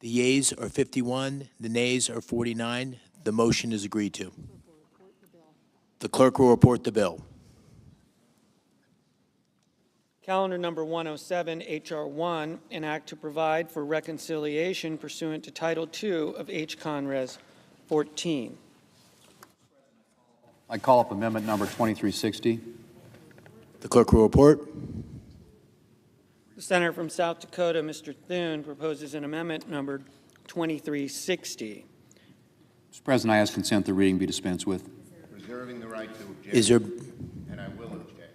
The yeas are 51, the nays are 49. The motion is agreed to. The clerk will report the bill. Calendar number 107, H.R. 1, an act to provide for reconciliation pursuant to Title II of H.Con. Res. 14. I call up amendment number 2360. The clerk will report. The senator from South Dakota, Mr. Thune, proposes an amendment number 2360. Mr. President, I ask consent the reading be dispensed with. Reserving the right to object. Is there? And I will object.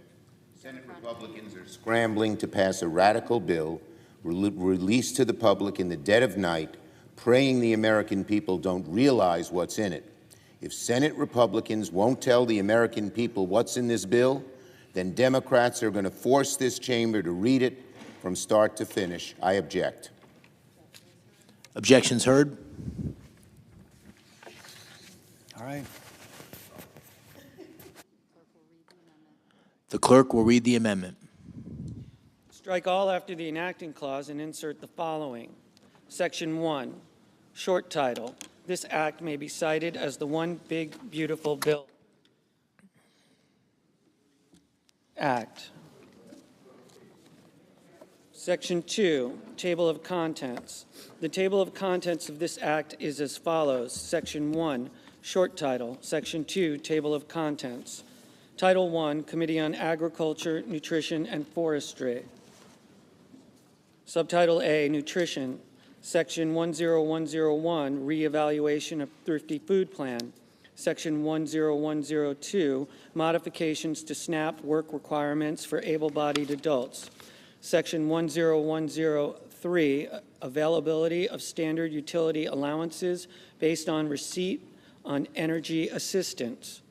Senate Republicans are scrambling to pass a radical bill released to the public in the dead of night, praying the American people don't realize what's in it. If Senate Republicans won't tell the American people what's in this bill, then Democrats are going to force this chamber to read it from start to finish. I object. Objections heard? All right. The clerk will read the amendment. Strike all after the enacting clause and insert the following. Section 1, short title. This act may be cited as the One Big Beautiful Bill Act. Section 2, table of contents. The table of contents of this act is as follows. Section 1, short title. Section 2, table of contents. Title 1, Committee on Agriculture, Nutrition, and Forestry. Subtitle A, Nutrition. Section 10101, Reevaluation of Thrifty Food Plan. Section 10102, Modifications to SNAP Work Requirements for Able-Bodied Adults. Section 10103, Availability of Standard Utility Allowances based on receipt on energy assistance.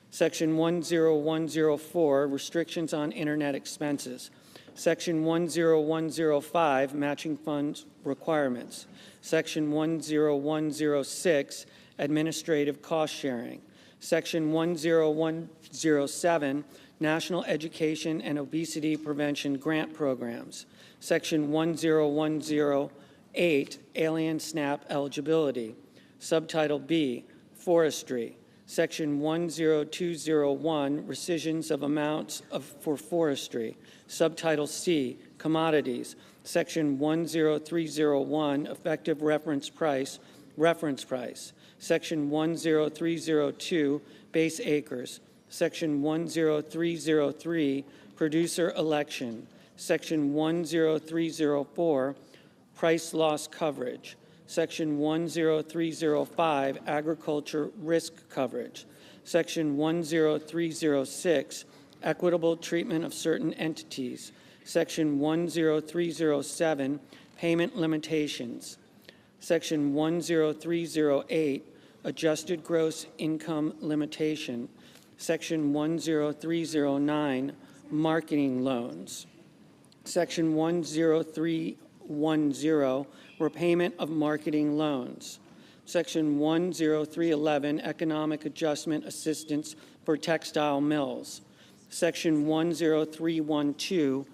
Section 10104, Restrictions on Internet Expenses. Section 10105, Matching Funds Requirements. Section 10106, Administrative Cost Sharing. Section 10107, National Education and Obesity Prevention Grant Programs. Section 10108, Alien SNAP Eligibility. Subtitle B, Forestry. Section 10201, Rescissions of Amounts for Forestry. Subtitle C, Commodities. Section 10301, Effective Reference Price. Section 10302, Base Acres. Section 10303, Producer Election. Section 10304, Price Loss Coverage. Section 10305, Agriculture Risk Coverage. Section 10306, Equitable Treatment of Certain Entities. Section 10307, Payment Limitations. Section 10308, Adjusted Gross Income Limitation. Section 10309, Marketing Loans. Section 10310, Repayment of Marketing Loans. Section 10311, Economic Adjustment Assistance for Textile Mills. Section 10312,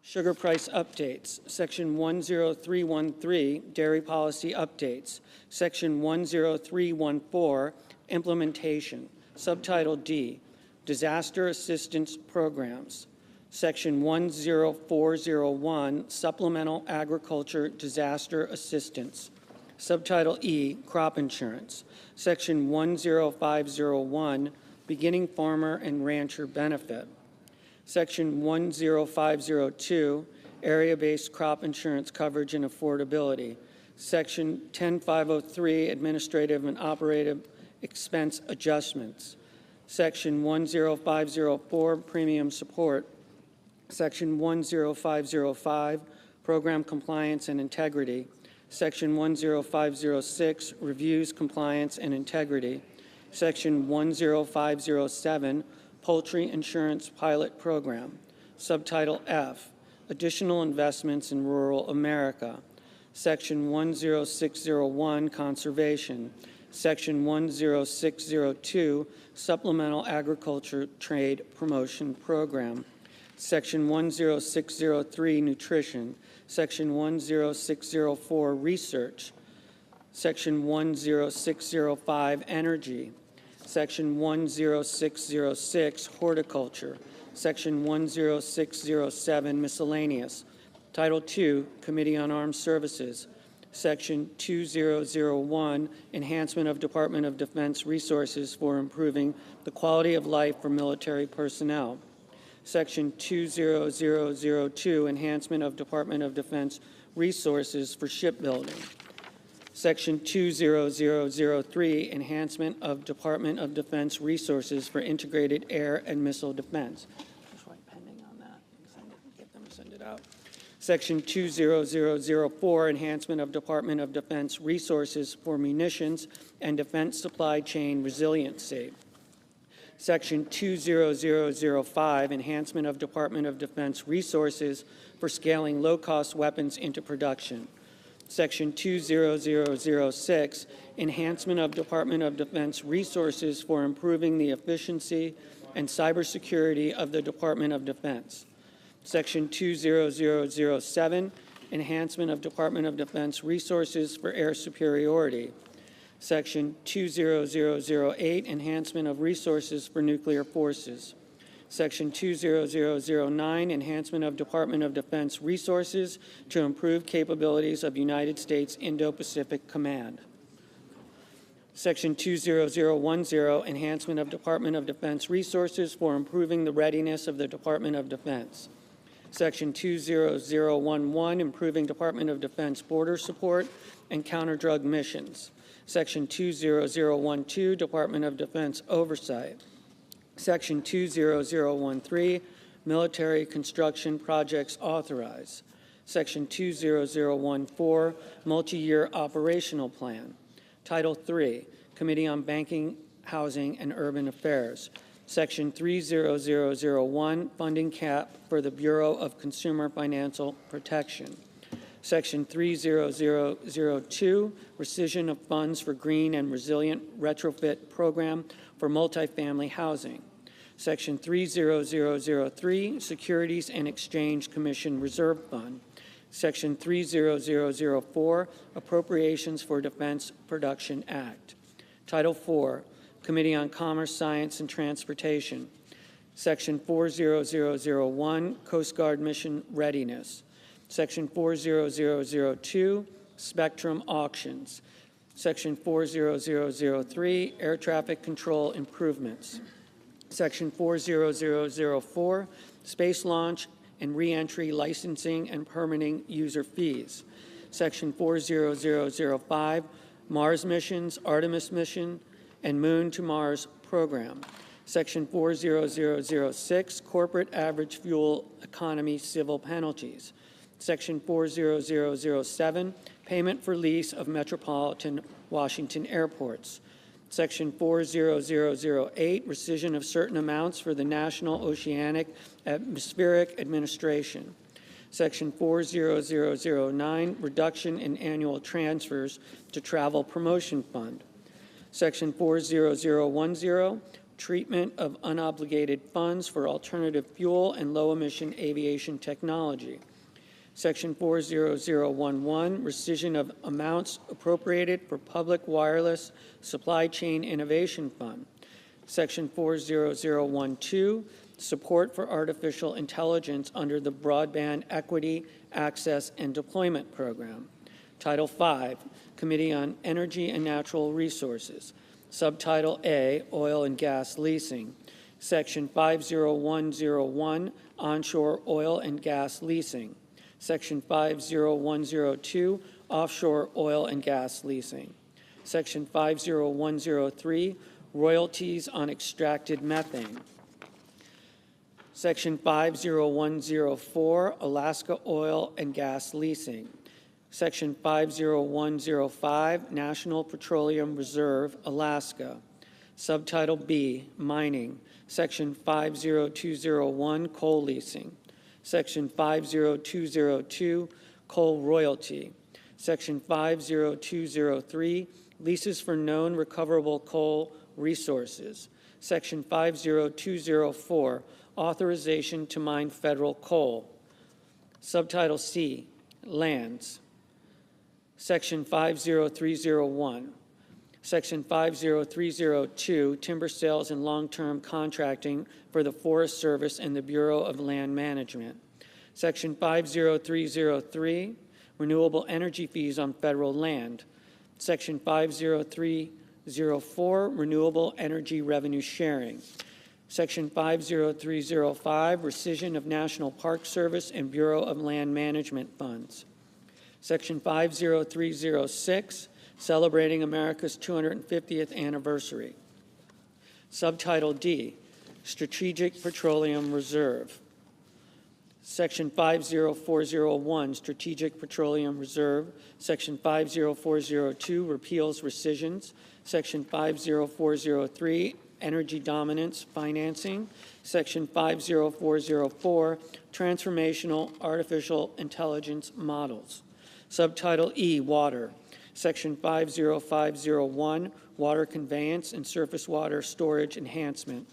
Sugar Price Updates. Section 10313, Dairy Policy Updates. Section 10314, Implementation. Subtitle D, Disaster Assistance Programs. Section 10401, Supplemental Agriculture Disaster Assistance. Subtitle E, Crop Insurance. Section 10501, Beginning Farmer and Rancher Benefit. Section 10502, Area-Based Crop Insurance Coverage and Affordability. Section 10503, Administrative and Operative Expense Adjustments. Section 10504, Premium Support. Section 10505, Program Compliance and Integrity. Section 10506, Reviews, Compliance, and Integrity. Section 10507, Poultry Insurance Pilot Program. Subtitle F, Additional Investments in Rural America. Section 10601, Conservation. Section 10602, Supplemental Agriculture Trade Promotion Program. Section 10603, nutrition. Section 10604, research. Section 10605, energy. Section 10606, horticulture. Section 10607, miscellaneous. Title II, Committee on Armed Services. Section 2001, enhancement of Department of Defense resources for improving the quality of life for military personnel. Section 20002, enhancement of Department of Defense resources for shipbuilding. Section 20003, enhancement of Department of Defense resources for integrated air and missile defense. Just write pending on that. Get them to send it out. Section 20004, enhancement of Department of Defense resources for munitions and defense supply chain resiliency. Section 20005, enhancement of Department of Defense resources for scaling low-cost weapons into production. Section 20006, enhancement of Department of Defense resources for improving the efficiency and cybersecurity of the Department of Defense. Section 20007, enhancement of Department of Defense resources for air superiority. Section 20008, enhancement of resources for nuclear forces. Section 20009, enhancement of Department of Defense resources to improve capabilities of United States Indo-Pacific Command. Section 20010, enhancement of Department of Defense resources for improving the readiness of the Department of Defense. Section 20011, improving Department of Defense border support and counter-drug missions. Section 20012, Department of Defense oversight. Section 20013, military construction projects authorized. Section 20014, multi-year operational plan. Title III, Committee on Banking, Housing, and Urban Affairs. Section 30001, funding cap for the Bureau of Consumer Financial Protection. Section 30002, rescission of funds for green and resilient retrofit program for multifamily housing. Section 30003, Securities and Exchange Commission Reserve Fund. Section 30004, Appropriations for Defense Production Act. Title IV, Committee on Commerce, Science, and Transportation. Section 40001, Coast Guard Mission Readiness. Section 40002, Spectrum Auctions. Section 40003, Air Traffic Control Improvements. Section 40004, Space Launch and Reentry Licensing and Permitting User Fees. Section 40005, Mars Missions, Artemis Mission, and Moon to Mars Program. Section 40006, Corporate Average Fuel Economy Civil Penalties. Section 40007, Payment for Lease of Metropolitan Washington Airports. Section 40008, Rescission of certain amounts for the National Oceanic Atmospheric Administration. Section 40009, Reduction in annual transfers to Travel Promotion Fund. Section 40010, Treatment of unobligated funds for alternative fuel and low-emission aviation technology. Section 40011, rescission of amounts appropriated for Public Wireless Supply Chain Innovation Fund. Section 40012, support for artificial intelligence under the Broadband Equity, Access, and Deployment Program. Title V, Committee on Energy and Natural Resources. Subtitle A, Oil and Gas Leasing. Section 50101, Onshore Oil and Gas Leasing. Section 50102, Offshore Oil and Gas Leasing. Section 50103, Royalties on Extracted Methane. Section 50104, Alaska Oil and Gas Leasing. Section 50105, National Petroleum Reserve, Alaska. Subtitle B, Mining. Section 50201, Coal Leasing. Section 50202, Coal Royalty. Section 50203, Leases for Known Recoverable Coal Resources. Section 50204, authorization to mine federal coal. Subtitle C, lands. Section 50301. Section 50302, timber sales and long-term contracting for the Forest Service and the Bureau of Land Management. Section 50303, renewable energy fees on federal land. Section 50304, renewable energy revenue sharing. Section 50305, rescission of National Park Service and Bureau of Land Management funds. Section 50306, celebrating America's 250th anniversary. Subtitle D, Strategic Petroleum Reserve. Section 50401, Strategic Petroleum Reserve. Section 50402, repeals rescissions. Section 50403, energy dominance financing. Section 50404, transformational artificial intelligence models. Subtitle E, water. Section 50501, water conveyance and surface water storage enhancement.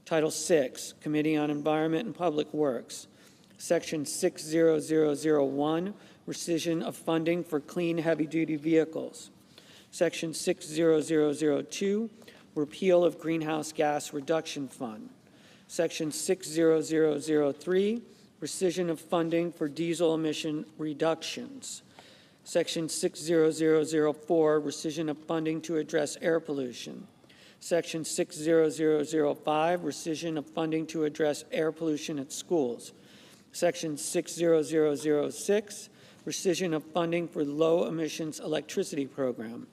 Title VI, Committee on Environment and Public Works. Section 60001, rescission of funding for clean heavy-duty vehicles. Section 60002, repeal of greenhouse gas reduction fund. Section 60003, rescission of funding for diesel emission reductions. Section 60004, rescission of funding to address air pollution. Section 60005, rescission of funding to address air pollution at schools. Section 60006, rescission of funding for low emissions electricity program.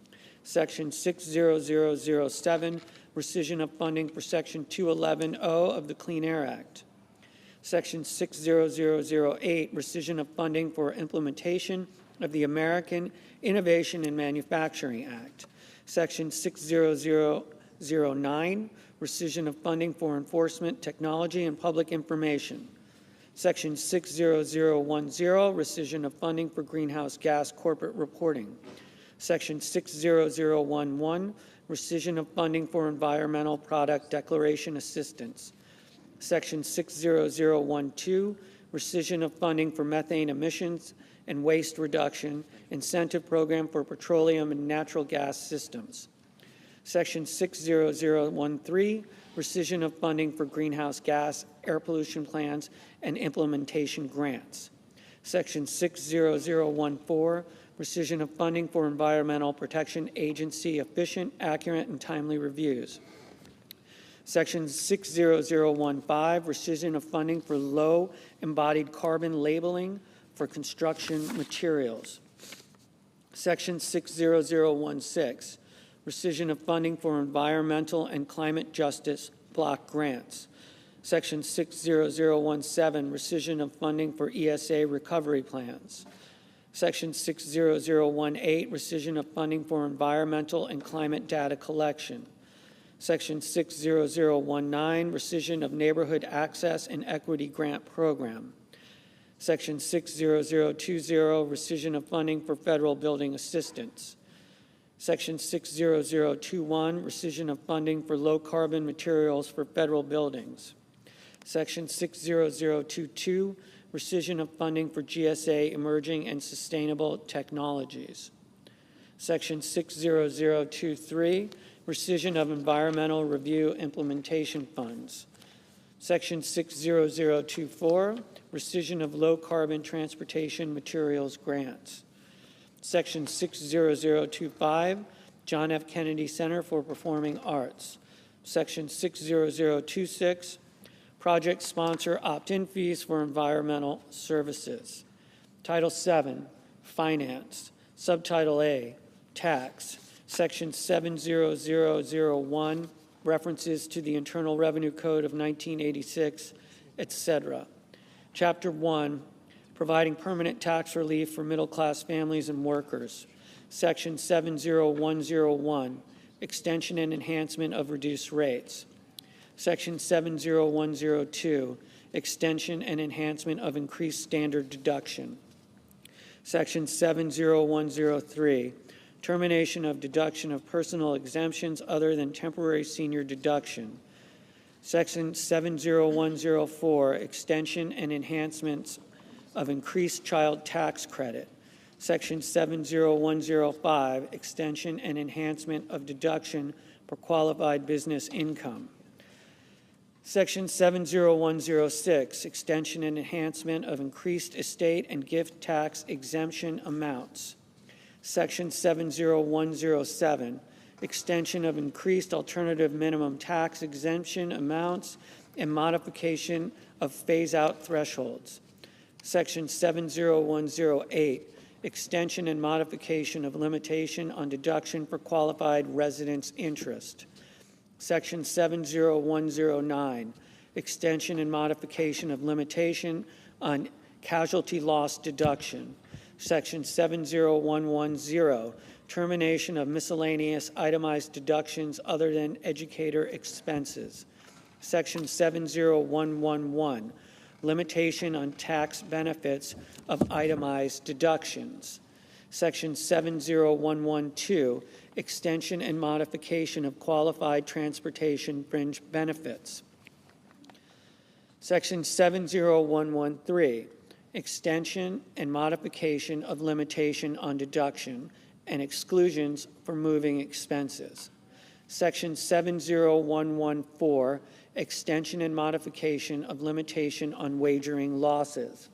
Section 60007, rescission of funding for Section 211.0 of the Clean Air Act. Section 60008, rescission of funding for implementation of the American Innovation and Manufacturing Act. Section 60009, rescission of funding for enforcement, technology, and public information. Section 60010, rescission of funding for greenhouse gas corporate reporting. Section 60011, rescission of funding for environmental product declaration assistance. Section 60012, rescission of funding for methane emissions and waste reduction incentive program for petroleum and natural gas systems. Section 60013, rescission of funding for greenhouse gas, air pollution plans, and implementation grants. Section 60014, rescission of funding for Environmental Protection Agency efficient, accurate, and timely reviews. Section 60015, rescission of funding for low embodied carbon labeling for construction materials. Section 60016, rescission of funding for environmental and climate justice block grants. Section 60017, rescission of funding for ESA recovery plans. Section 60018, rescission of funding for environmental and climate data collection. Section 60019, rescission of neighborhood access and equity grant program. Section 60020, rescission of funding for federal building assistance. Section 60021, rescission of funding for low-carbon materials for federal buildings. Section 60022, rescission of funding for GSA emerging and sustainable technologies. Section 60023, rescission of environmental review implementation funds. Section 60024, rescission of low-carbon transportation materials grants. Section 60025, John F. Kennedy Center for Performing Arts. Section 60026, project sponsor opt-in fees for environmental services. Title VII, Finance. Subtitle A, Tax. Section 70001, references to the Internal Revenue Code of 1986, etc. Chapter 1, providing permanent tax relief for middle-class families and workers. Section 70101, extension and enhancement of reduced rates. Section 70102, extension and enhancement of increased standard deduction. Section 70103, termination of deduction of personal exemptions other than temporary senior deduction. Section 70104, extension and enhancements of increased child tax credit. Section 70105, extension and enhancement of deduction for qualified business income. Section 70106, extension and enhancement of increased estate and gift tax exemption amounts. Section 70107, extension of increased alternative minimum tax exemption amounts and modification of phase-out thresholds. Section 70108, extension and modification of limitation on deduction for qualified residence interest. Section 70109, extension and modification of limitation on casualty loss deduction. Section 70110, termination of miscellaneous itemized deductions other than educator expenses. Section 70111, limitation on tax benefits of itemized deductions. Section 70112, extension and modification of qualified transportation fringe benefits. Section 70113, extension and modification of limitation on deduction and exclusions for moving expenses. Section 70114, extension and modification of limitation on wagering losses.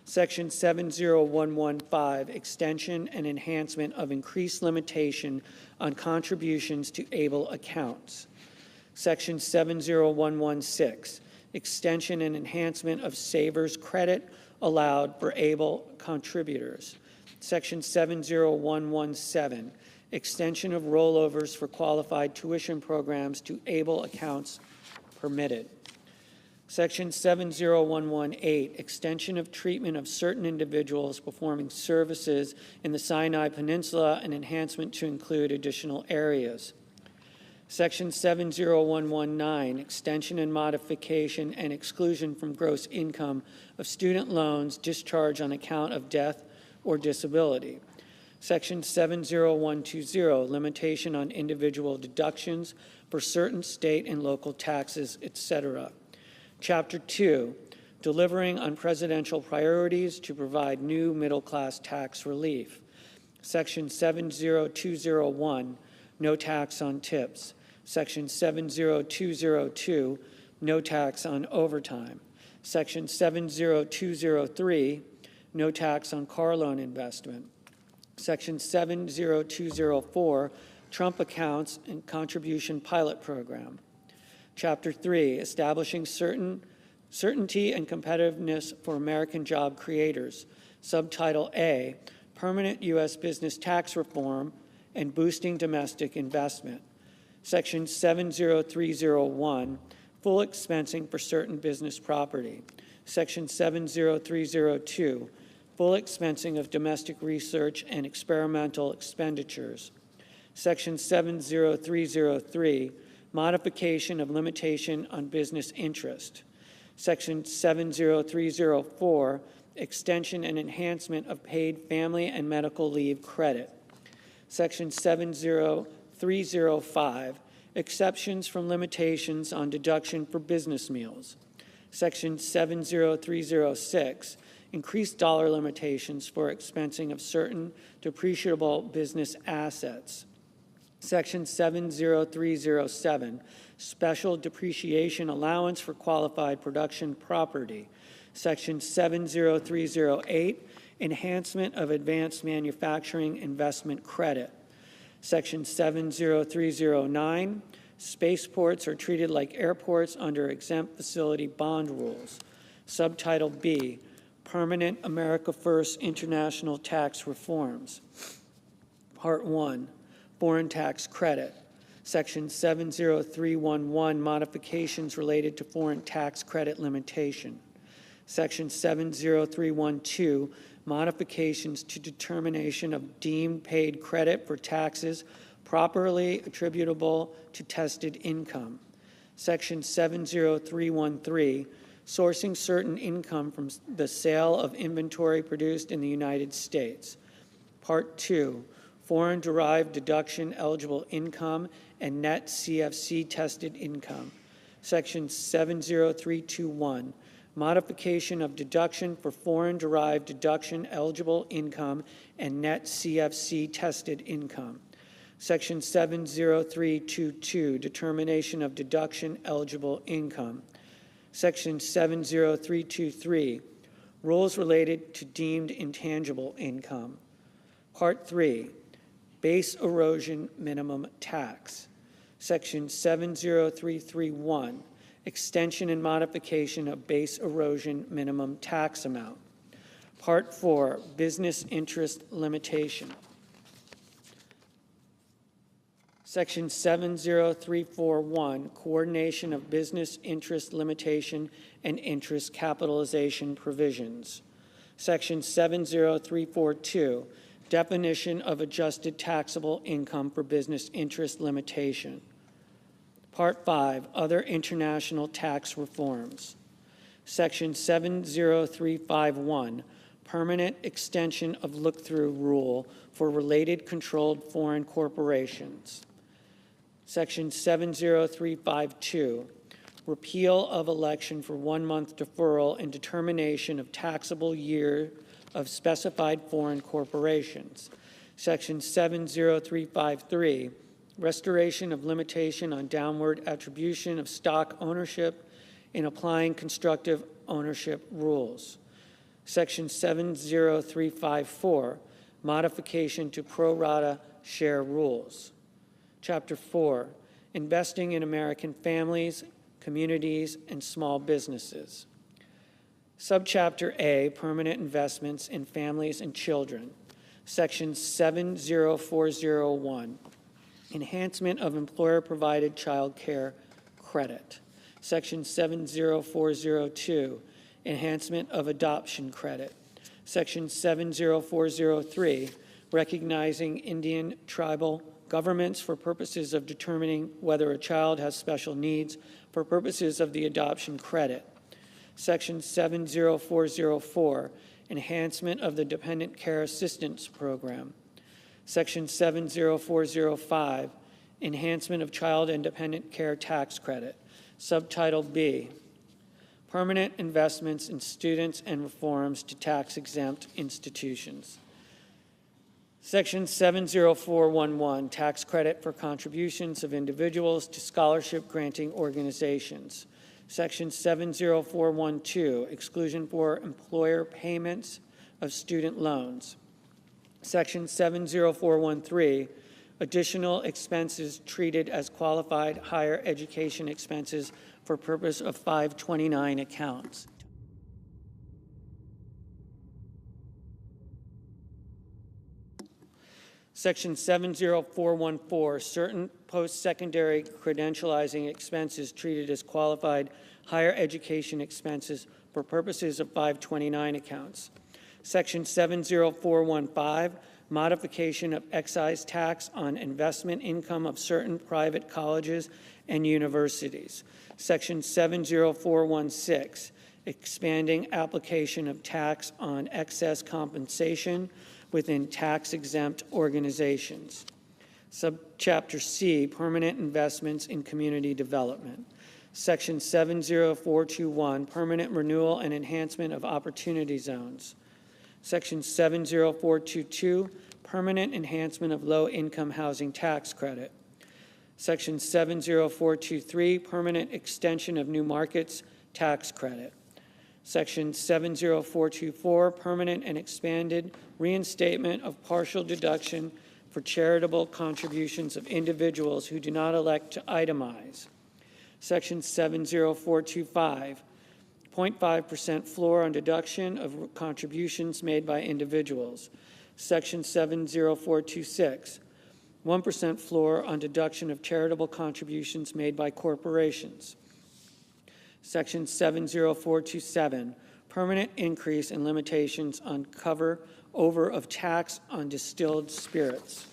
Section 70115, extension and enhancement of increased limitation on contributions to ABLE accounts. Section 70116, extension and enhancement of savers credit allowed for ABLE contributors. Section 70117, extension of rollovers for qualified tuition programs to ABLE accounts permitted. Section 70118, extension of treatment of certain individuals performing services in the Sinai Peninsula and enhancement to include additional areas. Section 70119, extension and modification and exclusion from gross income of student loans discharged on account of death or disability. Section 70120, limitation on individual deductions for certain state and local taxes, etc. Chapter 2, delivering on presidential priorities to provide new middle-class tax relief. Section 70201, no tax on tips. Section 70202, no tax on overtime. Section 70203, no tax on car loan investment. Section 70204, Trump accounts and contribution pilot program. Chapter 3, establishing certainty and competitiveness for American job creators. Subtitle A, permanent U.S. business tax reform and boosting domestic investment. Section 70301, full expensing for certain business property. Section 70302, full expensing of domestic research and experimental expenditures. Section 70303, modification of limitation on business interest. Section 70304, extension and enhancement of paid family and medical leave credit. Section 70305, exceptions from limitations on deduction for business meals. Section 70306, increased dollar limitations for expensing of certain depreciable business assets. Section 70307, special depreciation allowance for qualified production property. Section 70308, enhancement of advanced manufacturing investment credit. Section 70309, spaceports are treated like airports under exempt facility bond rules. Subtitle B, permanent America First international tax reforms. Part 1, foreign tax credit. Section 70311, modifications related to foreign tax credit limitation. Section 70312, modifications to determination of deemed paid credit for taxes properly attributable to tested income. Section 70313, sourcing certain income from the sale of inventory produced in the United States. Part 2, foreign-derived deduction eligible income and net CFC tested income. Section 70321, modification of deduction for foreign-derived deduction-eligible income and net CFC-tested income. Section 70322, determination of deduction-eligible income. Section 70323, rules related to deemed intangible income. Part 3, base erosion minimum tax. Section 70331, extension and modification of base erosion minimum tax amount. Part 4, business interest limitation. Section 70341, coordination of business interest limitation and interest capitalization provisions. Section 70342, definition of adjusted taxable income for business interest limitation. Part 5, other international tax reforms. Section 70351, permanent extension of look-through rule for related controlled foreign corporations. Section 70352, repeal of election for 1 month deferral and determination of taxable year of specified foreign corporations. Section 70353, restoration of limitation on downward attribution of stock ownership in applying constructive ownership rules. Section 70354, modification to pro rata share rules. Chapter 4, investing in American families, communities, and small businesses. Subchapter A, permanent investments in families and children. Section 70401, enhancement of employer-provided child care credit. Section 70402, enhancement of adoption credit. Section 70403, recognizing Indian tribal governments for purposes of determining whether a child has special needs for purposes of the adoption credit. Section 70404, enhancement of the Dependent Care Assistance Program. Section 70405, enhancement of child and dependent care tax credit. Subtitle B, permanent investments in students and reforms to tax-exempt institutions. Section 70411, tax credit for contributions of individuals to scholarship-granting organizations. Section 70412, exclusion for employer payments of student loans. Section 70413, additional expenses treated as qualified higher education expenses for purpose of 529 accounts. Section 70414, certain post-secondary credentializing expenses treated as qualified higher education expenses for purposes of 529 accounts. Section 70415, modification of excise tax on investment income of certain private colleges and universities. Section 70416, expanding application of tax on excess compensation within tax-exempt organizations. Subchapter C, permanent investments in community development. Section 70421, permanent renewal and enhancement of opportunity zones. Section 70422, permanent enhancement of low-income housing tax credit. Section 70423, permanent extension of new markets tax credit. Section 70424, permanent and expanded reinstatement of partial deduction for charitable contributions of individuals who do not elect to itemize. Section 70425, 0.5% floor on deduction of contributions made by individuals. Section 70426, 1% floor on deduction of charitable contributions made by corporations. Section 70427, permanent increase in limitations on cover over of tax on distilled spirits.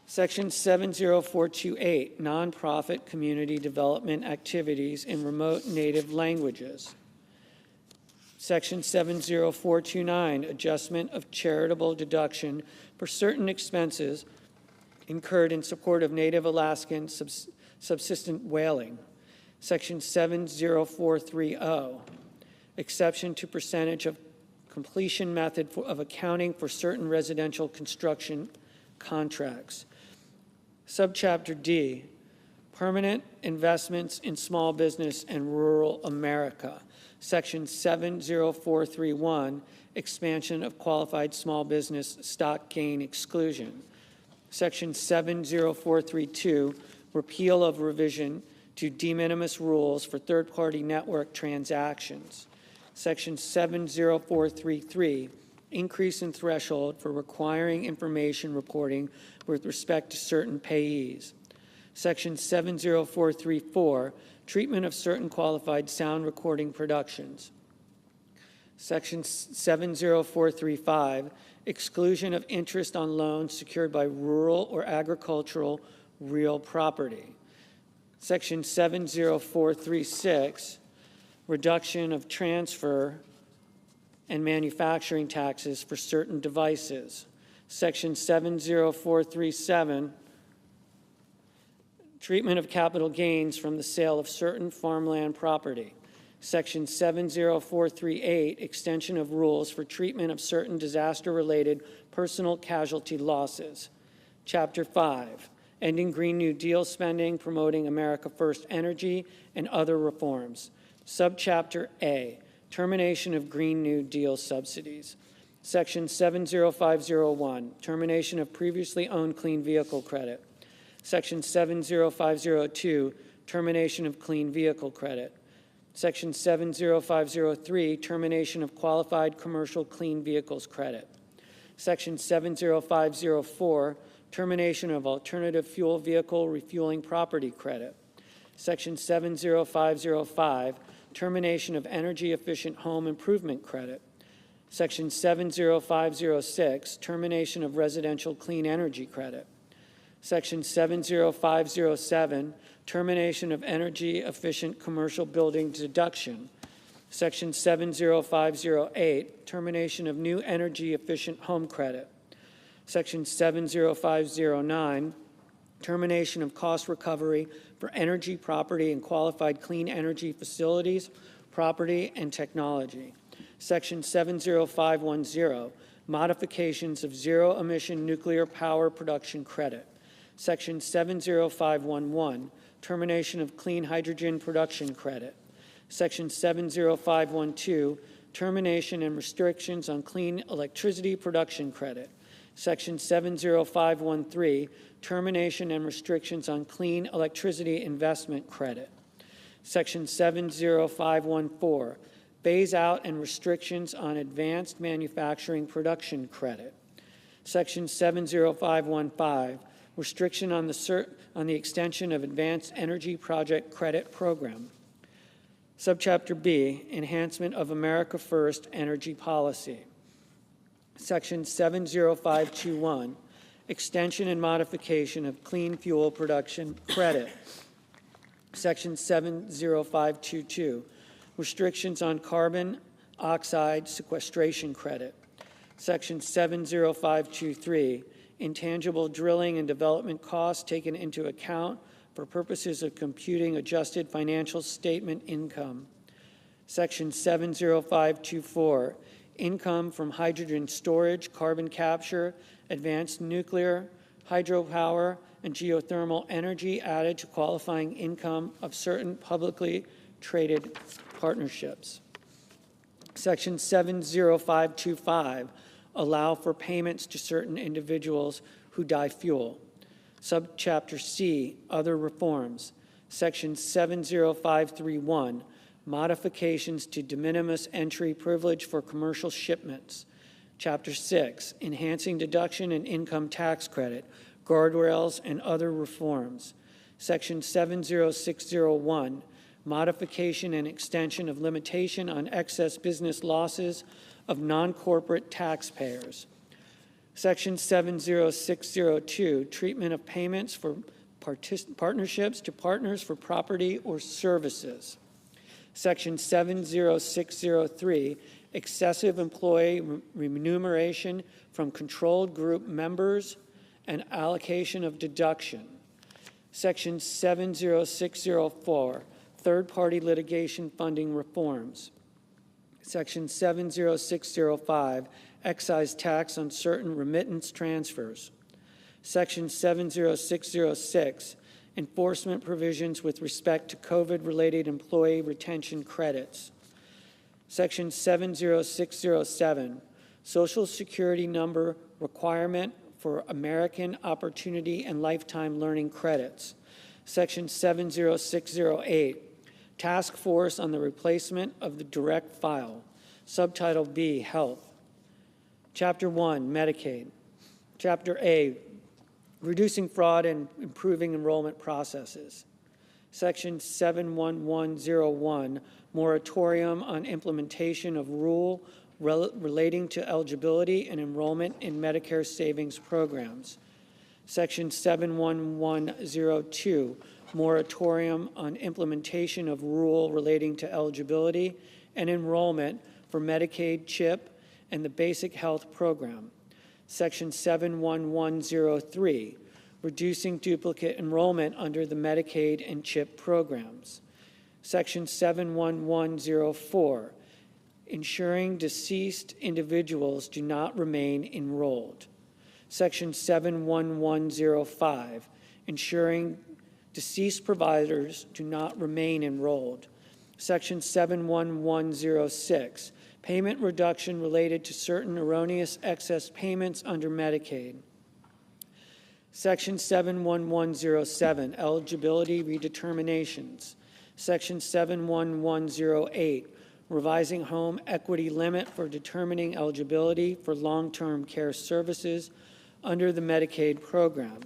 Section 70428, nonprofit community development activities in remote native languages. Section 70429, adjustment of charitable deduction for certain expenses incurred in support of Native Alaskan subsistent whaling. Section 70430, exception to percentage of completion method of accounting for certain residential construction contracts. Subchapter D, permanent investments in small business and rural America. Section 70431, expansion of qualified small business stock gain exclusion. Section 70432, repeal of revision to de minimis rules for third-party network transactions. Section 70433, increase in threshold for requiring information reporting with respect to certain payees. Section 70434, treatment of certain qualified sound recording productions. Section 70435, exclusion of interest on loans secured by rural or agricultural real property. Section 70436, reduction of transfer and manufacturing taxes for certain devices. Section 70437, treatment of capital gains from the sale of certain farmland property. Section 70438, extension of rules for treatment of certain disaster-related personal casualty losses. Chapter 5, ending Green New Deal spending, promoting America First energy, and other reforms. Subchapter A, termination of Green New Deal subsidies. Section 70501, termination of previously owned clean vehicle credit. Section 70502, termination of clean vehicle credit. Section 70503, termination of qualified commercial clean vehicles credit. Section 70504, termination of alternative fuel vehicle refueling property credit. Section 70505, termination of energy efficient home improvement credit. Section 70506, termination of residential clean energy credit. Section 70507, termination of energy efficient commercial building deduction. Section 70508, termination of new energy efficient home credit. Section 70509, termination of cost recovery for energy, property, and qualified clean energy facilities, property, and technology. Section 70510, modifications of zero-emission nuclear power production credit. Section 70511, termination of clean hydrogen production credit. Section 70512, termination and restrictions on clean electricity production credit. Section 70513, termination and restrictions on clean electricity investment credit. Section 70514, phase out and restrictions on advanced manufacturing production credit. Section 70515, restriction on the extension of advanced energy project credit program. Subchapter B, enhancement of America First energy policy. Section 70521, extension and modification of clean fuel production credit. Section 70522, restrictions on carbon oxide sequestration credit. Section 70523, intangible drilling and development costs taken into account for purposes of computing adjusted financial statement income. Section 70524, income from hydrogen storage, carbon capture, advanced nuclear, hydropower, and geothermal energy added to qualifying income of certain publicly traded partnerships. Section 70525, allow for payments to certain individuals who die fuel. Subchapter C, other reforms. Section 70531, modifications to de minimis entry privilege for commercial shipments. Chapter 6, enhancing deduction and income tax credit, guardrails, and other reforms. Section 70601, modification and extension of limitation on excess business losses of non-corporate taxpayers. Section 70602, treatment of payments for partnerships to partners for property or services. Section 70603, excessive employee remuneration from controlled group members and allocation of deduction. Section 70604, third-party litigation funding reforms. Section 70605, excise tax on certain remittance transfers. Section 70606, enforcement provisions with respect to COVID-related employee retention credits. Section 70607, Social Security number requirement for American Opportunity and Lifetime Learning credits. Section 70608, Task Force on the Replacement of the Direct File. Subtitle B, Health. Chapter 1, Medicaid. Chapter A, Reducing Fraud and Improving Enrollment Processes. Section 71101, Moratorium on Implementation of Rule relating to eligibility and enrollment in Medicare savings programs. Section 71102, Moratorium on Implementation of Rule relating to eligibility and enrollment for Medicaid CHIP and the Basic Health Program. Section 71103, Reducing Duplicate Enrollment under the Medicaid and CHIP programs. Section 71104, Ensuring deceased individuals do not remain enrolled. Section 71105, Ensuring deceased providers do not remain enrolled. Section 71106, Payment reduction related to certain erroneous excess payments under Medicaid. Section 71107, Eligibility redeterminations. Section 71108, Revising home equity limit for determining eligibility for long-term care services under the Medicaid program.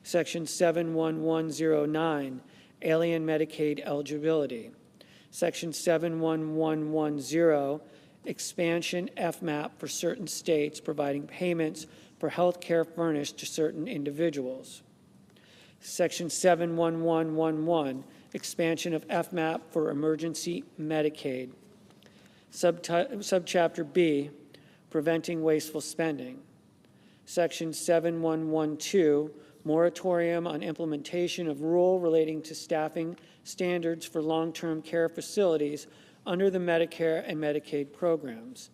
Section 71109, Alien Medicaid eligibility. Section 71110, Expansion FMAP for certain states providing payments for health care furnished to certain individuals. Section 71111, Expansion of FMAP for emergency Medicaid. Subchapter B, Preventing Wasteful Spending. Section 7112, Moratorium on Implementation of Rule relating to staffing standards for long-term care facilities under the Medicare and Medicaid programs.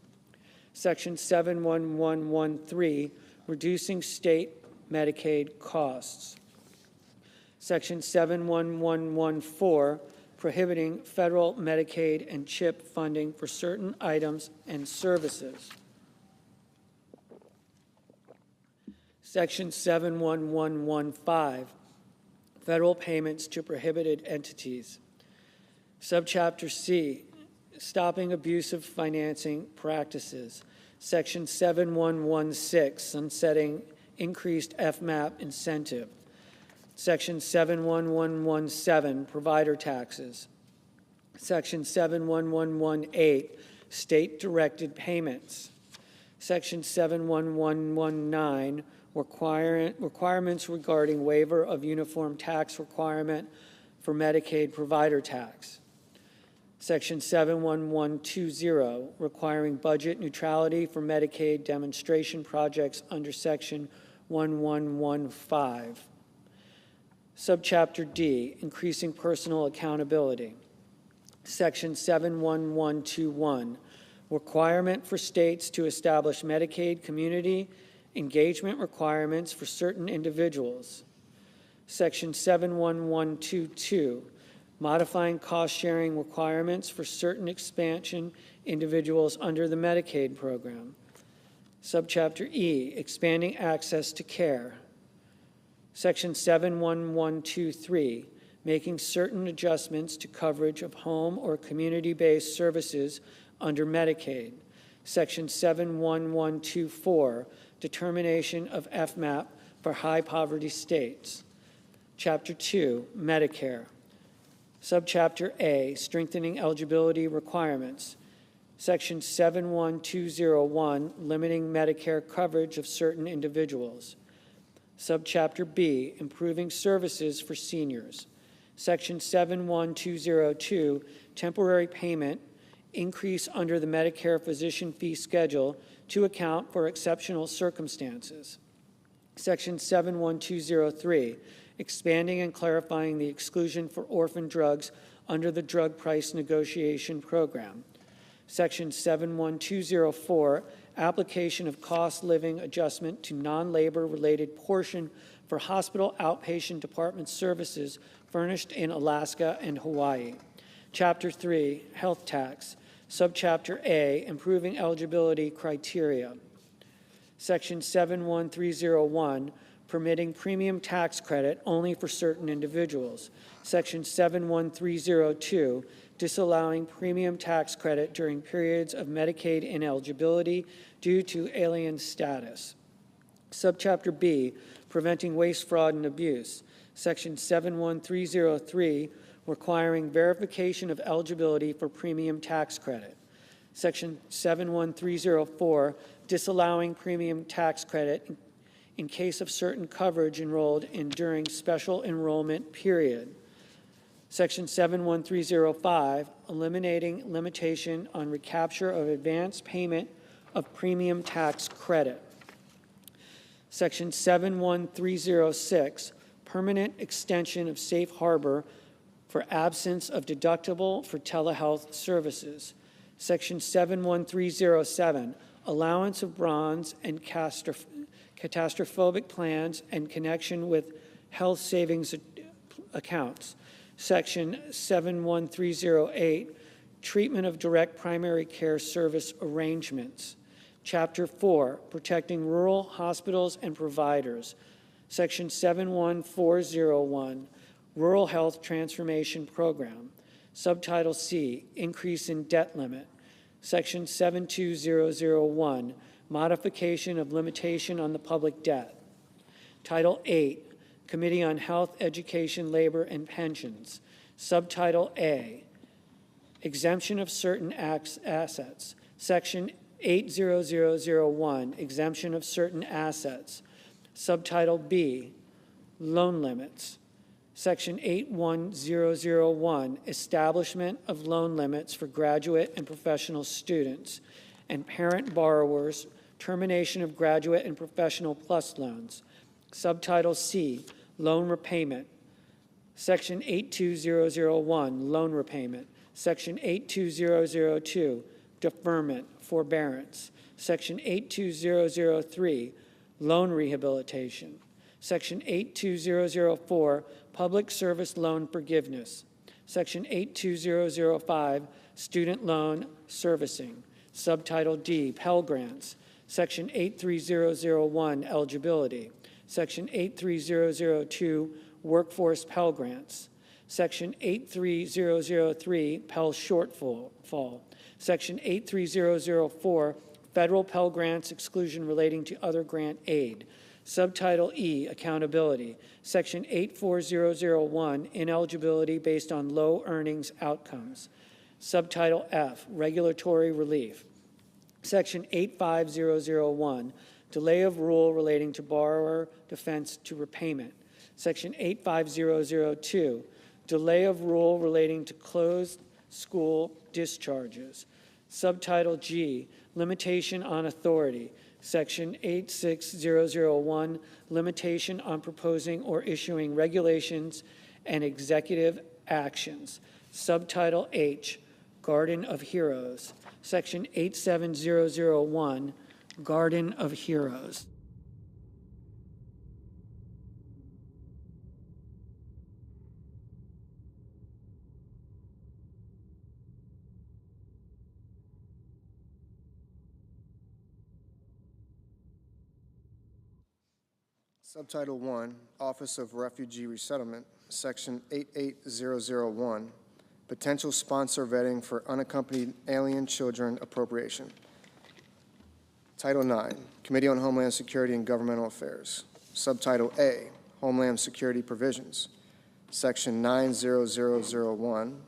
Section 71113, Reducing State Medicaid Costs. Section 71114, Prohibiting federal Medicaid and CHIP funding for certain items and services. Section 71115, Federal Payments to Prohibited Entities. Subchapter C, Stopping Abusive Financing Practices. Section 7116, Sunsetting Increased FMAP Incentive. Section 71117, Provider Taxes. Section 71118, State-Directed Payments. Section 71119, Requirements regarding waiver of uniform tax requirement for Medicaid provider tax. Section 71120, Requiring budget neutrality for Medicaid demonstration projects under Section 1115. Subchapter D, Increasing Personal Accountability. Section 71121, Requirement for states to establish Medicaid community engagement requirements for certain individuals. Section 71122, Modifying cost-sharing requirements for certain expansion individuals under the Medicaid program. Subchapter E, Expanding Access to Care. Section 71123, Making certain adjustments to coverage of home or community-based services under Medicaid. Section 71124, Determination of FMAP for high-poverty states. Chapter 2, Medicare. Subchapter A, Strengthening Eligibility Requirements. Section 71201, Limiting Medicare Coverage of Certain Individuals. Subchapter B, Improving Services for Seniors. Section 71202, Temporary Payment, Increase under the Medicare Physician Fee Schedule to account for exceptional circumstances. Section 71203, Expanding and clarifying the exclusion for orphan drugs under the Drug Price Negotiation Program. Section 71204, application of cost living adjustment to non-labor related portion for hospital outpatient department services furnished in Alaska and Hawaii. Chapter 3, health tax. Subchapter A, improving eligibility criteria. Section 71301, permitting premium tax credit only for certain individuals. Section 71302, disallowing premium tax credit during periods of Medicaid ineligibility due to alien status. Subchapter B, preventing waste, fraud, and abuse. Section 71303, requiring verification of eligibility for premium tax credit. Section 71304, disallowing premium tax credit in case of certain coverage enrolled in during special enrollment period. Section 71305, eliminating limitation on recapture of advance payment of premium tax credit. Section 71306, permanent extension of safe harbor for absence of deductible for telehealth services. Section 71307, allowance of bronze and catastrophic plans and connection with health savings accounts. Section 71308, treatment of direct primary care service arrangements. Chapter 4, protecting rural hospitals and providers. Section 71401, rural health transformation program. Subtitle C, increase in debt limit. Section 72001, modification of limitation on the public debt. Title 8, Committee on Health, Education, Labor, and Pensions. Subtitle A, exemption of certain assets. Section 80001, exemption of certain assets. Subtitle B, loan limits. Section 81001, establishment of loan limits for graduate and professional students and parent borrowers, termination of graduate and professional plus loans. Subtitle C, loan repayment. Section 82001, loan repayment. Section 82002, deferment, forbearance. Section 82003, loan rehabilitation. Section 82004, public service loan forgiveness. Section 82005, student loan servicing. Subtitle D, Pell Grants. Section 83001, eligibility. Section 83002, workforce Pell Grants. Section 83003, Pell shortfall. Section 83004, federal Pell Grants exclusion relating to other grant aid. Subtitle E, accountability. Section 84001, ineligibility based on low earnings outcomes. Subtitle F, regulatory relief. Section 85001, delay of rule relating to borrower defense to repayment. Section 85002, delay of rule relating to closed school discharges. Subtitle G, limitation on authority. Section 86001, limitation on proposing or issuing regulations and executive actions. Subtitle H, Garden of Heroes. Section 87001, Garden of Heroes. Subtitle 1, Office of Refugee Resettlement, Section 88001, Potential Sponsor Vetting for Unaccompanied Alien Children Appropriation. Title 9, Committee on Homeland Security and Governmental Affairs. Subtitle A, Homeland Security Provisions. Section 90001,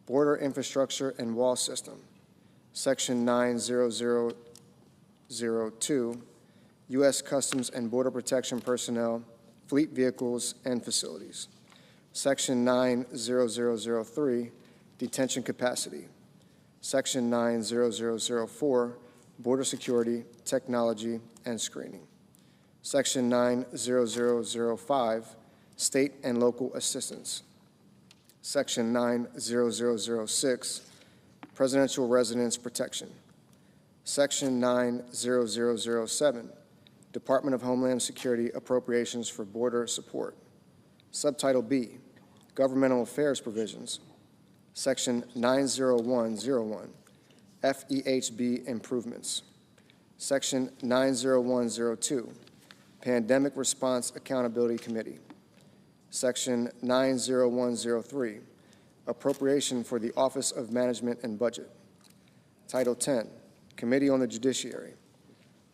Border Infrastructure and Wall System. Section 90002, U.S. Customs and Border Protection personnel, fleet vehicles, and facilities. Section 90003, detention capacity. Section 90004, border security, technology, and screening. Section 90005, state and local assistance. Section 90006, Presidential Residence Protection. Section 90007, Department of Homeland Security Appropriations for Border Support. Subtitle B, Governmental Affairs Provisions. Section 90101, FEHB Improvements. Section 90102, Pandemic Response Accountability Committee. Section 90103, Appropriation for the Office of Management and Budget. Title 10, Committee on the Judiciary.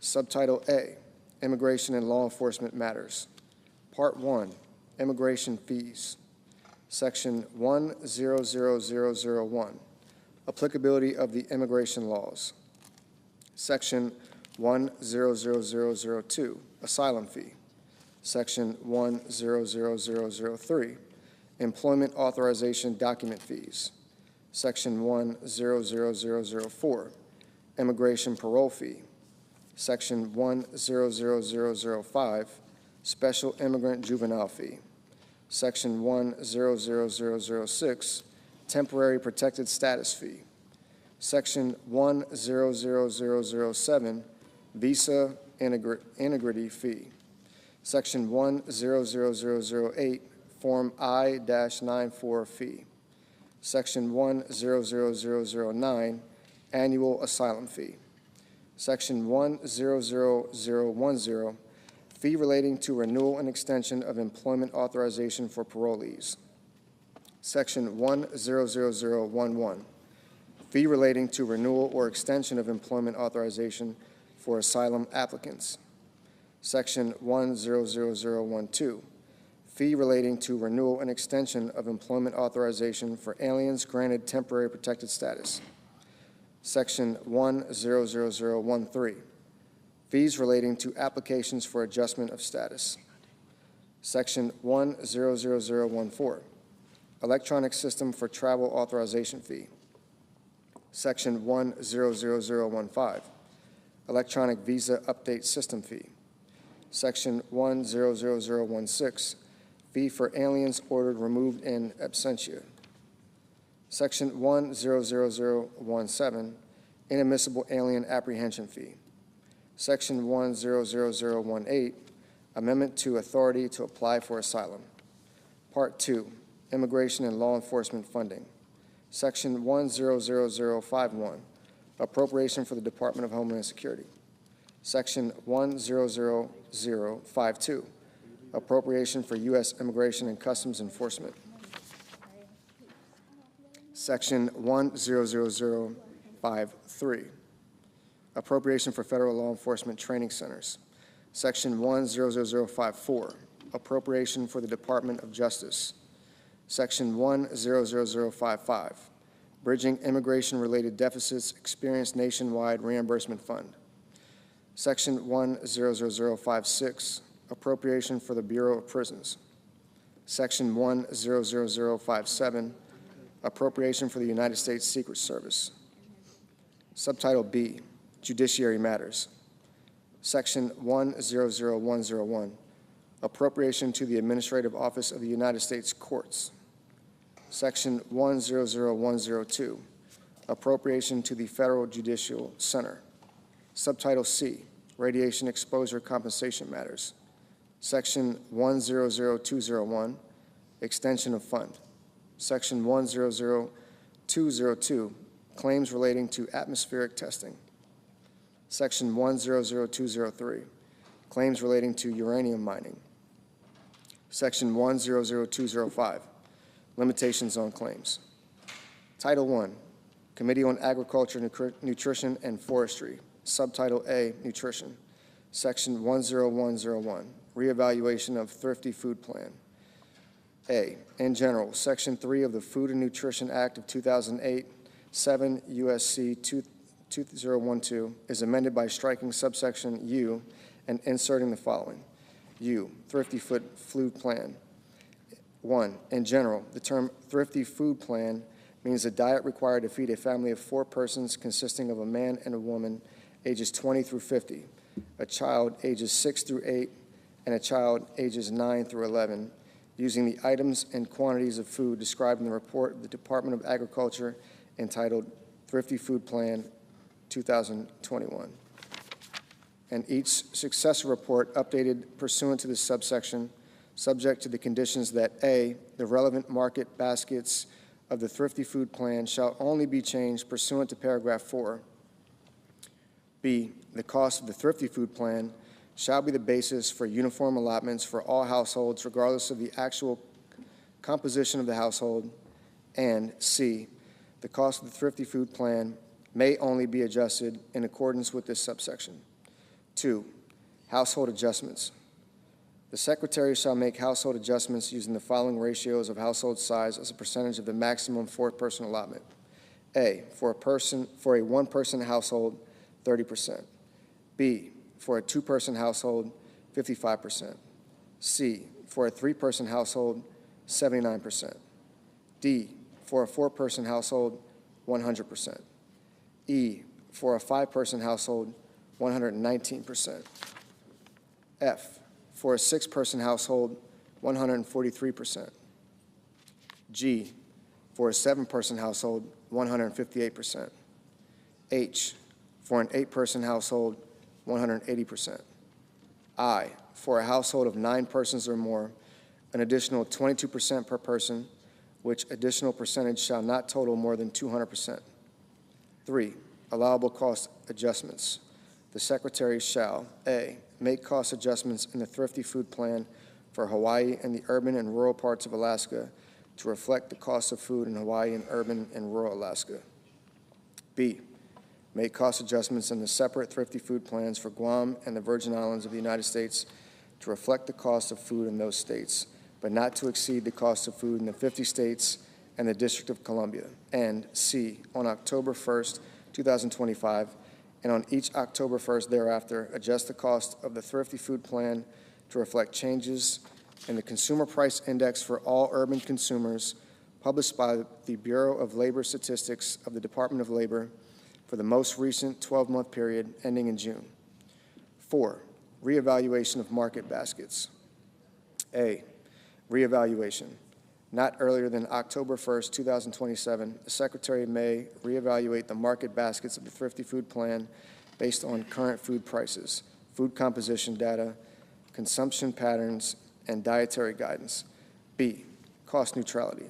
Subtitle A, Immigration and Law Enforcement Matters. Part 1, Immigration Fees. Section 100001, Applicability of the Immigration Laws. Section 100002, Asylum Fee. Section 100003, Employment Authorization Document Fees. Section 100004, Immigration Parole Fee. Section 100005, Special Immigrant Juvenile Fee. Section 100006, Temporary Protected Status Fee. Section 100007, Visa Integrity Fee. Section 100008, Form I-94 Fee. Section 100009, Annual Asylum Fee. Section 100010, Fee relating to renewal and extension of employment authorization for parolees. Section 100011, Fee relating to renewal or extension of employment authorization for asylum applicants. Section 100012, Fee relating to renewal and extension of employment authorization for aliens granted temporary protected status. Section 100013, Fees relating to applications for adjustment of status. Section 100014, Electronic System for Travel Authorization Fee. Section 100015, Electronic Visa Update System Fee. Section 100016, Fee for aliens ordered removed in absentia. Section 100017, Inadmissible Alien Apprehension Fee. Section 100018, Amendment to Authority to Apply for Asylum. Part 2, Immigration and Law Enforcement Funding. Section 100051, Appropriation for the Department of Homeland Security. Section 10052, Appropriation for U.S. Immigration and Customs Enforcement. Section 10053, Appropriation for Federal Law Enforcement Training Centers. Section 10054, Appropriation for the Department of Justice. Section 10055, Bridging Immigration-Related Deficits Experienced Nationwide Reimbursement Fund. Section 10056, Appropriation for the Bureau of Prisons. Section 10057, Appropriation for the United States Secret Service. Subtitle B, Judiciary Matters. Section 100101, Appropriation to the Administrative Office of the United States Courts. Section 100102, Appropriation to the Federal Judicial Center. Subtitle C, Radiation Exposure Compensation Matters. Section 100201, Extension of Fund. Section 100202, Claims relating to atmospheric testing. Section 100203, Claims relating to uranium mining. Section 100205, Limitations on Claims. Title 1, Committee on Agriculture, Nutrition, and Forestry. Subtitle A, Nutrition. Section 10101, Reevaluation of Thrifty Food Plan. A, in general, Section 3 of the Food and Nutrition Act of 2008, 7 U.S.C. 2012, is amended by striking subsection U and inserting the following. U, Thrifty Food Plan. 1, in general, the term Thrifty Food Plan means a diet required to feed a family of 4 persons consisting of a man and a woman ages 20 through 50, a child ages 6 through 8, and a child ages 9 through 11, using the items and quantities of food described in the report of the Department of Agriculture entitled Thrifty Food Plan 2021. And each successor report updated pursuant to this subsection, subject to the conditions that A, the relevant market baskets of the Thrifty Food Plan shall only be changed pursuant to paragraph 4. B, the cost of the Thrifty Food Plan shall be the basis for uniform allotments for all households regardless of the actual composition of the household. And C, the cost of the Thrifty Food Plan may only be adjusted in accordance with this subsection. 2, household adjustments. The Secretary shall make household adjustments using the following ratios of household size as a percentage of the maximum four-person allotment. A, for a one-person household, 30%. B, for a two-person household, 55%. C, for a three-person household, 79%. D, for a four-person household, 100%. E, for a five-person household, 119%. F, for a six-person household, 143%. G, for a seven-person household, 158%. H, for an eight-person household, 180%. I, for a household of 9 persons or more, an additional 22% per person, which additional percentage shall not total more than 200%. 3, allowable cost adjustments. The Secretary shall, A, make cost adjustments in the Thrifty Food Plan for Hawaii and the urban and rural parts of Alaska to reflect the cost of food in Hawaii and urban and rural Alaska. B, make cost adjustments in the separate Thrifty Food Plans for Guam and the Virgin Islands of the United States to reflect the cost of food in those states, but not to exceed the cost of food in the 50 states and the District of Columbia. And C, on October 1st, 2025, and on each October 1st thereafter, adjust the cost of the Thrifty Food Plan to reflect changes in the Consumer Price Index for all urban consumers published by the Bureau of Labor Statistics of the Department of Labor for the most recent 12-month period ending in June. 4, reevaluation of market baskets. A, reevaluation. Not earlier than October 1st, 2027, the Secretary may reevaluate the market baskets of the Thrifty Food Plan based on current food prices, food composition data, consumption patterns, and dietary guidance. B, cost neutrality.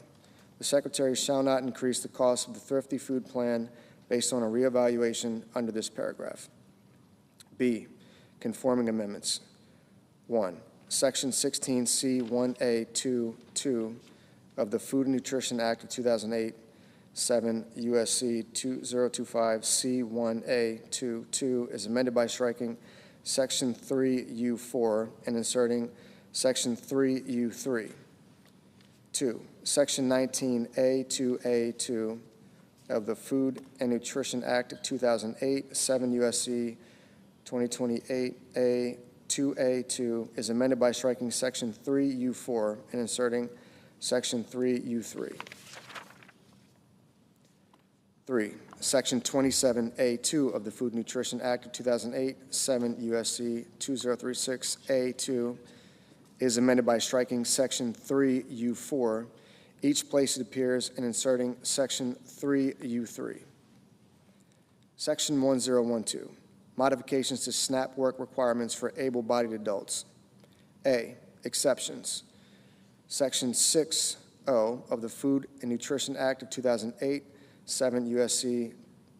The Secretary shall not increase the cost of the Thrifty Food Plan based on a reevaluation under this paragraph. B, conforming amendments. 1, Section 16C1A22 of the Food and Nutrition Act of 2008, 7 U.S.C. 2025 C1A22 is amended by striking Section 3U4 and inserting Section 3U3. 2, Section 19A2A2 of the Food and Nutrition Act of 2008, 7 U.S.C. 2028A2A2 is amended by striking Section 3U4 and inserting Section 3U3. 3, Section 27A2 of the Food and Nutrition Act of 2008, 7 U.S.C. 2036A2 is amended by striking Section 3U4, each place it appears, and inserting Section 3U3. Section 1012, modifications to SNAP work requirements for able-bodied adults. A, exceptions. Section 6.0 of the Food and Nutrition Act of 2008, 7 U.S.C.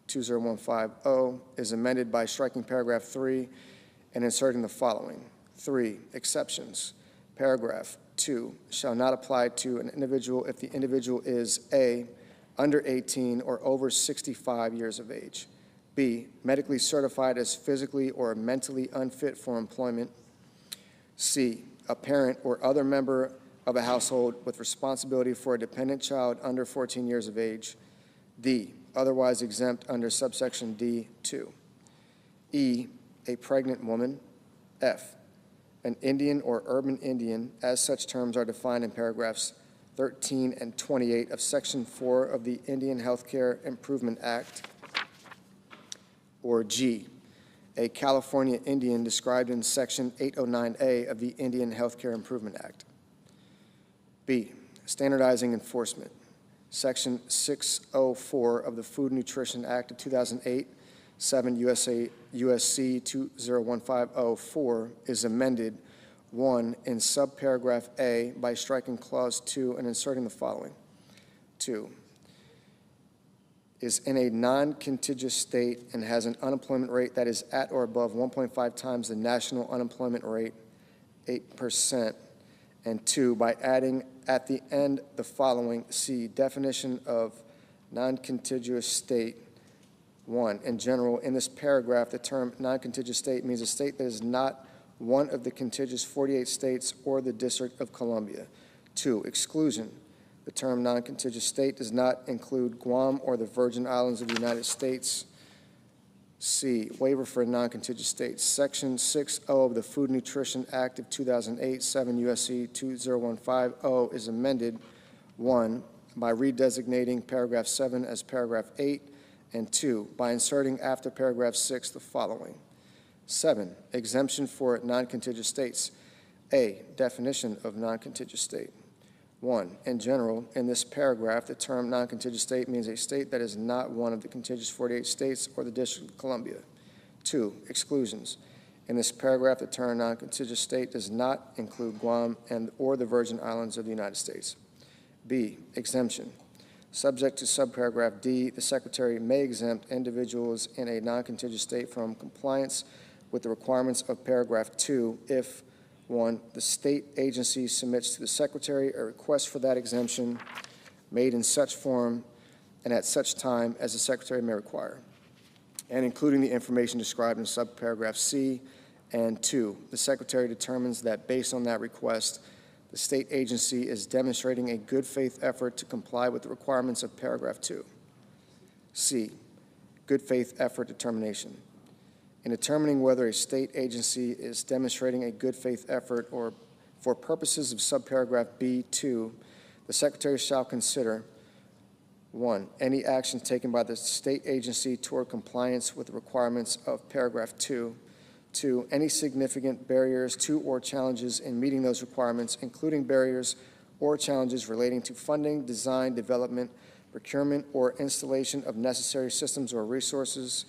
20150 is amended by striking paragraph 3 and inserting the following. 3, exceptions. Paragraph 2 shall not apply to an individual if the individual is A, under 18 or over 65 years of age, B, medically certified as physically or mentally unfit for employment, C, a parent or other member of a household with responsibility for a dependent child under 14 years of age, D, otherwise exempt under subsection D2, E, a pregnant woman, F, an Indian or urban Indian, as such terms are defined in paragraphs 13 and 28 of Section 4 of the Indian Healthcare Improvement Act, or G, a California Indian described in Section 809A of the Indian Healthcare Improvement Act. B, standardizing enforcement. Section 604 of the Food and Nutrition Act of 2008, 7 USC 201504 is amended, 1, in subparagraph A by striking clause 2 and inserting the following. 2, is in a non-contiguous state and has an unemployment rate that is at or above 1.5 times the national unemployment rate, 8%. And 2, by adding at the end the following. C, definition of non-contiguous state. 1, in general, in this paragraph, the term non-contiguous state means a state that is not one of the contiguous 48 states or the District of Columbia. 2, exclusion. The term non-contiguous state does not include Guam or the Virgin Islands of the United States. C, waiver for non-contiguous states. Section 60 of the Food and Nutrition Act of 2008, 7 USC 20150 is amended, 1, by redesignating paragraph 7 as paragraph 8, and 2, by inserting after paragraph 6 the following. 7, exemption for non-contiguous states. A, definition of non-contiguous state. 1, in general, in this paragraph, the term non-contiguous state means a state that is not one of the contiguous 48 states or the District of Columbia. 2, exclusions. In this paragraph, the term non-contiguous state does not include Guam or the Virgin Islands of the United States. B, exemption. Subject to subparagraph D, the Secretary may exempt individuals in a non-contiguous state from compliance with the requirements of paragraph 2 if 1, the state agency submits to the Secretary a request for that exemption made in such form and at such time as the Secretary may require, and including the information described in subparagraph C, and 2, the Secretary determines that based on that request, the state agency is demonstrating a good faith effort to comply with the requirements of paragraph 2. C, good faith effort determination. In determining whether a state agency is demonstrating a good faith effort or for purposes of subparagraph B2, the Secretary shall consider 1, any action taken by the state agency toward compliance with the requirements of paragraph 2, 2, any significant barriers to or challenges in meeting those requirements, including barriers or challenges relating to funding, design, development, procurement, or installation of necessary systems or resources.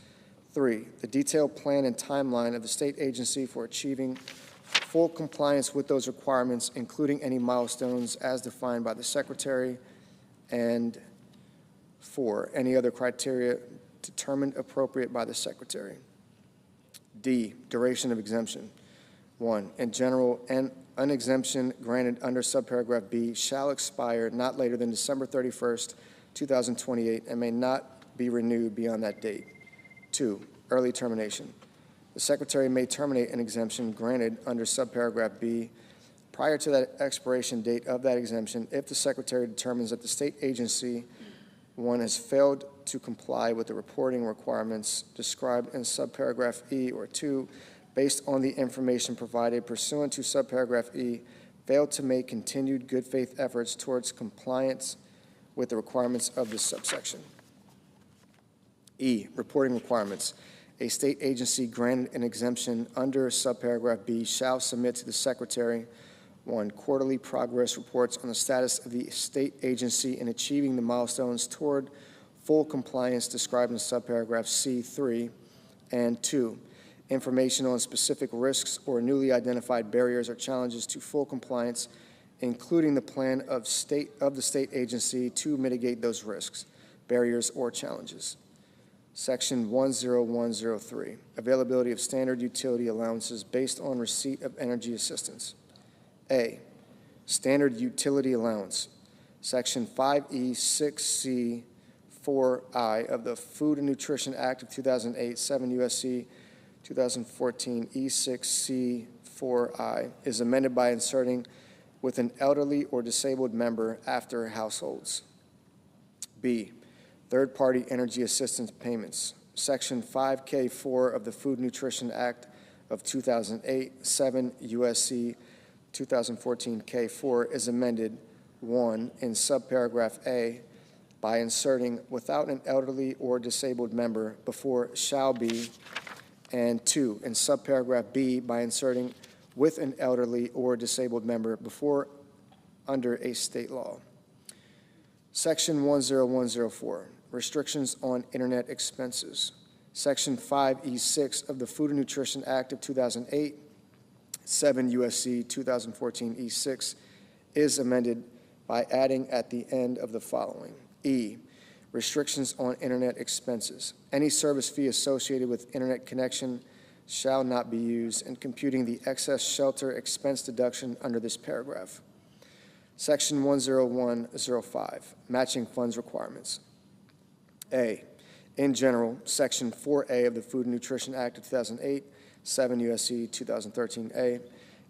3, the detailed plan and timeline of the state agency for achieving full compliance with those requirements, including any milestones as defined by the Secretary. And 4, any other criteria determined appropriate by the Secretary. D, duration of exemption. 1, in general, an exemption granted under subparagraph B shall expire not later than December 31st, 2028, and may not be renewed beyond that date. 2, early termination. The Secretary may terminate an exemption granted under subparagraph B prior to that expiration date of that exemption if the Secretary determines that the state agency, 1, has failed to comply with the reporting requirements described in subparagraph E, or 2, based on the information provided pursuant to subparagraph E, failed to make continued good faith efforts towards compliance with the requirements of this subsection. E, reporting requirements. A state agency granted an exemption under subparagraph B shall submit to the Secretary 1, quarterly progress reports on the status of the state agency in achieving the milestones toward full compliance described in subparagraph C3, and 2, information on specific risks or newly identified barriers or challenges to full compliance, including the plan of the state agency to mitigate those risks, barriers, or challenges. Section 10103, availability of standard utility allowances based on receipt of energy assistance. A, standard utility allowance. Section 5E 6C 4I of the Food and Nutrition Act of 2008, 7 USC 2014 E6C 4I is amended by inserting with an elderly or disabled member after households. B, third-party energy assistance payments. Section 5K4 of the Food and Nutrition Act of 2008, 7 USC 2014 K4 is amended, 1, in subparagraph A by inserting without an elderly or disabled member before shall be, and 2, in subparagraph B by inserting with an elderly or disabled member before under a state law. Section 10104, restrictions on internet expenses. Section 5E6 of the Food and Nutrition Act of 2008, 7 U.S.C. 2014 E6, is amended by adding at the end of the following. E, restrictions on internet expenses. Any service fee associated with internet connection shall not be used in computing the excess shelter expense deduction under this paragraph. Section 10105, matching funds requirements. A, in general, Section 4A of the Food and Nutrition Act of 2008, 7 U.S.C. 2013a,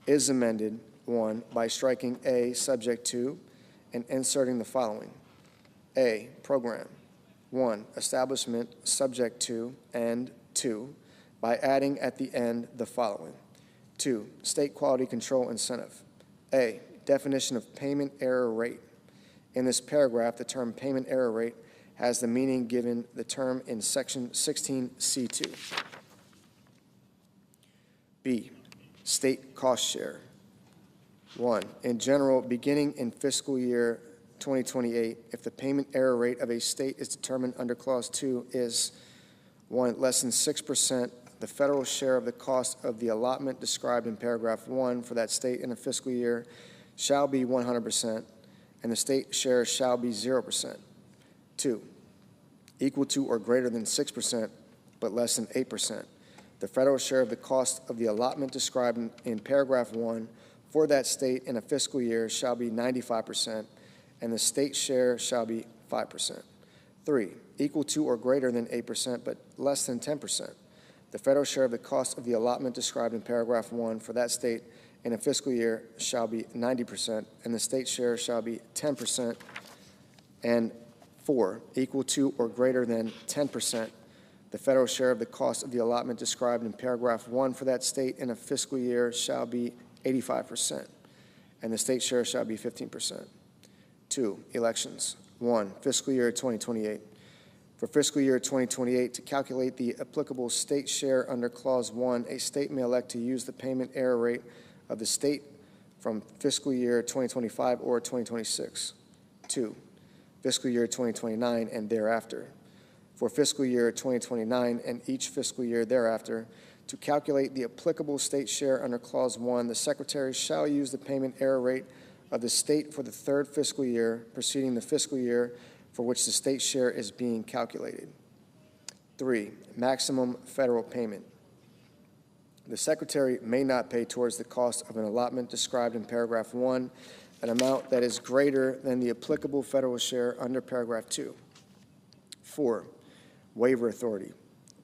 is amended, 1, by striking A subject to and inserting the following. A, program. 1, establishment subject to, and 2, by adding at the end the following. 2, state quality control incentive. A, definition of payment error rate. In this paragraph, the term payment error rate has the meaning given the term in Section 16C2. B, state cost share. 1, in general, beginning in fiscal year 2028, if the payment error rate of a state is determined under Clause 2 is 1, less than 6%, the federal share of the cost of the allotment described in paragraph 1 for that state in a fiscal year shall be 100%, and the state share shall be 0%. 2, equal to or greater than 6%, but less than 8%. The federal share of the cost of the allotment described in paragraph 1 for that state in a fiscal year shall be 95%, and the state share shall be 5%. 3, equal to or greater than 8%, but less than 10%. The federal share of the cost of the allotment described in paragraph 1 for that state in a fiscal year shall be 90%, and the state share shall be 10%. And 4, equal to or greater than 10%. The federal share of the cost of the allotment described in paragraph 1 for that state in a fiscal year shall be 85%, and the state share shall be 15%. 2, elections. 1, fiscal year 2028. For fiscal year 2028, to calculate the applicable state share under Clause 1, a state may elect to use the payment error rate of the state from fiscal year 2025 or 2026. 2, fiscal year 2029 and thereafter. For fiscal year 2029 and each fiscal year thereafter, to calculate the applicable state share under Clause 1, the Secretary shall use the payment error rate of the state for the third fiscal year preceding the fiscal year for which the state share is being calculated. 3, maximum federal payment. The Secretary may not pay towards the cost of an allotment described in paragraph 1 an amount that is greater than the applicable federal share under paragraph 2. 4, waiver authority.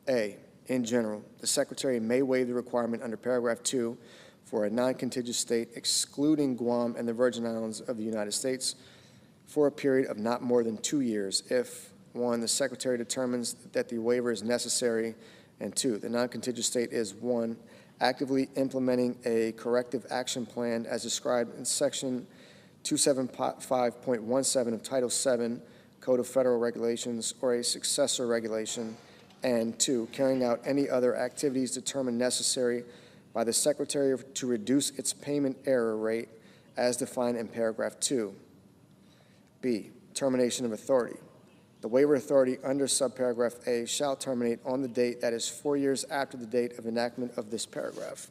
A, in general, the Secretary may waive the requirement under paragraph 2 for a non-contiguous state excluding Guam and the Virgin Islands of the United States for a period of not more than 2 years if, 1, the Secretary determines that the waiver is necessary, and 2, the non-contiguous state is, 1, actively implementing a corrective action plan as described in Section 275.17 of Title VII Code of Federal Regulations or a successor regulation, and 2, carrying out any other activities determined necessary by the Secretary to reduce its payment error rate as defined in paragraph 2. B, termination of authority. The waiver authority under subparagraph A shall terminate on the date that is 4 years after the date of enactment of this paragraph.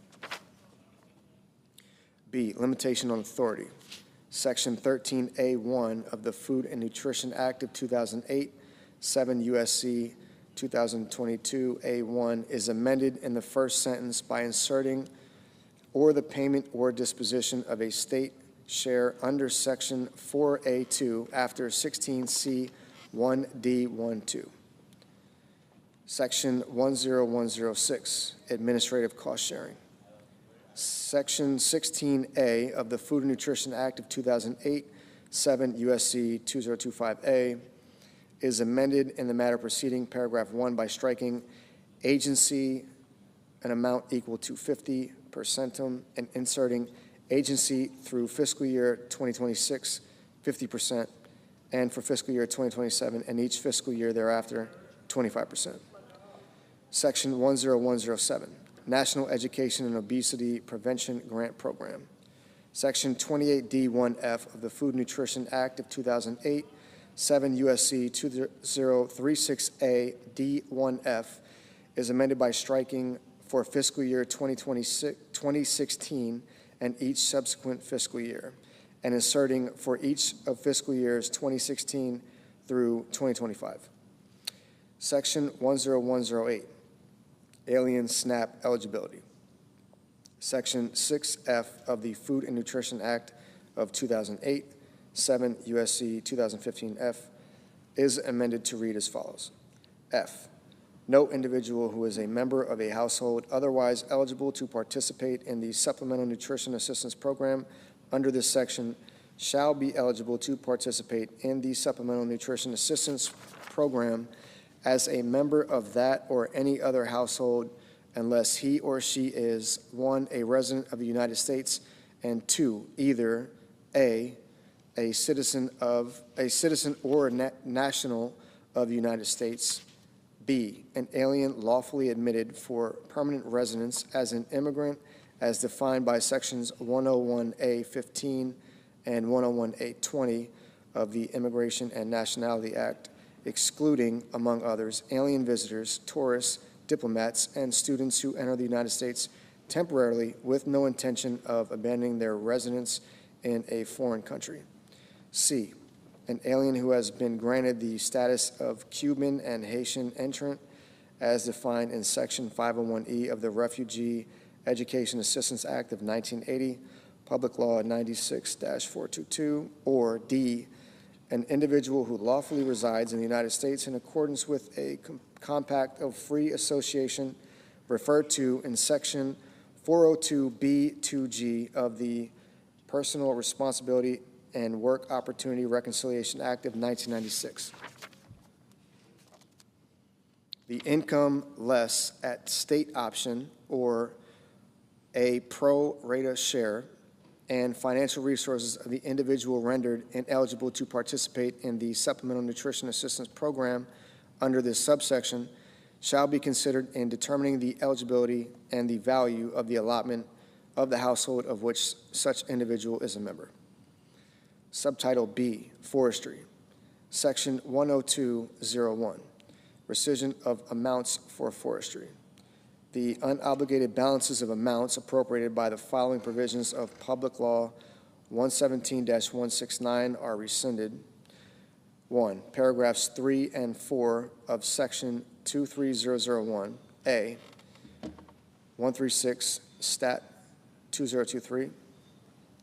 B, limitation on authority. Section 13A1 of the Food and Nutrition Act of 2008, 7 U.S.C. 2022A1 is amended in the first sentence by inserting or the payment or disposition of a state share under Section 4A2 after 16C1D12. Section 10106, administrative cost sharing. Section 16A of the Food and Nutrition Act of 2008, 7 U.S.C. 2025A, is amended in the matter preceding paragraph 1 by striking agency an amount equal to 50% and inserting agency through fiscal year 2026, 50%, and for fiscal year 2027 and each fiscal year thereafter, 25%. Section 10107, National Education and Obesity Prevention Grant Program. Section 28D1F of the Food and Nutrition Act of 2008, 7 U.S.C. 2036A D1F is amended by striking for fiscal year 2016 and each subsequent fiscal year, and inserting for each of fiscal years 2016 through 2025. Section 10108, Alien SNAP eligibility. Section 6F of the Food and Nutrition Act of 2008, 7 U.S.C. 2015F, is amended to read as follows. F, no individual who is a member of a household otherwise eligible to participate in the Supplemental Nutrition Assistance Program under this section shall be eligible to participate in the Supplemental Nutrition Assistance Program as a member of that or any other household unless he or she is, 1, a resident of the United States, and 2, either a citizen or national of the United States, B, an alien lawfully admitted for permanent residence as an immigrant as defined by sections 101A.15 and 101A.20 of the Immigration and Nationality Act, excluding, among others, alien visitors, tourists, diplomats, and students who enter the United States temporarily with no intention of abandoning their residence in a foreign country. C, an alien who has been granted the status of Cuban and Haitian entrant as defined in Section 501E of the Refugee Education Assistance Act of 1980, Public Law 96-422, or D, an individual who lawfully resides in the United States in accordance with a compact of free association referred to in Section 402B2G of the Personal Responsibility and Work Opportunity Reconciliation Act of 1996. The income less at state option or a pro rata share and financial resources of the individual rendered ineligible to participate in the Supplemental Nutrition Assistance Program under this subsection shall be considered in determining the eligibility and the value of the allotment of the household of which such individual is a member. Subtitle B, Forestry. Section 10201, Rescission of Amounts for Forestry. The unobligated balances of amounts appropriated by the following provisions of Public Law 117-169 are rescinded. 1. Paragraphs 3 and 4 of Section 23001, A, 136, Stat 2023.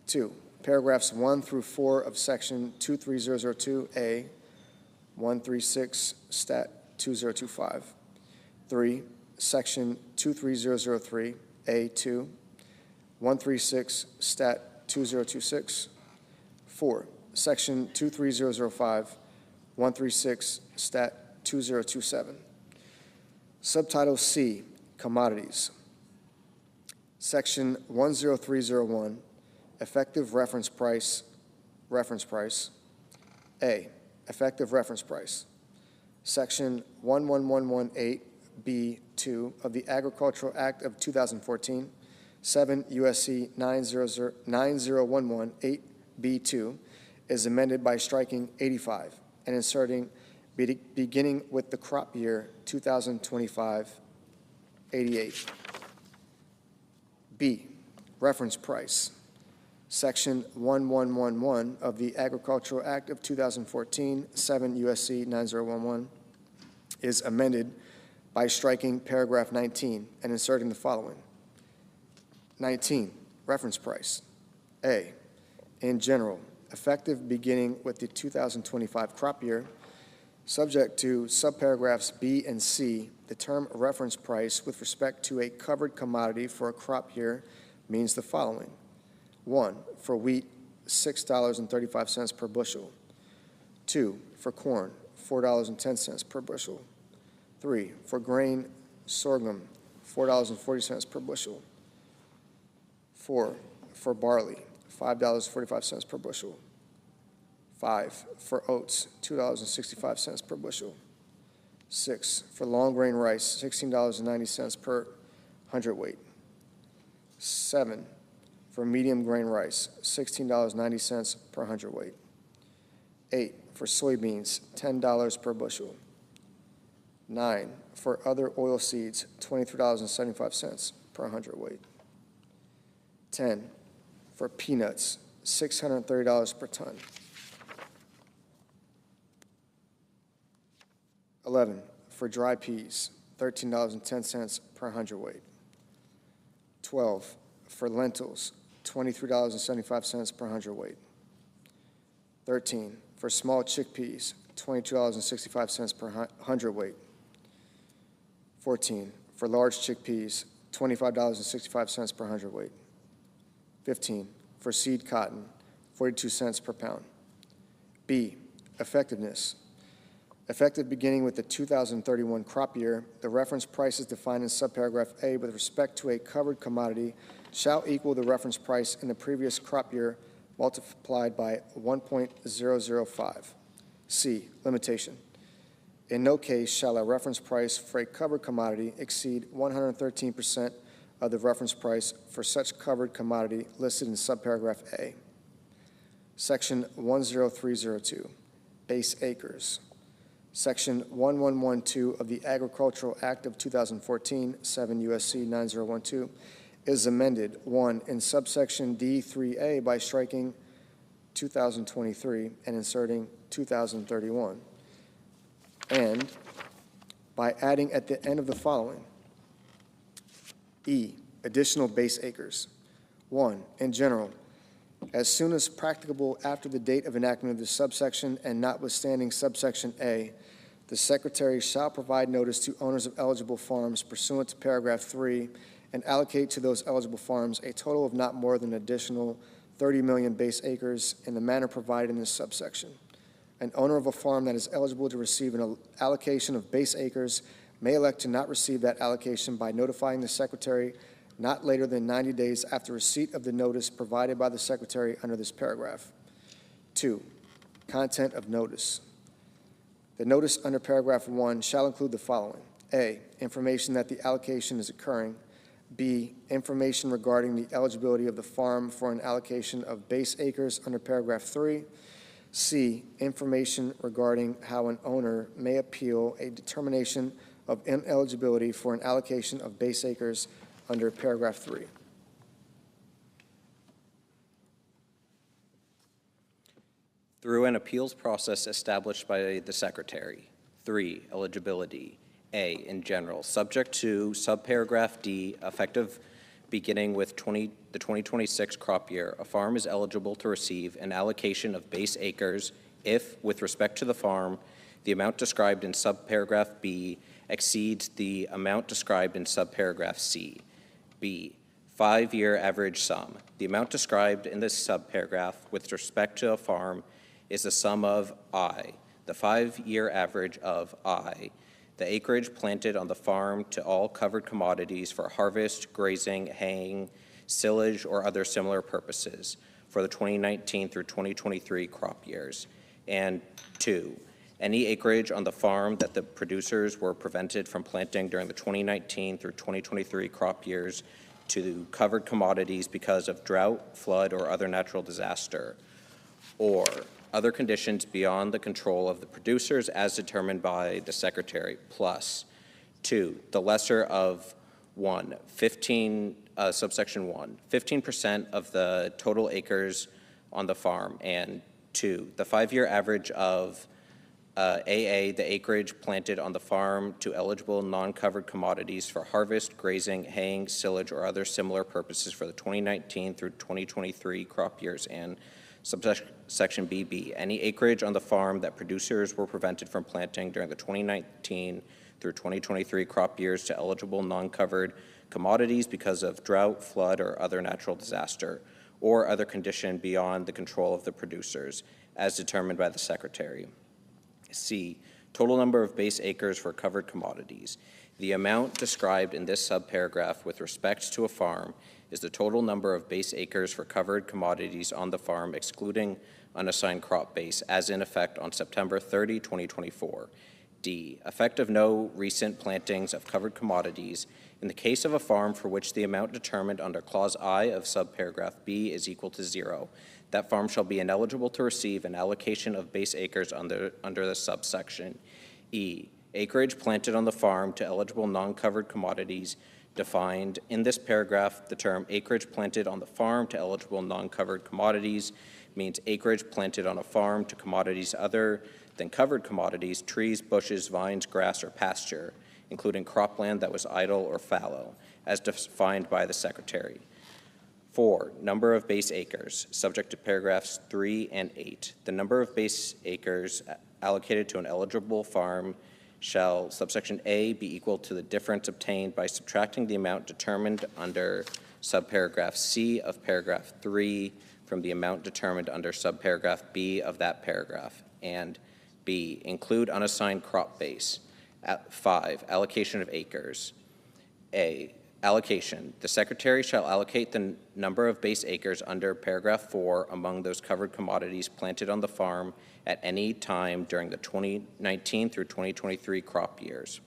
2. Paragraphs 1 through 4 of Section 23002, A, 136, Stat 2025. 3. Section 23003, A2, 136, Stat 2026. 4. Section 23005, 136, Stat 2027. Subtitle C, Commodities. Section 10301, Effective Reference Price, A, Effective Reference Price. Section 11118B2 of the Agricultural Act of 2014, 7 U.S.C. 90118B2 is amended by striking 85 and inserting beginning with the crop year 2025, 88. B, Reference Price. Section 1111 of the Agricultural Act of 2014, 7 U.S.C. 9011, is amended by striking paragraph 19 and inserting the following. 19, Reference Price. A, in general, effective beginning with the 2025 crop year, subject to subparagraphs B and C, the term reference price with respect to a covered commodity for a crop year means the following. 1, for wheat, $6.35 per bushel. 2, for corn, $4.10 per bushel. 3, for grain, sorghum, $4.40 per bushel. 4, for barley, $5.45 per bushel. 5, for oats, $2.65 per bushel. 6, for long grain rice, $16.90 per hundredweight. 7, For medium grain rice, $16.90 per hundredweight. 8, for soybeans, $10 per bushel. 9, for other oil seeds, $23.75 per hundredweight. 10, for peanuts, $630 per ton. 11, for dry peas, $13.10 per hundredweight. 12, for lentils, $23.75 per hundredweight. 13, for small chickpeas, $22.65 per hundredweight. 14, for large chickpeas, $25.65 per hundredweight. 15, for seed cotton, 42 cents per pound. B, effectiveness. Effective beginning with the 2031 crop year, the reference price is defined in subparagraph A with respect to a covered commodity shall equal the reference price in the previous crop year multiplied by 1.005. C, limitation. In no case shall a reference price for a covered commodity exceed 113% of the reference price for such covered commodity listed in subparagraph A. Section 10302, base acres. Section 1112 of the Agricultural Act of 2014, 7 U.S.C. 9012, is amended, 1, in subsection D3A by striking 2023 and inserting 2031, and by adding at the end of the following. E, additional base acres. 1, in general, as soon as practicable after the date of enactment of this subsection and notwithstanding subsection A, the Secretary shall provide notice to owners of eligible farms pursuant to paragraph 3 and allocate to those eligible farms a total of not more than an additional 30 million base acres in the manner provided in this subsection. An owner of a farm that is eligible to receive an allocation of base acres may elect to not receive that allocation by notifying the Secretary not later than 90 days after receipt of the notice provided by the Secretary under this paragraph. 2, content of notice. The notice under paragraph 1 shall include the following. A, information that the allocation is occurring. B, information regarding the eligibility of the farm for an allocation of base acres under paragraph 3. C, information regarding how an owner may appeal a determination of ineligibility for an allocation of base acres under paragraph 3. Through an appeals process established by the Secretary. 3, eligibility. A, in general, subject to subparagraph D, effective beginning with the 2026 crop year, a farm is eligible to receive an allocation of base acres if, with respect to the farm, the amount described in subparagraph B exceeds the amount described in subparagraph C. B, 5-year average sum. The amount described in this subparagraph with respect to a farm is the sum of I, the 5-year average of I, the acreage planted on the farm to all covered commodities for harvest, grazing, haying, silage, or other similar purposes for the 2019 through 2023 crop years. And 2, any acreage on the farm that the producers were prevented from planting during the 2019 through 2023 crop years to covered commodities because of drought, flood, or other natural disaster, or other conditions beyond the control of the producers as determined by the Secretary, plus 2, the lesser of 1, subsection 1, 15% of the total acres on the farm, and 2, the 5-year average of AA, the acreage planted on the farm to eligible non-covered commodities for harvest, grazing, haying, silage, or other similar purposes for the 2019 through 2023 crop years, and subsection BB, any acreage on the farm that producers were prevented from planting during the 2019 through 2023 crop years to eligible non-covered commodities because of drought, flood, or other natural disaster, or other condition beyond the control of the producers, as determined by the Secretary. C, total number of base acres for covered commodities. The amount described in this subparagraph with respect to a farm is the total number of base acres for covered commodities on the farm, excluding unassigned crop base, as in effect on September 30, 2024. D, effect of no recent plantings of covered commodities In the case of a farm for which the amount determined under Clause I of subparagraph B is equal to 0, that farm shall be ineligible to receive an allocation of base acres under the subsection E. Acreage planted on the farm to eligible non-covered commodities defined in this paragraph. The term acreage planted on the farm to eligible non-covered commodities means acreage planted on a farm to commodities other than covered commodities, trees, bushes, vines, grass, or pasture, including cropland that was idle or fallow, as defined by the Secretary. 4, number of base acres, subject to paragraphs 3 and 8. The number of base acres allocated to an eligible farm shall, subsection A, be equal to the difference obtained by subtracting the amount determined under subparagraph C of paragraph 3 from the amount determined under subparagraph B of that paragraph, and B, include unassigned crop base. 5, allocation of acres. A, allocation. The Secretary shall allocate the number of base acres under paragraph 4 among those covered commodities planted on the farm at any time during the 2019 through 2023 crop years.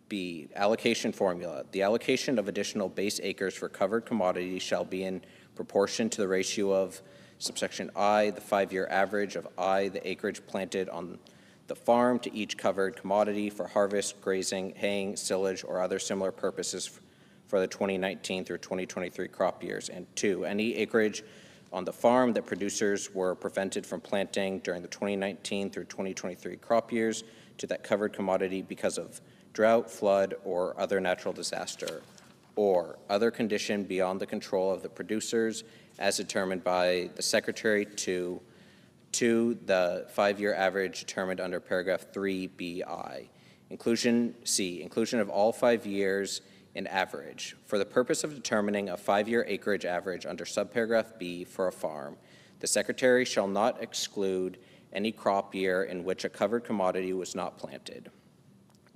B, allocation formula. The allocation of additional base acres for covered commodities shall be in proportion to the ratio of subsection I, the 5-year average of I, the acreage planted on the farm, to each covered commodity for harvest, grazing, haying, silage, or other similar purposes for the 2019 through 2023 crop years. And 2, any acreage on the farm that producers were prevented from planting during the 2019 through 2023 crop years to that covered commodity because of drought, flood, or other natural disaster, or other condition beyond the control of the producers as determined by the Secretary, to the 5-year average determined under paragraph 3BI. Inclusion of all 5 years in average. For the purpose of determining a 5-year acreage average under subparagraph B for a farm, the Secretary shall not exclude any crop year in which a covered commodity was not planted.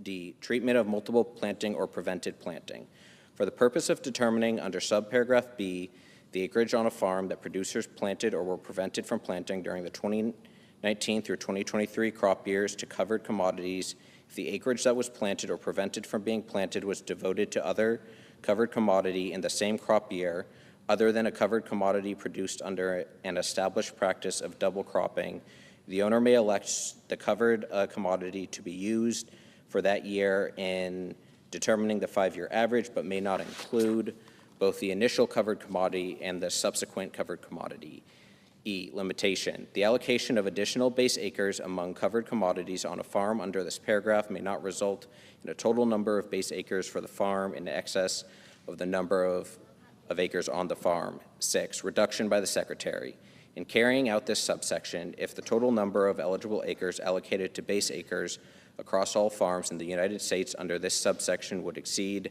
D, treatment of multiple planting or prevented planting. For the purpose of determining under subparagraph B the acreage on a farm that producers planted or were prevented from planting during the 2019 through 2023 crop years to covered commodities, if the acreage that was planted or prevented from being planted was devoted to other covered commodity in the same crop year, other than a covered commodity produced under an established practice of double cropping, the owner may elect the covered commodity to be used for that year in determining the 5-year average, but may not include both the initial covered commodity and the subsequent covered commodity. E, limitation. The allocation of additional base acres among covered commodities on a farm under this paragraph may not result in a total number of base acres for the farm in excess of the number of acres on the farm. 6, reduction by the Secretary. In carrying out this subsection, if the total number of eligible acres allocated to base acres across all farms in the United States under this subsection would exceed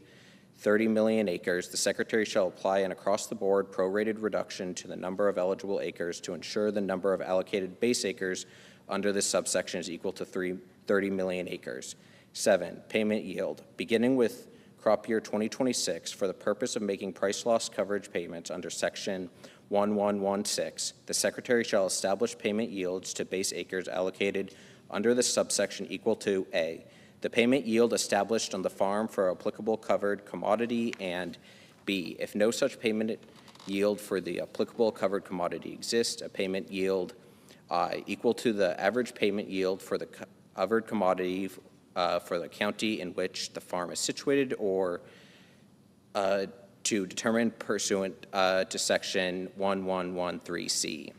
30 million acres, the Secretary shall apply an across-the-board prorated reduction to the number of eligible acres to ensure the number of allocated base acres under this subsection is equal to 30 million acres. 7, payment yield. Beginning with crop year 2026, for the purpose of making price loss coverage payments under section 1116, the Secretary shall establish payment yields to base acres allocated under this subsection equal to A, the payment yield established on the farm for applicable covered commodity, and B, if no such payment yield for the applicable covered commodity exists, a payment yield equal to the average payment yield for the covered commodity for the county in which the farm is situated, or to determine pursuant to section 1113C.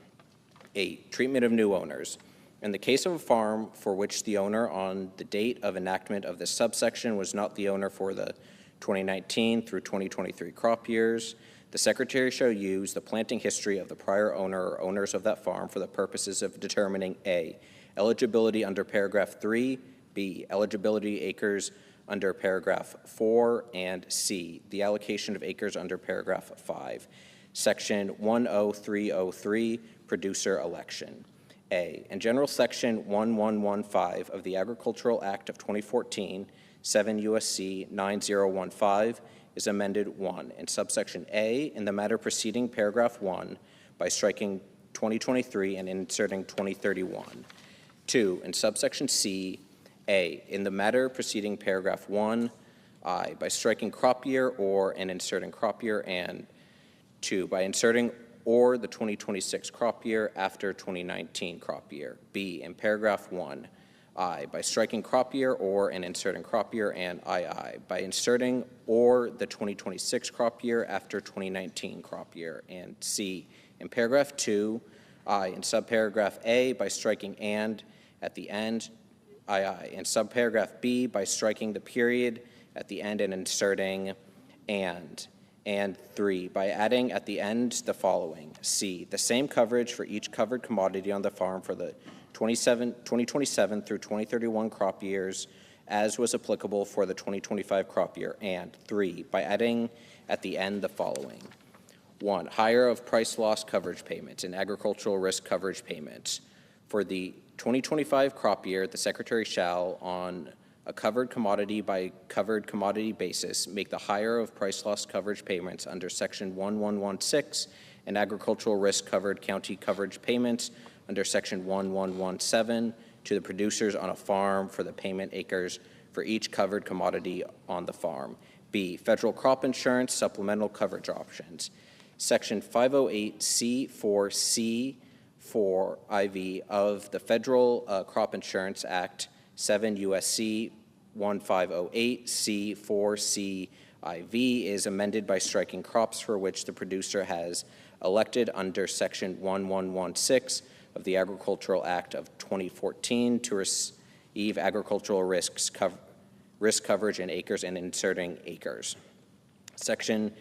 8, treatment of new owners. In the case of a farm for which the owner on the date of enactment of this subsection was not the owner for the 2019 through 2023 crop years, the Secretary shall use the planting history of the prior owner or owners of that farm for the purposes of determining A, eligibility under paragraph 3, B, eligibility acres under paragraph 4, and C, the allocation of acres under paragraph 5. Section 10303, producer election. A, in general section 1115 of the Agricultural Act of 2014, 7 U.S.C. 9015, is amended 1, in subsection A, in the matter preceding paragraph 1, by striking 2023 and inserting 2031. 2, in subsection C, A, in the matter preceding paragraph 1, I, by striking crop year or and inserting crop year, and 2, by inserting or the 2026 crop year after 2019 crop year. B, in paragraph 1, I, by striking crop year or and inserting crop year, and II, by inserting or the 2026 crop year after 2019 crop year, and C, in paragraph 2, I, in subparagraph A, by striking and at the end, II, in subparagraph B, by striking the period at the end and inserting and 3, by adding at the end the following. C, the same coverage for each covered commodity on the farm for the 2027 through 2031 crop years as was applicable for the 2025 crop year. And 3, by adding at the end the following. 1, higher of price loss coverage payments and agricultural risk coverage payments. For the 2025 crop year, the Secretary shall, on a covered commodity by covered commodity basis, make the higher of price loss coverage payments under Section 1116 and agricultural risk covered county coverage payments under Section 1117 to the producers on a farm for the payment acres for each covered commodity on the farm. B, federal crop insurance supplemental coverage options. Section 508C4C4 IV of the Federal Crop Insurance Act 7 U.S.C. 1508 C4C IV is amended by striking crops for which the producer has elected under Section 1116 of the Agricultural Act of 2014 to receive agricultural risk coverage in acres and inserting acres. Section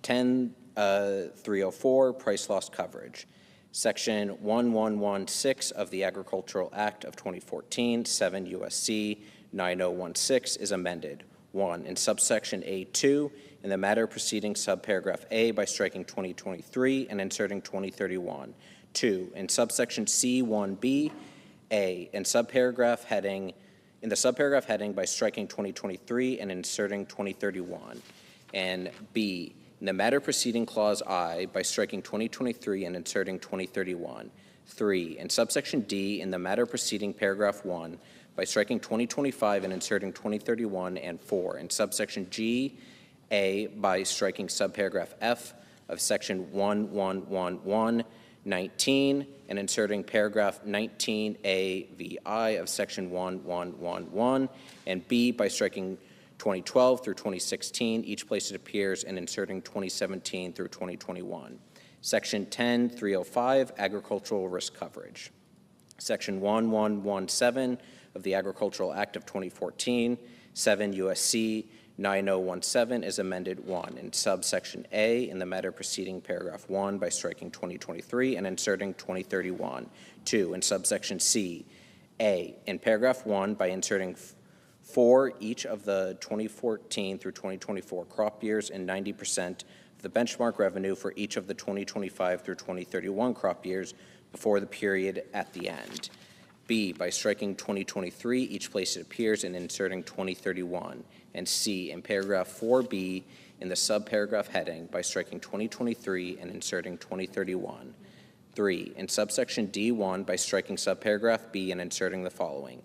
10304, price loss coverage. Section 1116 of the Agricultural Act of 2014, 7 U.S.C. 9016 is amended. 1, in subsection A2, in the matter preceding subparagraph A by striking 2023 and inserting 2031. 2, in subsection C1B, A, in the subparagraph heading by striking 2023 and inserting 2031. And B, in the matter preceding clause I by striking 2023 and inserting 2031. 3, in subsection D, in the matter preceding paragraph 1 by striking 2025 and inserting 2031. And 4, in subsection G, A, by striking subparagraph F of section 1111-19 and inserting paragraph 19A VI of section 1111, and B, by striking 2012 through 2016, each place it appears, and inserting 2017 through 2021. Section 10305, agricultural risk coverage. Section 1117 of the Agricultural Act of 2014, 7 U.S.C. 9017 is amended. 1, in subsection A, in the matter preceding paragraph 1 by striking 2023 and inserting 2031. 2, in subsection C, A, in paragraph 1 by inserting for each of the 2014 through 2024 crop years and 90% of the benchmark revenue for each of the 2025 through 2031 crop years before the period at the end. B, by striking 2023 each place it appears and inserting 2031. And C, in paragraph 4B in the subparagraph heading by striking 2023 and inserting 2031. 3, in subsection D1 by striking subparagraph B and inserting the following.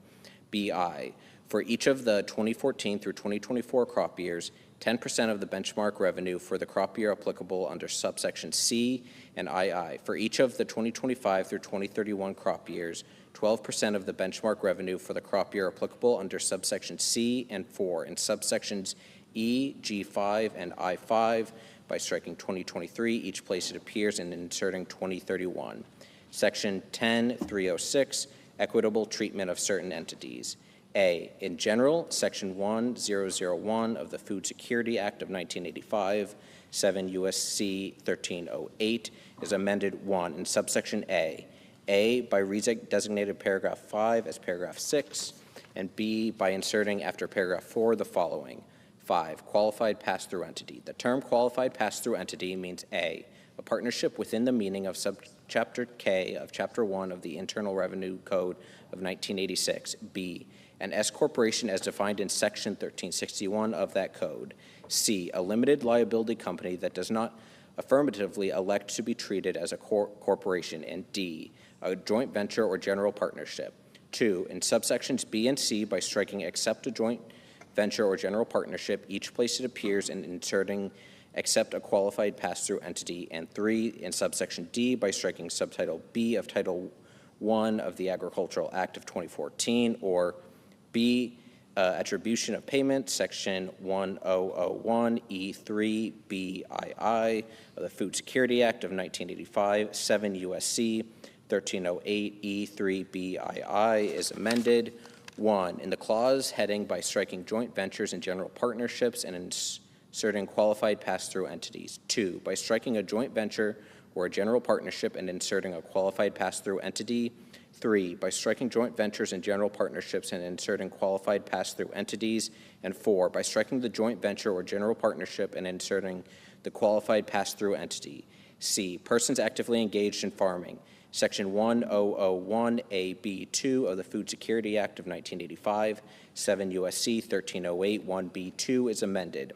BI, for each of the 2014 through 2024 crop years, 10% of the benchmark revenue for the crop year applicable under subsection C and II. For each of the 2025 through 2031 crop years, 12% of the benchmark revenue for the crop year applicable under subsection C and 4 in subsections E, G5, and I5 by striking 2023 each place it appears and inserting 2031. Section 10306, equitable treatment of certain entities. A, in general, Section 1001 of the Food Security Act of 1985, 7 U.S.C. 1308, is amended. 1, in subsection A, by designated paragraph 5 as paragraph 6, and B, by inserting after paragraph 4 the following. 5, qualified pass-through entity. The term qualified pass-through entity means A, a partnership within the meaning of subchapter K of Chapter 1 of the Internal Revenue Code of 1986. B, an S corporation as defined in Section 1361 of that code. C, a limited liability company that does not affirmatively elect to be treated as a corporation. And D, a joint venture or general partnership. 2, in subsections B and C by striking except a joint venture, or general partnership, each place it appears, and inserting except a qualified pass-through entity, and 3, in subsection D, by striking subtitle B of Title I of the Agricultural Act of 2014, or B, attribution of payment, section 1001E3BII of the Food Security Act of 1985, 7 U.S.C. 1308E3BII is amended. 1, in the clause heading by striking joint ventures and general partnerships and inserting qualified pass-through entities. 2, by striking a joint venture or a general partnership and inserting a qualified pass-through entity. 3, by striking joint ventures and general partnerships and inserting qualified pass-through entities. And 4, by striking the joint venture or general partnership and inserting the qualified pass-through entity. C, persons actively engaged in farming. Section 1001AB2 of the Food Security Act of 1985, 7 U.S.C. 1308 1B2 is amended.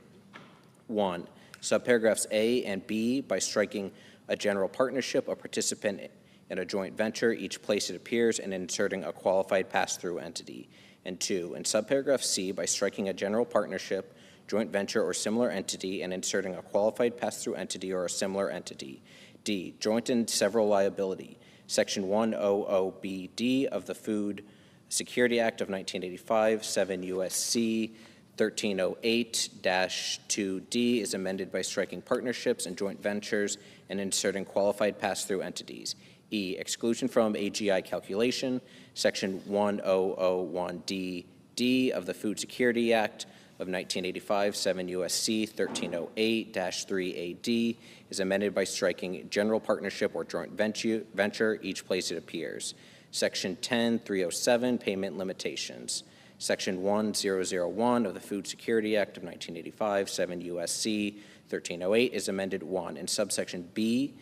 1, subparagraphs A and B, by striking a general partnership, a participant in a joint venture, each place it appears, and inserting a qualified pass-through entity. And 2, in subparagraph C, by striking a general partnership, joint venture, or similar entity, and inserting a qualified pass-through entity or a similar entity. D, joint and several liability. Section 100BD of the Food Security Act of 1985, 7 U.S.C. 1308-2D is amended by striking partnerships and joint ventures and inserting qualified pass-through entities. E, exclusion from AGI calculation. Section 1001D of the Food Security Act of 1985, 7 U.S.C. 1308-3AD is amended by striking general partnership or joint venture, each place it appears. Section 10307, payment limitations. Section 1001 of the Food Security Act of 1985, 7 U.S.C. 1308 is amended. 1, in subsection B,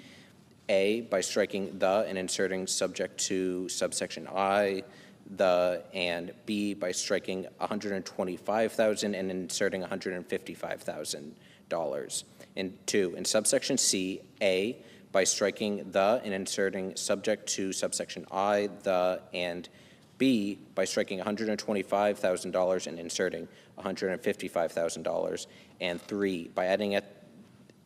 A, by striking the and inserting subject to subsection I, the, and B, by striking $125,000 and inserting $155,000. And 2, in subsection C, A, by striking the and inserting subject to subsection I, the, and B, by striking $125,000 and inserting $155,000. And 3, by adding at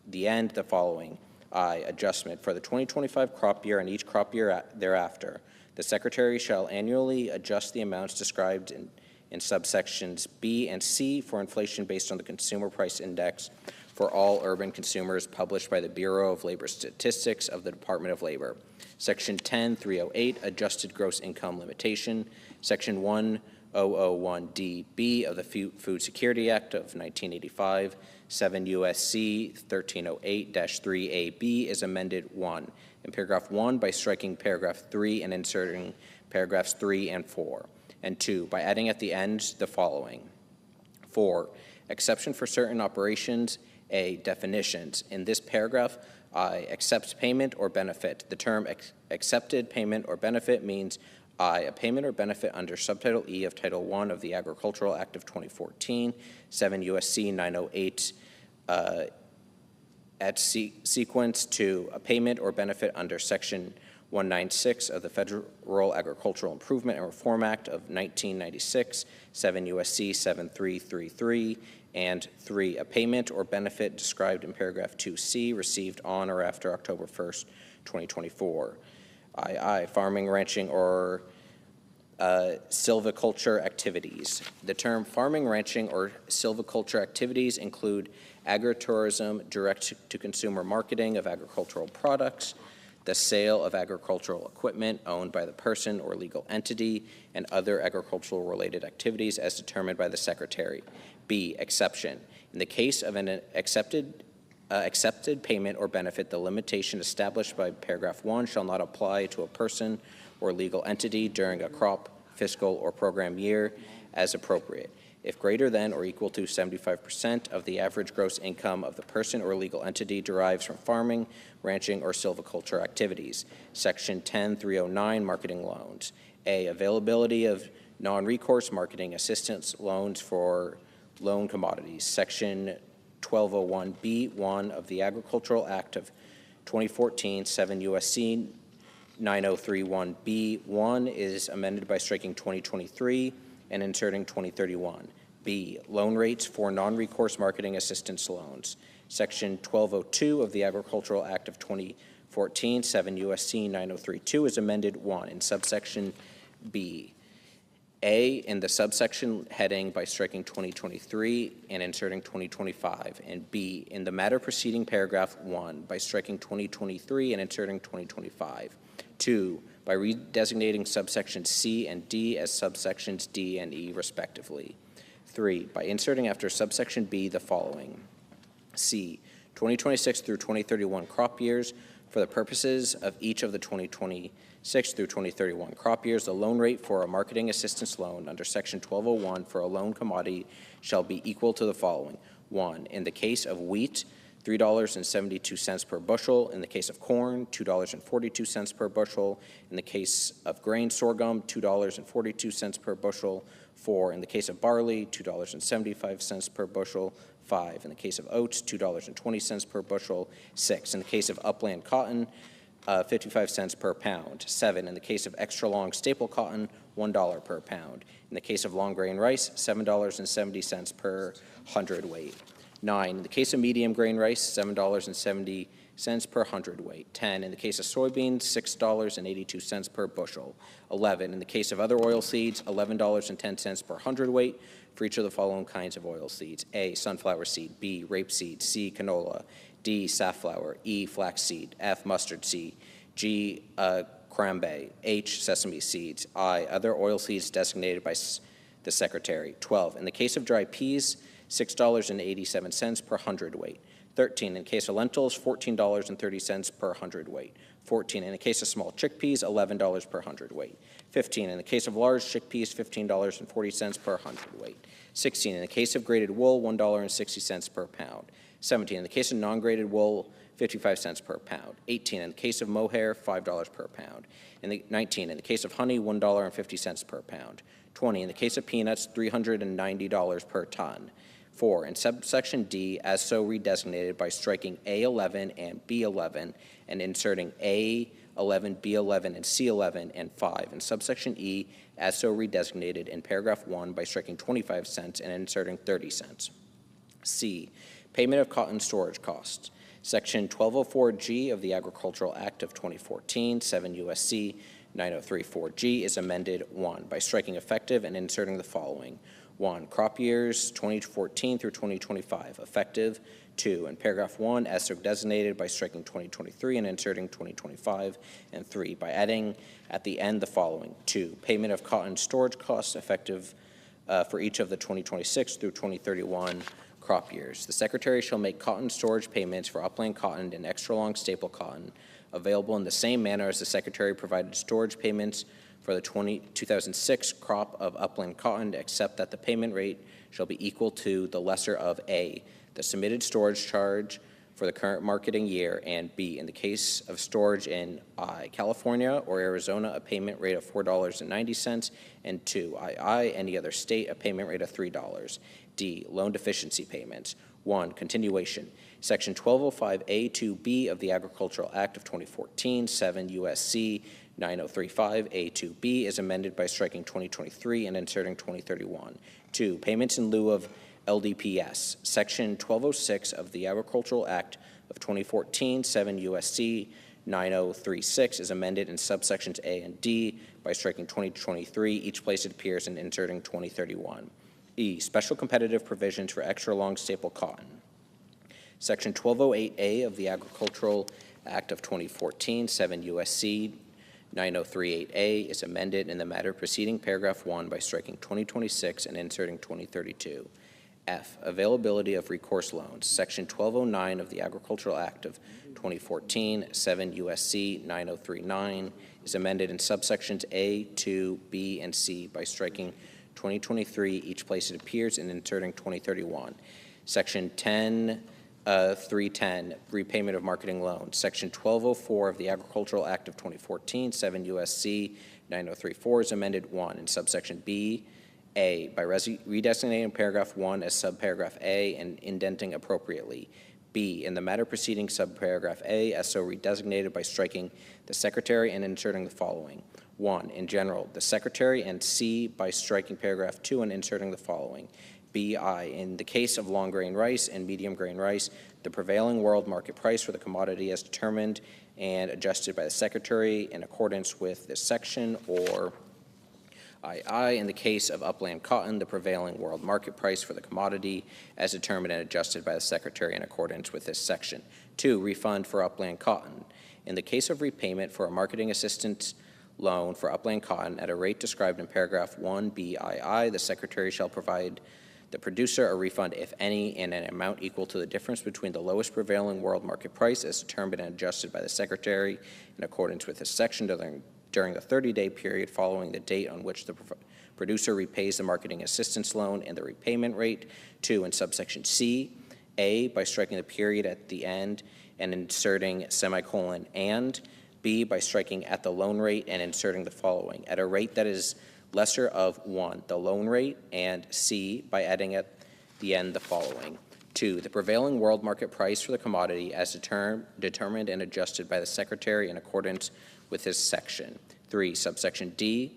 the end the following: I, adjustment for the 2025 crop year and each crop year thereafter. The Secretary shall annually adjust the amounts described in subsections B and C for inflation based on the Consumer Price Index for all urban consumers published by the Bureau of Labor Statistics of the Department of Labor. Section 10308, adjusted gross income limitation. Section 1001DB of the Food Security Act of 1985, 7 U.S.C. 1308-3AB is amended. 1, in paragraph 1 by striking paragraph 3 and inserting paragraphs 3 and 4. And 2, by adding at the end the following: 4, exception for certain operations. A, definitions. In this paragraph, I, accepts payment or benefit. The term accepted payment or benefit means I, a payment or benefit under subtitle E of Title I of the Agricultural Act of 2014, 7 U.S.C. 908 at sequence. 2, a payment or benefit under Section 196 of the Federal Agricultural Improvement and Reform Act of 1996, 7 U.S.C. 7333, and 3, a payment or benefit described in paragraph 2C received on or after October 1st, 2024. II, farming, ranching, or silviculture activities. The term farming, ranching, or silviculture activities include agritourism, direct-to-consumer marketing of agricultural products, the sale of agricultural equipment owned by the person or legal entity, and other agricultural-related activities as determined by the Secretary. B, exception. In the case of an accepted payment or benefit, the limitation established by paragraph 1 shall not apply to a person or legal entity during a crop, fiscal, or program year as appropriate, if greater than or equal to 75% of the average gross income of the person or legal entity derives from farming, ranching, or silviculture activities. Section 10309, marketing loans. A, availability of non-recourse marketing assistance loans for loan commodities. Section 1201B1 of the Agricultural Act of 2014, 7 U.S.C. 9031B1 is amended by striking 2023 and inserting 2031. B, loan rates for non-recourse marketing assistance loans. Section 1202 of the Agricultural Act of 2014, 7 U.S.C. 9032 is amended 1 in subsection B. A, in the subsection heading by striking 2023 and inserting 2025, and B, in the matter preceding paragraph 1 by striking 2023 and inserting 2025. 2, by redesignating subsections C and D as subsections D and E respectively. 3, by inserting after subsection B the following. C, 2026 through 2031 crop years. For the purposes of each of the 2026 through 2031 crop years, the loan rate for a marketing assistance loan under Section 1201 for a loan commodity shall be equal to the following. 1, in the case of wheat, $3.72 per bushel. In the case of corn, $2.42 per bushel. In the case of grain sorghum, $2.42 per bushel. 4, in the case of barley, $2.75 per bushel. 5, in the case of oats, $2.20 per bushel. 6, in the case of upland cotton, 55 cents per pound. 7, in the case of extra long staple cotton, $1 per pound. In the case of long grain rice, $7.70 per hundredweight. 9, in the case of medium grain rice, $7.70 per hundredweight. 10, in the case of soybeans, $6.82 per bushel. 11, in the case of other oil seeds, $11.10 per hundredweight for each of the following kinds of oil seeds. A, sunflower seed. B, rapeseed. C, canola. D, safflower. E, flaxseed. F, mustard seed. G, cranberry. H, sesame seeds. I, other oil seeds designated by the Secretary. 12, in the case of dry peas, $6.87 per hundredweight. 13, in the case of lentils, $14.30 per hundredweight. 14, in the case of small chickpeas, $11 per hundredweight. 15, in the case of large chickpeas, $15.40 per hundredweight. 16, in the case of grated wool, $1.60 per pound. 17, in the case of non-grated wool, 55 cents per pound. 18, in the case of mohair, $5 per pound. 19, in the case of honey, $1.50 per pound. 20, in the case of peanuts, $390 per ton. 4, in subsection D, as so redesignated by striking A11 and B11 and inserting A11, B11, and C11, and 5, in subsection E, as so redesignated in paragraph 1 by striking 25 cents and inserting 30 cents. C, payment of cotton storage costs. Section 1204G of the Agricultural Act of 2014, 7 U.S.C. 9034G is amended 1 by striking effective and inserting the following. 1, crop years 2014 through 2025, effective. 2, in paragraph 1, as so designated by striking 2023 and inserting 2025. And 3, by adding at the end the following. 2, payment of cotton storage costs effective for each of the 2026 through 2031 crop years. The Secretary shall make cotton storage payments for upland cotton and extra long staple cotton available in the same manner as the Secretary provided storage payments for the 2006 crop of upland cotton, except that the payment rate shall be equal to the lesser of A, the submitted storage charge for the current marketing year, and B, in the case of storage in I, California or Arizona, a payment rate of $4.90, and 2, II, any other state, a payment rate of $3. D, loan deficiency payments. 1, continuation. Section 1205A2B of the Agricultural Act of 2014, 7 U.S.C. 9035A2B is amended by striking 2023 and inserting 2031. 2, payments in lieu of LDPS. Section 1206 of the Agricultural Act of 2014, 7 U.S.C. 9036 is amended in subsections A and D by striking 2023, each place it appears, and inserting 2031. E, special competitive provisions for extra long staple cotton. Section 1208A of the Agricultural Act of 2014, 7 U.S.C. 9038A is amended in the matter preceding paragraph 1 by striking 2026 and inserting 2032. F, availability of recourse loans. Section 1209 of the Agricultural Act of 2014, 7 U.S.C. 9039 is amended in subsections A, 2, B, and C by striking 2023 each place it appears and inserting 2031. Section 310, repayment of marketing loans. Section 1204 of the Agricultural Act of 2014, 7 U.S.C. 9034 is amended 1 in subsection B, A, by redesignating paragraph 1 as subparagraph A and indenting appropriately. B, in the matter preceding subparagraph A as so redesignated by striking the Secretary and inserting the following. 1, in general, the Secretary, and C, by striking paragraph 2 and inserting the following. BI, in the case of long grain rice and medium grain rice, the prevailing world market price for the commodity as determined and adjusted by the Secretary in accordance with this section, or II, in the case of upland cotton, the prevailing world market price for the commodity as determined and adjusted by the Secretary in accordance with this section. 2, refund for upland cotton. In the case of repayment for a marketing assistance loan for upland cotton at a rate described in paragraph 1BII, the Secretary shall provide the producer a refund, if any, in an amount equal to the difference between the lowest prevailing world market price as determined and adjusted by the Secretary in accordance with this section during the 30-day period following the date on which the producer repays the marketing assistance loan, and the repayment rate. 2, in subsection C, A, by striking the period at the end and inserting semicolon and, B, by striking at the loan rate and inserting the following, at a rate that is lesser of 1, the loan rate, and C, by adding at the end the following. 2, the prevailing world market price for the commodity as determined and adjusted by the Secretary in accordance with this section. 3, subsection D,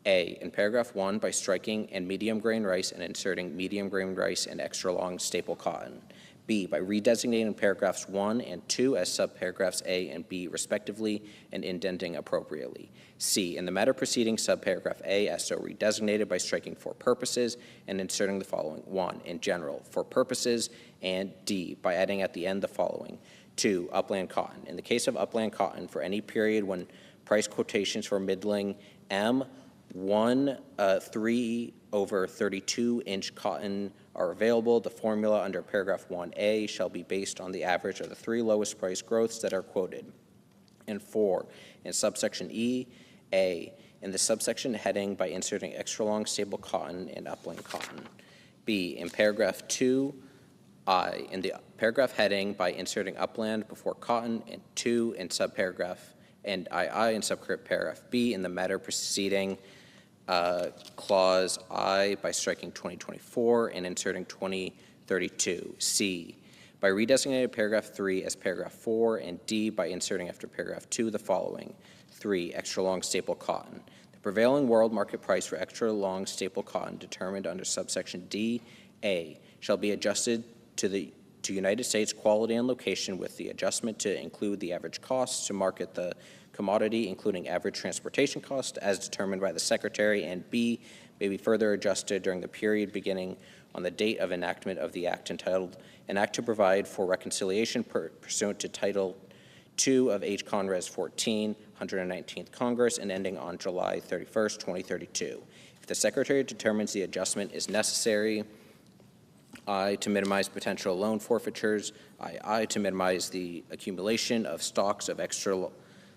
A, in paragraph 1, by striking and medium grain rice and inserting medium grain rice and extra long staple cotton. B, by redesignating paragraphs 1 and 2 as subparagraphs A and B respectively and indenting appropriately. C, in the matter preceding subparagraph A as so redesignated by striking for purposes and inserting the following. 1, in general, for purposes, and D, by adding at the end the following. 2, upland cotton. In the case of upland cotton, for any period when price quotations for middling M 3/32-inch cotton are available, the formula under paragraph 1A shall be based on the average of the 3 lowest price growths that are quoted. And 4, in subsection E, A, in the subsection heading by inserting extra long staple cotton and upland cotton. B, in paragraph 2, I, in the paragraph heading by inserting upland before cotton, and 2 in subparagraph, and II in subparagraph B, in the matter preceding clause I by striking 2024 and inserting 2032. C, by redesignating paragraph 3 as paragraph 4, and D, by inserting after paragraph 2 the following. 3, extra long staple cotton. The prevailing world market price for extra long staple cotton determined under subsection D, A, shall be adjusted to United States quality and location, with the adjustment to include the average costs to market the commodity, including average transportation cost as determined by the Secretary, and B, may be further adjusted during the period beginning on the date of enactment of the act entitled An Act to Provide for Reconciliation pursuant to Title II of H. Conres 14, 119th Congress, and ending on July 31st, 2032. If the Secretary determines the adjustment is necessary, I, to minimize potential loan forfeitures, I, to minimize the accumulation of stocks of extra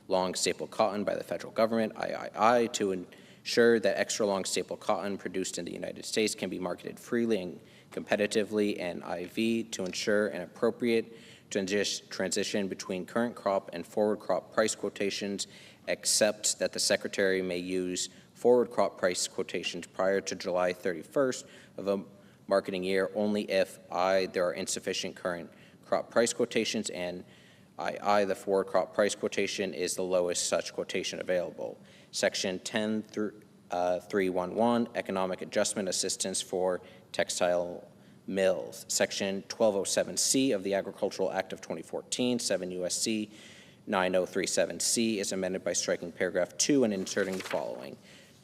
long staple cotton by the federal government, I, to ensure that extra long staple cotton produced in the United States can be marketed freely and competitively, and IV, to ensure an appropriate transition between current crop and forward crop price quotations, except that the Secretary may use forward crop price quotations prior to July 31st of a marketing year only if I, there are insufficient current crop price quotations, and I, the forward crop price quotation is the lowest such quotation available. Section 10.311, Economic Adjustment Assistance for Textile Mills. Section 1207C of the Agricultural Act of 2014, 7 U.S.C. 9037C is amended by striking paragraph 2 and inserting the following.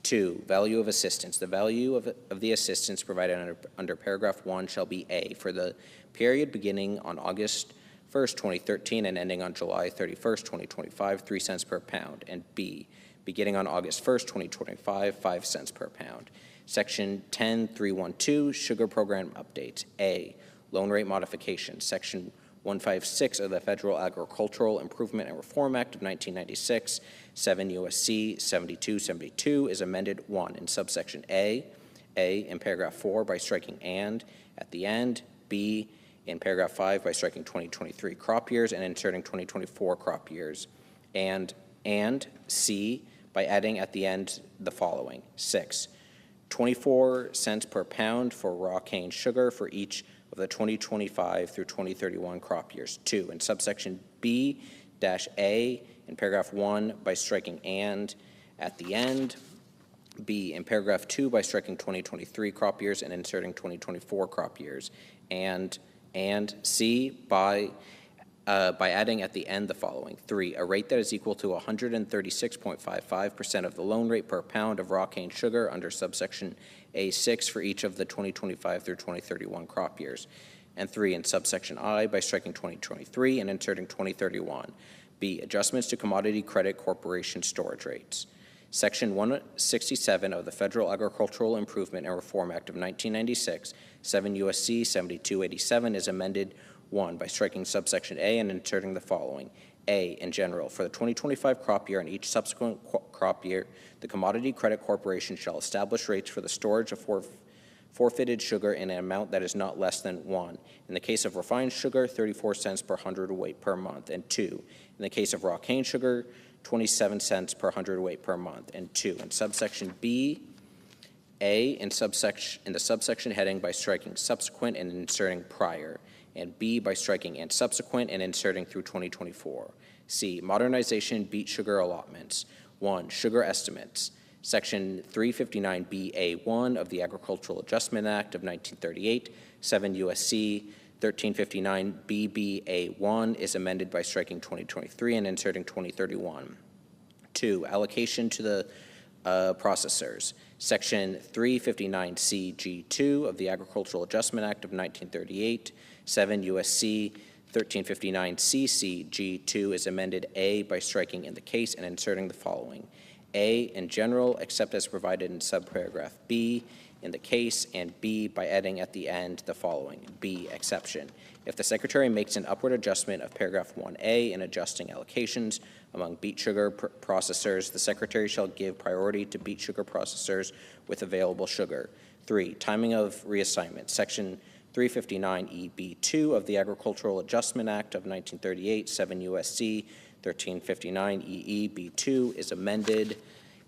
2, value of assistance. The value of the assistance provided under paragraph 1 shall be A, for the period beginning on August 1st, 2013 and ending on July 31st, 2025, 3 cents per pound, and B, beginning on August 1st, 2025, 5 cents per pound. Section 10.312, Sugar Program Updates. A, Loan Rate Modification. Section 156 of the Federal Agricultural Improvement and Reform Act of 1996, 7 U.S.C. 7272, is amended. 1, in subsection A, in paragraph 4 by striking and at the end, B, in paragraph 5 by striking 2023 crop years and inserting 2024 crop years, and C, by adding at the end the following. 6, 24 cents per pound for raw cane sugar for each of the 2025 through 2031 crop years. 2, in subsection B-A, in paragraph 1, by striking and at the end, B, in paragraph 2 by striking 2023 crop years and inserting 2024 crop years, and C, by adding at the end the following. 3, a rate that is equal to 136.55% of the loan rate per pound of raw cane sugar under subsection A6 for each of the 2025 through 2031 crop years. And 3, in subsection I, by striking 2023 and inserting 2031. B, adjustments to Commodity Credit Corporation storage rates. Section 167 of the Federal Agricultural Improvement and Reform Act of 1996, 7 U.S.C. 7287, is amended 1, by striking subsection A and inserting the following. A, in general, for the 2025 crop year and each subsequent crop year, the Commodity Credit Corporation shall establish rates for the storage of forfeited sugar in an amount that is not less than 1, in the case of refined sugar, 34 cents per hundredweight per month, and 2, in the case of raw cane sugar, 27 cents per hundredweight per month, and 2, in subsection B, A, in the subsection heading by striking subsequent and inserting prior, and B, by striking and subsequent and inserting through 2024. C, modernization beet sugar allotments. 1, sugar estimates. Section 359BA1 of the Agricultural Adjustment Act of 1938, 7 U.S.C. 1359BBA1 is amended by striking 2023 and inserting 2031. 2, allocation to the processors. Section 359CG2 of the Agricultural Adjustment Act of 1938, 7 U.S.C. 1359CCG2 is amended A by striking in the case and inserting the following. A, in general, except as provided in subparagraph B in the case, and B, by adding at the end the following. B, exception. If the Secretary makes an upward adjustment of paragraph 1A in adjusting allocations among beet sugar processors, the Secretary shall give priority to beet sugar processors with available sugar. 3, timing of reassignment. Section 359EB2 of the Agricultural Adjustment Act of 1938, 7 U.S.C. 1359EEB2 is amended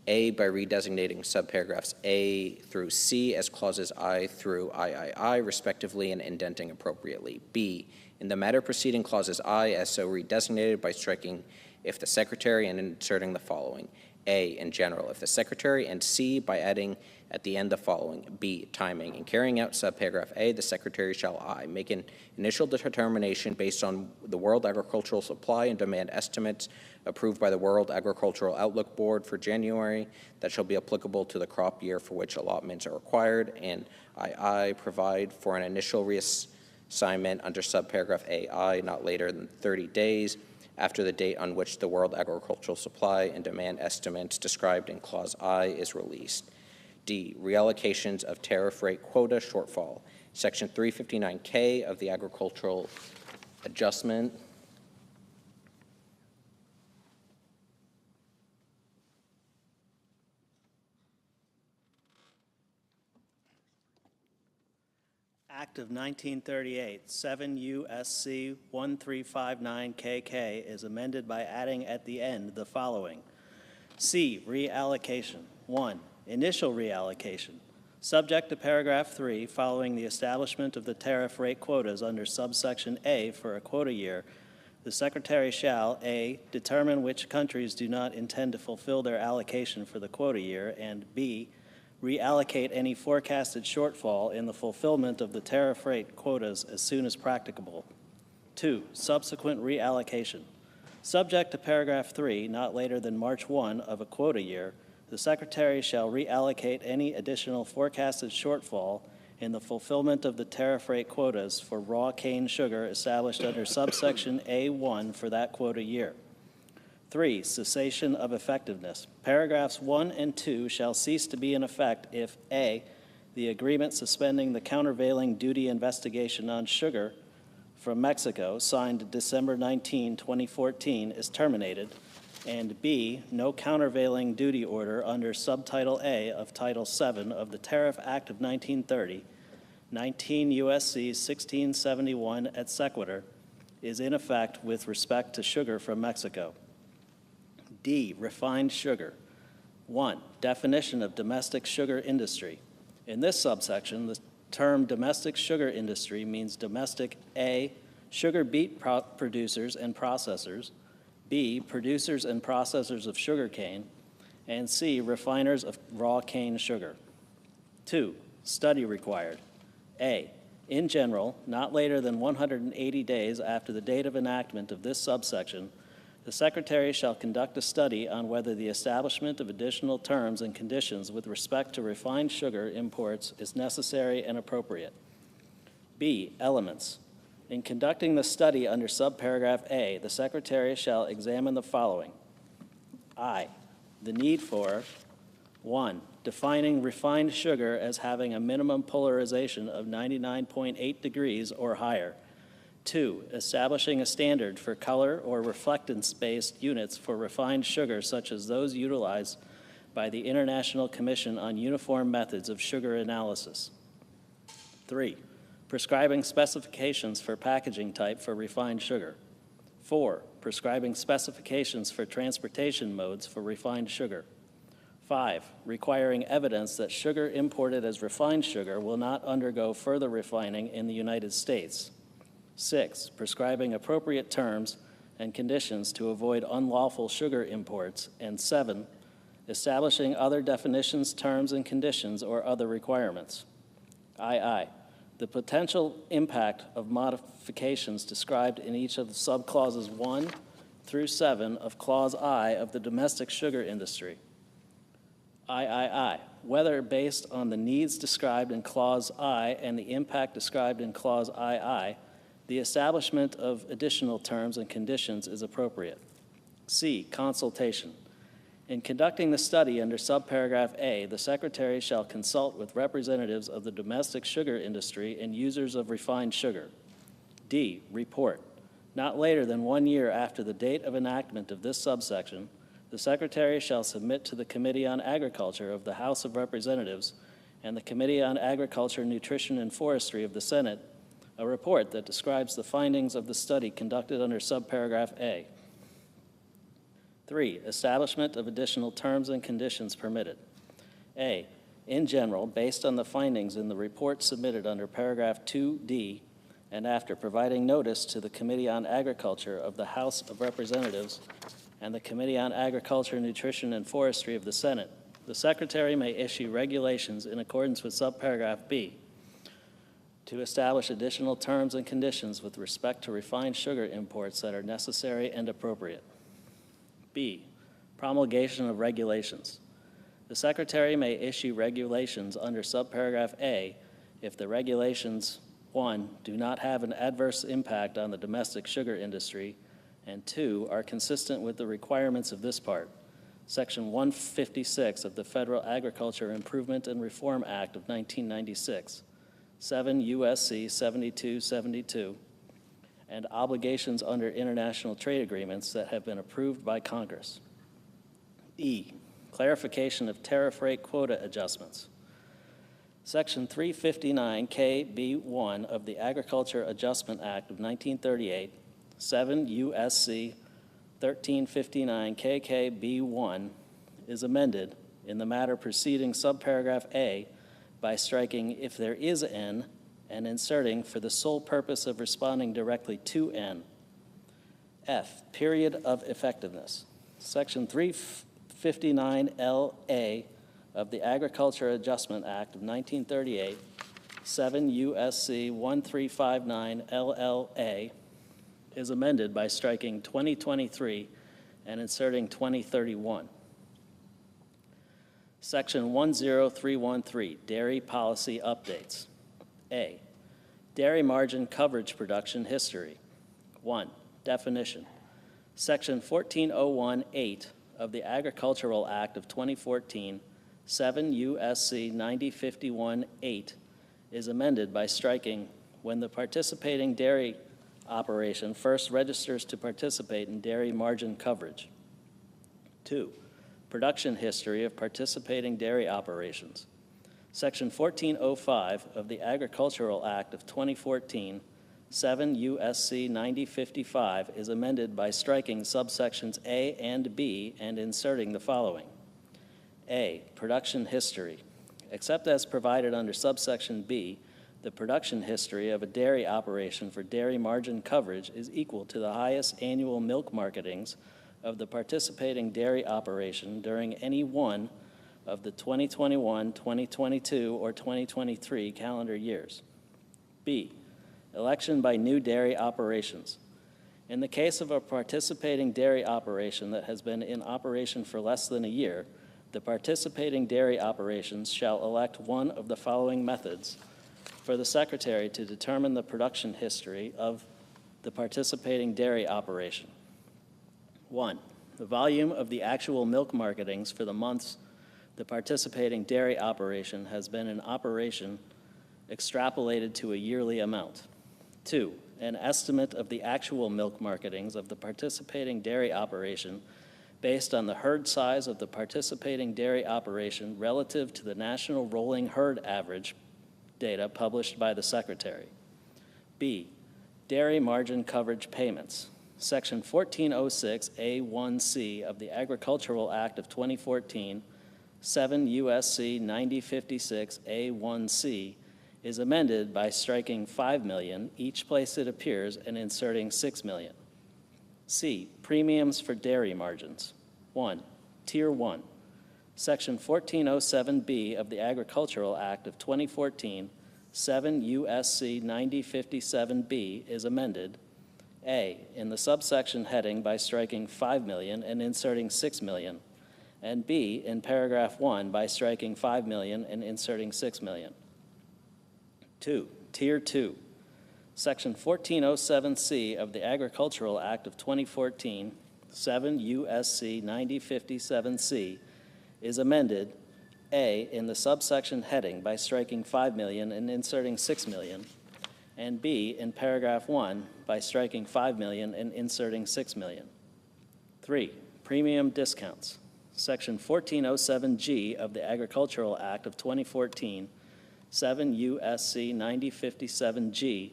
A by redesignating subparagraphs A through C as clauses I through III, respectively, and indenting appropriately. B, in the matter preceding clauses I as so redesignated by striking if the Secretary and inserting the following. A, in general, if the Secretary, and C, by adding at the end the following. B, timing. In carrying out subparagraph A, the Secretary shall I make an initial determination based on the World Agricultural Supply and Demand estimates approved by the World Agricultural Outlook Board for January that shall be applicable to the crop year for which allotments are required, and II provide for an initial reassignment under subparagraph AI not later than 30 days after the date on which the World Agricultural Supply and Demand estimates described in Clause I is released. D, reallocations of tariff rate quota shortfall. Section 359K of the Agricultural Adjustment Act of 1938, 7 U.S.C. 1359KK is amended by adding at the end the following. C, reallocation. 1, initial reallocation. Subject to paragraph 3, following the establishment of the tariff rate quotas under subsection A for a quota year, the Secretary shall, A, determine which countries do not intend to fulfill their allocation for the quota year, and B, reallocate any forecasted shortfall in the fulfillment of the tariff rate quotas as soon as practicable. 2, subsequent reallocation. Subject to paragraph 3, not later than March 1 of a quota year, the Secretary shall reallocate any additional forecasted shortfall in the fulfillment of the tariff rate quotas for raw cane sugar established under subsection A1 for that quota year. 3, cessation of effectiveness. Paragraphs 1 and 2 shall cease to be in effect if A, the agreement suspending the countervailing duty investigation on sugar from Mexico signed December 19, 2014 is terminated, and B, no countervailing duty order under Subtitle A of Title VII of the Tariff Act of 1930, 19 U.S.C. 1671 et sequitur, is in effect with respect to sugar from Mexico. D, refined sugar. 1, definition of domestic sugar industry. In this subsection, the term domestic sugar industry means domestic A, sugar beet producers and processors, B, producers and processors of sugarcane, and C, refiners of raw cane sugar. 2, study required. A, in general, not later than 180 days after the date of enactment of this subsection, the Secretary shall conduct a study on whether the establishment of additional terms and conditions with respect to refined sugar imports is necessary and appropriate. B, elements. In conducting the study under subparagraph A, the Secretary shall examine the following. I, the need for 1, defining refined sugar as having a minimum polarization of 99.8 degrees or higher. 2, establishing a standard for color or reflectance-based units for refined sugar such as those utilized by the International Commission on Uniform Methods of Sugar Analysis. 3, prescribing specifications for packaging type for refined sugar. 4, prescribing specifications for transportation modes for refined sugar. 5, requiring evidence that sugar imported as refined sugar will not undergo further refining in the United States. 6, prescribing appropriate terms and conditions to avoid unlawful sugar imports. And 7, establishing other definitions, terms, and conditions or other requirements. II, the potential impact of modifications described in each of the subclauses 1 through 7 of Clause I of the domestic sugar industry. III, whether based on the needs described in Clause I and the impact described in Clause II, the establishment of additional terms and conditions is appropriate. C, consultation. In conducting the study under subparagraph A, the Secretary shall consult with representatives of the domestic sugar industry and users of refined sugar. D, report. Not later than 1 year after the date of enactment of this subsection, the Secretary shall submit to the Committee on Agriculture of the House of Representatives and the Committee on Agriculture, Nutrition, and Forestry of the Senate a report that describes the findings of the study conducted under subparagraph A. 3, establishment of additional terms and conditions permitted. A, in general, based on the findings in the report submitted under paragraph 2D, and after providing notice to the Committee on Agriculture of the House of Representatives and the Committee on Agriculture, Nutrition, and Forestry of the Senate, the Secretary may issue regulations in accordance with subparagraph B to establish additional terms and conditions with respect to refined sugar imports that are necessary and appropriate. B, promulgation of regulations. The Secretary may issue regulations under subparagraph A if the regulations, 1, do not have an adverse impact on the domestic sugar industry, and 2, are consistent with the requirements of this part, Section 156 of the Federal Agriculture Improvement and Reform Act of 1996, 7 U.S.C. 7272, and obligations under international trade agreements that have been approved by Congress. E, clarification of tariff rate quota adjustments. Section 359KB1 of the Agriculture Adjustment Act of 1938, 7 U.S.C. 1359KKB1 is amended in the matter preceding subparagraph A by striking "if there is N" and inserting "for the sole purpose of responding directly to N." F, period of effectiveness. Section 359LA of the Agriculture Adjustment Act of 1938, 7 U.S.C. 1359 LLA, is amended by striking 2023 and inserting 2031. Section 10313, Dairy Policy Updates. A, Dairy Margin Coverage Production History. 1, definition. Section 14018 of the Agricultural Act of 2014, 7 U.S.C. 9051-8, is amended by striking "when the participating dairy operation first registers to participate in dairy margin coverage." 2, production history of participating dairy operations. Section 1405 of the Agricultural Act of 2014, 7 U.S.C. 9055, is amended by striking subsections A and B and inserting the following. A, production history. Except as provided under subsection B, the production history of a dairy operation for dairy margin coverage is equal to the highest annual milk marketings of the participating dairy operation during any one of the 2021, 2022, or 2023 calendar years. B, election by new dairy operations. In the case of a participating dairy operation that has been in operation for less than a year, the participating dairy operations shall elect one of the following methods for the Secretary to determine the production history of the participating dairy operation. 1, the volume of the actual milk marketings for the months the participating dairy operation has been in operation extrapolated to a yearly amount. 2, an estimate of the actual milk marketings of the participating dairy operation based on the herd size of the participating dairy operation relative to the national rolling herd average data published by the Secretary. B, dairy margin coverage payments. Section 1406A1C of the Agricultural Act of 2014, 7 U.S.C. 9056A1C, is amended by striking $5 million each place it appears and inserting $6 million. C, premiums for dairy margins. 1, Tier 1. Section 1407B of the Agricultural Act of 2014, 7 U.S.C. 9057B is amended. A, in the subsection heading by striking $5 million and inserting $6 million, and B, in paragraph 1 by striking $5 million and inserting $6 million. 2, Tier 2. Section 1407C of the Agricultural Act of 2014, 7 U.S.C. 9057C, is amended. A, in the subsection heading by striking $5 million and inserting $6 million, and B, in paragraph 1 by striking $5 million and inserting $6 million. 3, premium discounts. Section 1407G of the Agricultural Act of 2014, 7 U.S.C. 9057G,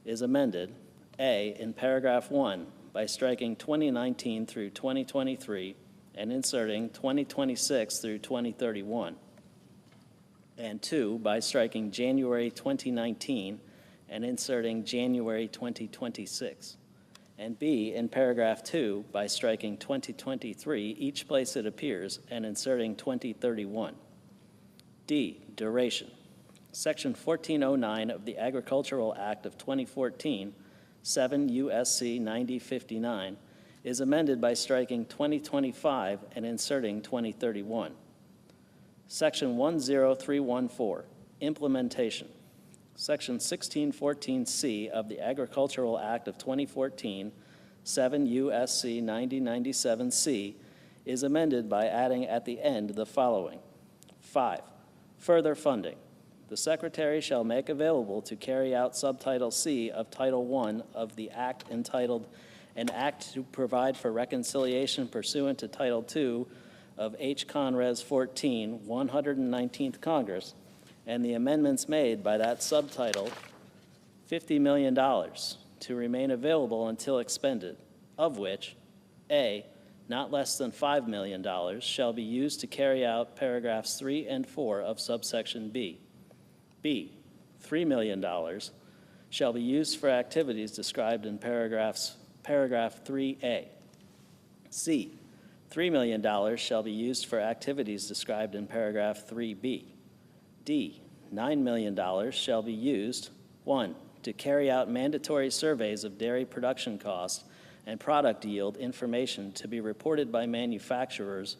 is amended. A, in paragraph 1 by striking 2019 through 2023 and inserting 2026 through 2031. And 2, by striking January 2019 and inserting January 2026. And B, in paragraph 2, by striking 2023 each place it appears and inserting 2031. D, duration. Section 1409 of the Agricultural Act of 2014, 7 U.S.C. 9059, is amended by striking 2025 and inserting 2031. Section 10314, implementation. Section 1614C of the Agricultural Act of 2014, 7 U.S.C. 9097C, is amended by adding at the end the following. 5, further funding. The Secretary shall make available to carry out Subtitle C of Title I of the Act entitled An Act to Provide for Reconciliation Pursuant to Title II of H. Conres 14, 119th Congress, and the amendments made by that subtitle, $50 million to remain available until expended, of which, A, not less than $5 million shall be used to carry out paragraphs 3 and 4 of subsection B. B, $3 million shall be used for activities described in paragraph 3A. C, $3 million shall be used for activities described in paragraph 3B. D, $9 million shall be used, 1, to carry out mandatory surveys of dairy production costs and product yield information to be reported by manufacturers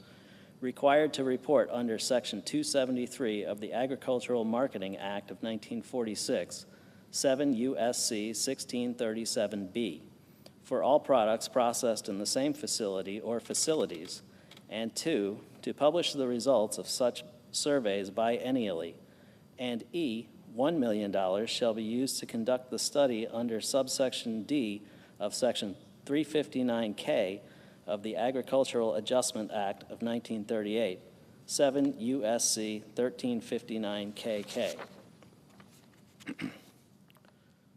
required to report under Section 273 of the Agricultural Marketing Act of 1946, 7 U.S.C. 1637B, for all products processed in the same facility or facilities, and 2, to publish the results of such surveys biennially, and E, $1 million shall be used to conduct the study under subsection D of Section 359K of the Agricultural Adjustment Act of 1938, 7 U.S.C. 1359KK.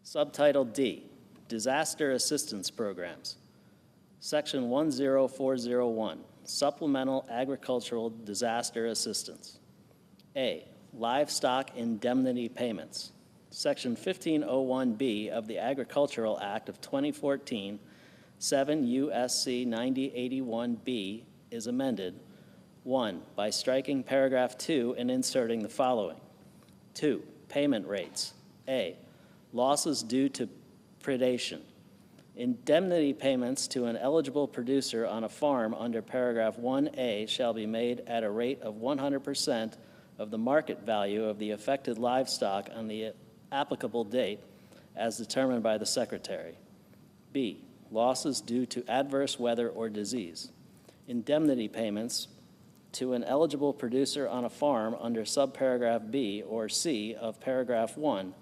Subtitle D, Disaster Assistance Programs. Section 10401, Supplemental Agricultural Disaster Assistance. A, Livestock Indemnity Payments. Section 1501B of the Agricultural Act of 2014, 7 U.S.C. 9081B is amended. 1, by striking paragraph 2 and inserting the following. 2, payment rates. A, losses due to predation. Indemnity payments to an eligible producer on a farm under paragraph 1A shall be made at a rate of 100% of the market value of the affected livestock on the applicable date as determined by the Secretary. B, losses due to adverse weather or disease. Indemnity payments to an eligible producer on a farm under subparagraph B or C of paragraph 1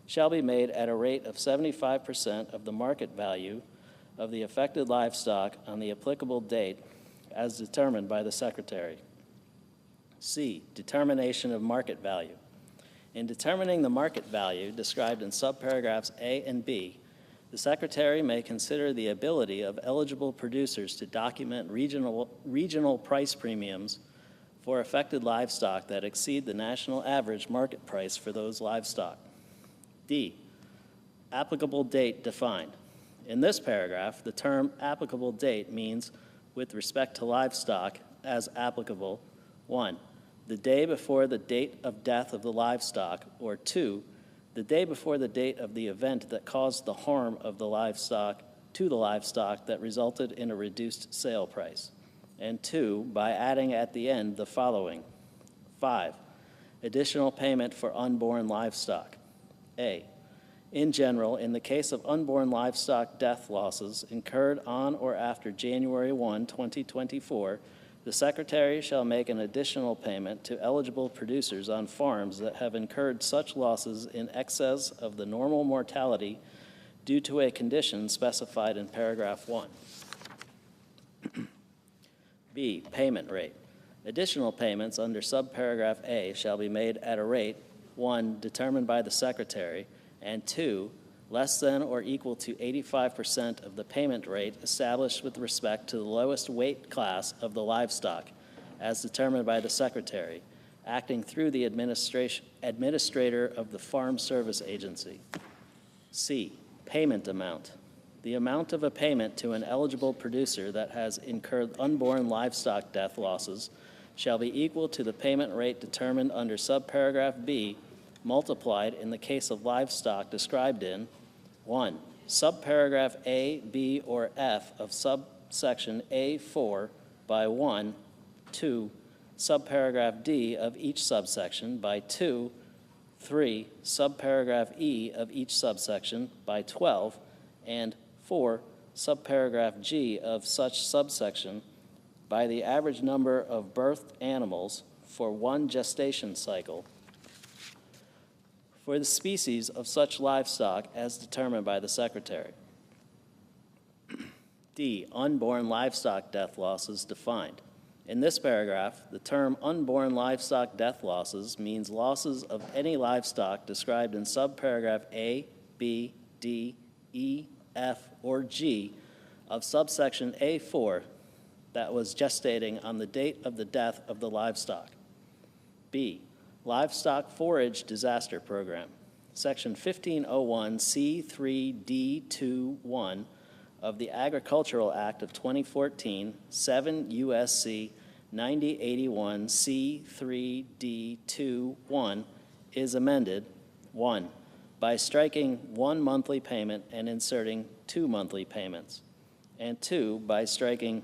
shall be made at a rate of 75% of the market value of the affected livestock on the applicable date as determined by the Secretary. C, determination of market value. In determining the market value described in subparagraphs A and B, the Secretary may consider the ability of eligible producers to document regional price premiums for affected livestock that exceed the national average market price for those livestock. D, applicable date defined. In this paragraph, the term applicable date means, with respect to livestock, as applicable, 1, the day before the date of death of the livestock, or 2, the day before the date of the event that caused the harm of the livestock to the livestock that resulted in a reduced sale price. And 2, by adding at the end the following. 5, additional payment for unborn livestock. A, in general, in the case of unborn livestock death losses incurred on or after January 1, 2024, the Secretary shall make an additional payment to eligible producers on farms that have incurred such losses in excess of the normal mortality due to a condition specified in paragraph 1. B, payment rate. Additional payments under subparagraph A shall be made at a rate, 1, determined by the Secretary, and 2, less than or equal to 85% of the payment rate established with respect to the lowest weight class of the livestock, as determined by the Secretary, acting through the administrator of the Farm Service Agency. C, payment amount. The amount of a payment to an eligible producer that has incurred unborn livestock death losses shall be equal to the payment rate determined under subparagraph B, multiplied in the case of livestock described in 1, subparagraph A, B, or F of subsection A4 by 1, 2, subparagraph D of each subsection by 2, 3, subparagraph E of each subsection by 12, and 4, subparagraph G of such subsection by the average number of birthed animals for one gestation cycle for the species of such livestock as determined by the Secretary. D, unborn livestock death losses defined. In this paragraph, the term unborn livestock death losses means losses of any livestock described in subparagraph A, B, D, E, F, or G of subsection A4 that was gestating on the date of the death of the livestock. B, Livestock Forage Disaster Program. Section 1501 C3D21 of the Agricultural Act of 2014, 7 U.S.C. 9081 C3D21 is amended, 1, by striking 1 monthly payment and inserting 2 monthly payments, and 2, by striking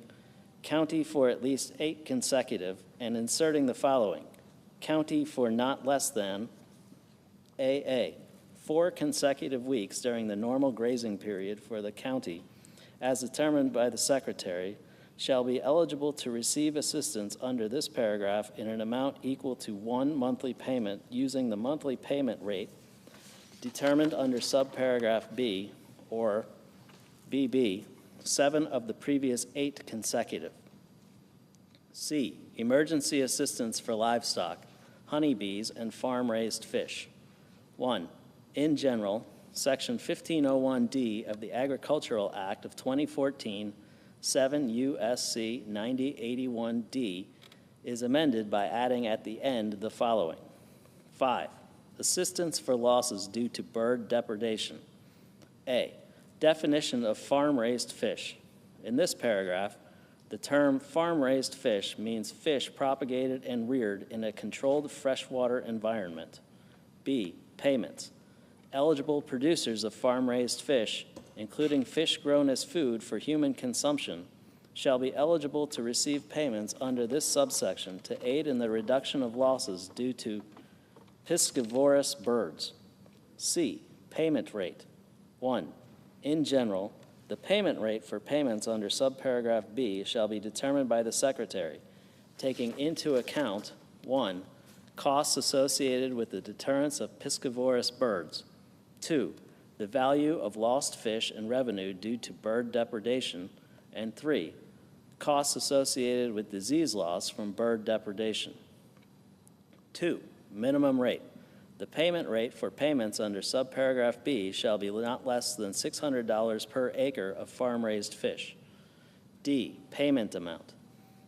county for at least 8 consecutive and inserting the following. County for not less than AA, 4 consecutive weeks during the normal grazing period for the county, as determined by the Secretary, shall be eligible to receive assistance under this paragraph in an amount equal to 1 monthly payment using the monthly payment rate determined under subparagraph B or BB, 7 of the previous 8 consecutive. C, emergency assistance for livestock, honeybees, and farm-raised fish. 1, in general, Section 1501D of the Agricultural Act of 2014, 7 U.S.C. 9081D, is amended by adding at the end the following. 5, assistance for losses due to bird depredation. A, Definition of farm-raised fish. In this paragraph, the term farm-raised fish means fish propagated and reared in a controlled freshwater environment. B, payments. Eligible producers of farm-raised fish, including fish grown as food for human consumption, shall be eligible to receive payments under this subsection to aid in the reduction of losses due to piscivorous birds. C, payment rate. 1. In general, the payment rate for payments under subparagraph B shall be determined by the Secretary, taking into account 1. Costs associated with the deterrence of piscivorous birds. 2. The value of lost fish and revenue due to bird depredation. And 3. Costs associated with disease loss from bird depredation. 2. Minimum rate. The payment rate for payments under subparagraph B shall be not less than $600 per acre of farm-raised fish. D, payment amount.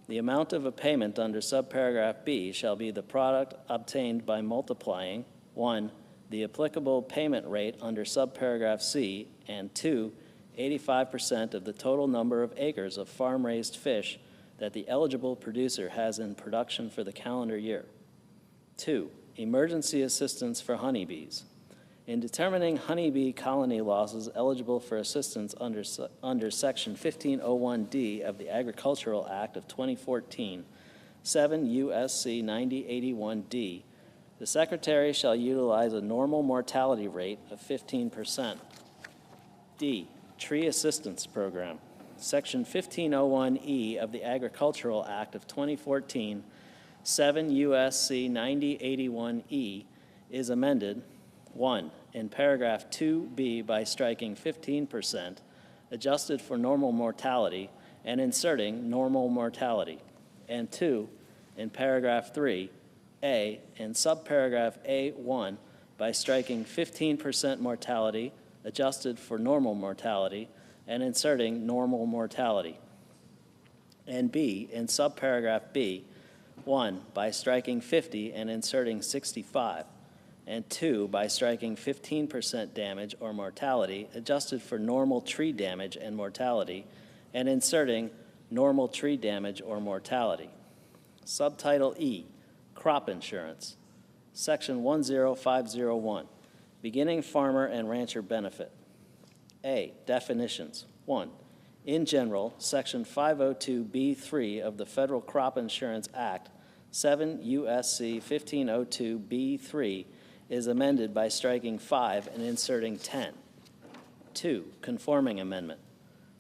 The amount of a payment under subparagraph B shall be the product obtained by multiplying 1, the applicable payment rate under subparagraph C, and 2, 85% of the total number of acres of farm-raised fish that the eligible producer has in production for the calendar year. 2. Emergency assistance for honeybees. In determining honeybee colony losses eligible for assistance under Section 1501D of the Agricultural Act of 2014, 7 U.S.C. 9081D, the Secretary shall utilize a normal mortality rate of 15%. D, Tree Assistance Program. Section 1501E of the Agricultural Act of 2014, 7 U.S.C. 9081E is amended, 1, in paragraph 2B by striking 15%, adjusted for normal mortality, and inserting normal mortality, and 2, in paragraph 3, A, in subparagraph A1 by striking 15% mortality, adjusted for normal mortality, and inserting normal mortality, and B, in subparagraph B, 1, by striking 50 and inserting 65, and 2, by striking 15% damage or mortality adjusted for normal tree damage and mortality, and inserting normal tree damage or mortality. Subtitle E, Crop Insurance. Section 10501, Beginning Farmer and Rancher Benefit. A, definitions. 1. In general, Section 502B3 of the Federal Crop Insurance Act, 7 U.S.C. 1502B3, is amended by striking 5 and inserting 10. 2. Conforming amendment.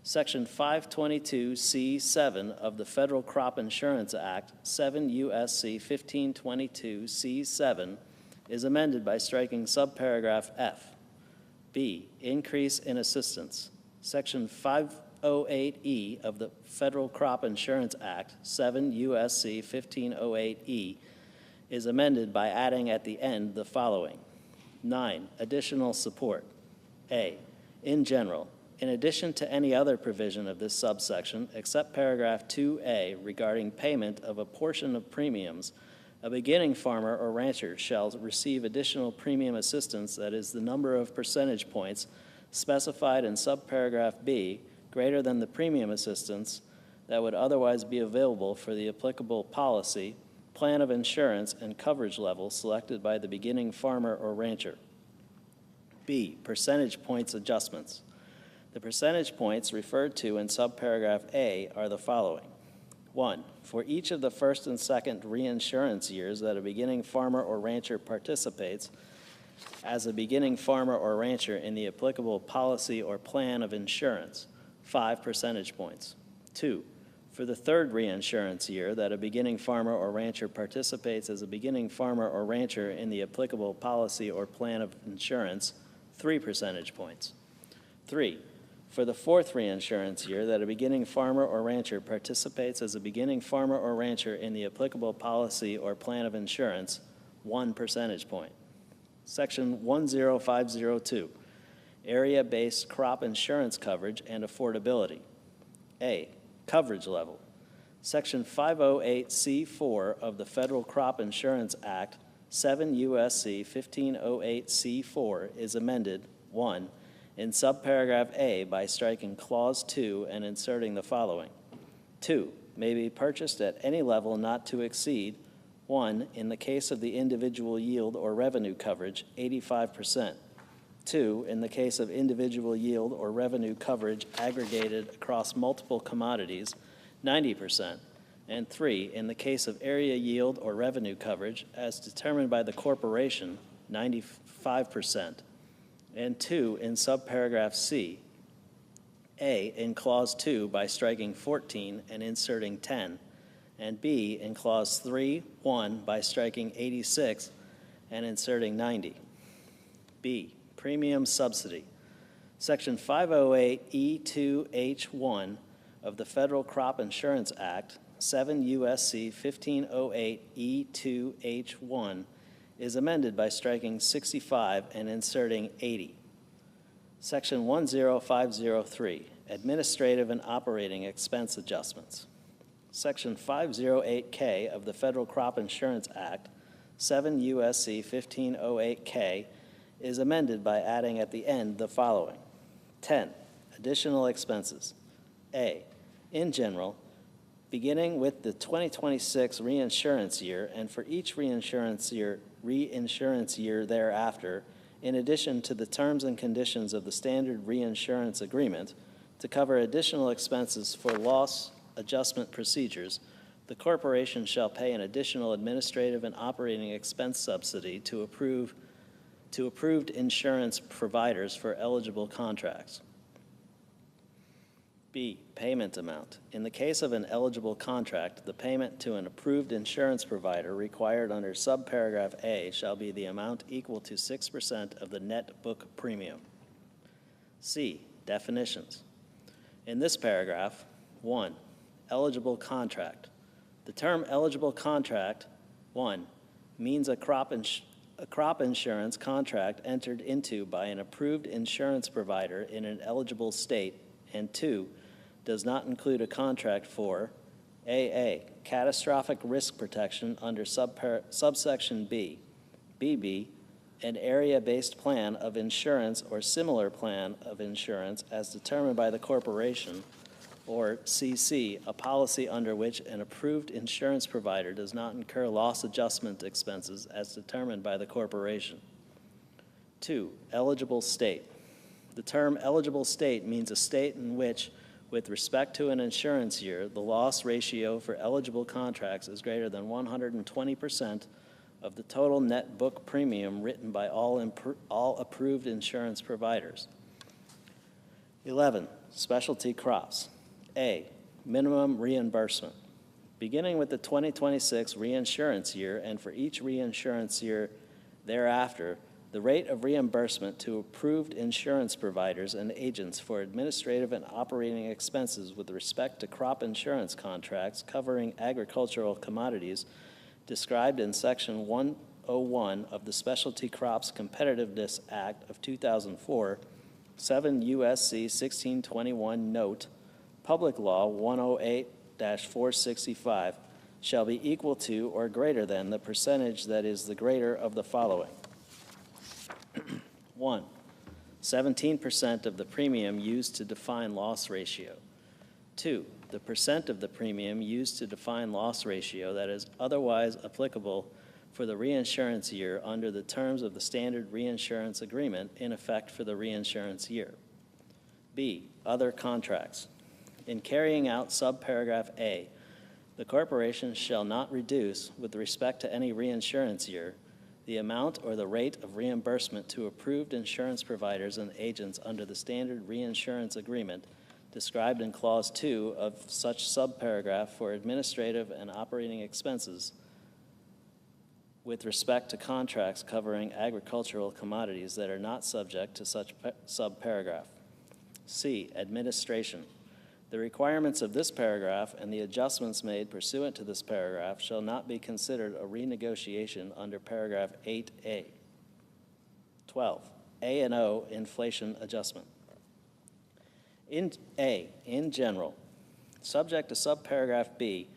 Section 522C7 of the Federal Crop Insurance Act, 7 U.S.C. 1522C7, is amended by striking subparagraph F. B. Increase in assistance. Section 508E of the Federal Crop Insurance Act, 7 U.S.C. 1508E, is amended by adding at the end the following. 9. Additional support. A. In general, in addition to any other provision of this subsection, except paragraph 2A regarding payment of a portion of premiums, a beginning farmer or rancher shall receive additional premium assistance, that is, the number of percentage points specified in subparagraph B greater than the premium assistance that would otherwise be available for the applicable policy, plan of insurance, and coverage level selected by the beginning farmer or rancher. B, percentage points adjustments. The percentage points referred to in subparagraph A are the following. 1, for each of the first and second reinsurance years that a beginning farmer or rancher participates as a beginning farmer or rancher in the applicable policy or plan of insurance, 5 percentage points. 2, for the third reinsurance year that a beginning farmer or rancher participates as a beginning farmer or rancher in the applicable policy or plan of insurance, 3 percentage points. 3, for the fourth reinsurance year that a beginning farmer or rancher participates as a beginning farmer or rancher in the applicable policy or plan of insurance, 1 percentage point. Section 10502, area-based crop insurance coverage and affordability. A, coverage level. Section 508C4 of the Federal Crop Insurance Act, 7 U.S.C. 1508C4, is amended, 1, in subparagraph A by striking Clause 2 and inserting the following. 2, may be purchased at any level not to exceed 1, in the case of the individual yield or revenue coverage, 85%. 2, in the case of individual yield or revenue coverage aggregated across multiple commodities, 90%. And 3, in the case of area yield or revenue coverage as determined by the corporation, 95%. And 2, in subparagraph C, A, in Clause 2 by striking 14 and inserting 10, and B, in Clause 3, 1 by striking 86 and inserting 90. B, premium subsidy. Section 508E2H1 of the Federal Crop Insurance Act, 7 U.S.C. 1508E2H1, is amended by striking 65 and inserting 80. Section 10503, administrative and operating expense adjustments. Section 508K of the Federal Crop Insurance Act, 7 U.S.C. 1508K, is amended by adding at the end the following. 10, additional expenses. A, in general, beginning with the 2026 reinsurance year and for each reinsurance year thereafter, in addition to the terms and conditions of the standard reinsurance agreement, to cover additional expenses for loss adjustment procedures, the corporation shall pay an additional administrative and operating expense subsidy to approved insurance providers for eligible contracts. B, payment amount. In the case of an eligible contract, the payment to an approved insurance provider required under subparagraph A shall be the amount equal to 6% of the net book premium. C, definitions. In this paragraph, 1, eligible contract. The term eligible contract, 1, means a crop insurance contract entered into by an approved insurance provider in an eligible state, and 2, does not include a contract for AA, catastrophic risk protection under subsection B, BB, an area-based plan of insurance or similar plan of insurance as determined by the corporation, or CC, a policy under which an approved insurance provider does not incur loss adjustment expenses as determined by the corporation. 2, eligible state. The term eligible state means a state in which, with respect to an insurance year, the loss ratio for eligible contracts is greater than 120% of the total net book premium written by all approved insurance providers. 11, specialty crops. A, minimum reimbursement. Beginning with the 2026 reinsurance year and for each reinsurance year thereafter, the rate of reimbursement to approved insurance providers and agents for administrative and operating expenses with respect to crop insurance contracts covering agricultural commodities described in Section 101 of the Specialty Crops Competitiveness Act of 2004, 7 U.S.C. 1621 Note, Public Law 108-465, shall be equal to or greater than the percentage that is the greater of the following. 1, 17% of the premium used to define loss ratio. 2, the percent of the premium used to define loss ratio that is otherwise applicable for the reinsurance year under the terms of the standard reinsurance agreement in effect for the reinsurance year. B, other contracts. In carrying out subparagraph A, the corporation shall not reduce, with respect to any reinsurance year, the amount or the rate of reimbursement to approved insurance providers and agents under the standard reinsurance agreement described in Clause 2 of such subparagraph for administrative and operating expenses with respect to contracts covering agricultural commodities that are not subject to such subparagraph. C, administration. The requirements of this paragraph and the adjustments made pursuant to this paragraph shall not be considered a renegotiation under paragraph 8A. 12, A&O inflation adjustment. In general, subject to subparagraph B,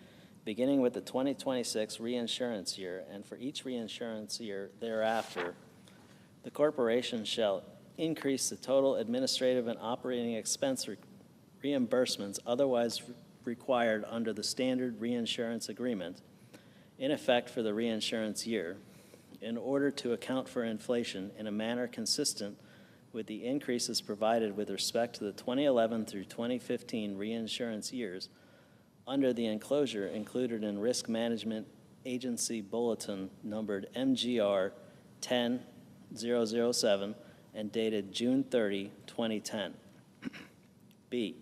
beginning with the 2026 reinsurance year and for each reinsurance year thereafter, the corporation shall increase the total administrative and operating expense reimbursements otherwise required under the standard reinsurance agreement in effect for the reinsurance year in order to account for inflation in a manner consistent with the increases provided with respect to the 2011 through 2015 reinsurance years under the enclosure included in Risk Management Agency Bulletin numbered MGR 10007 and dated June 30, 2010. B,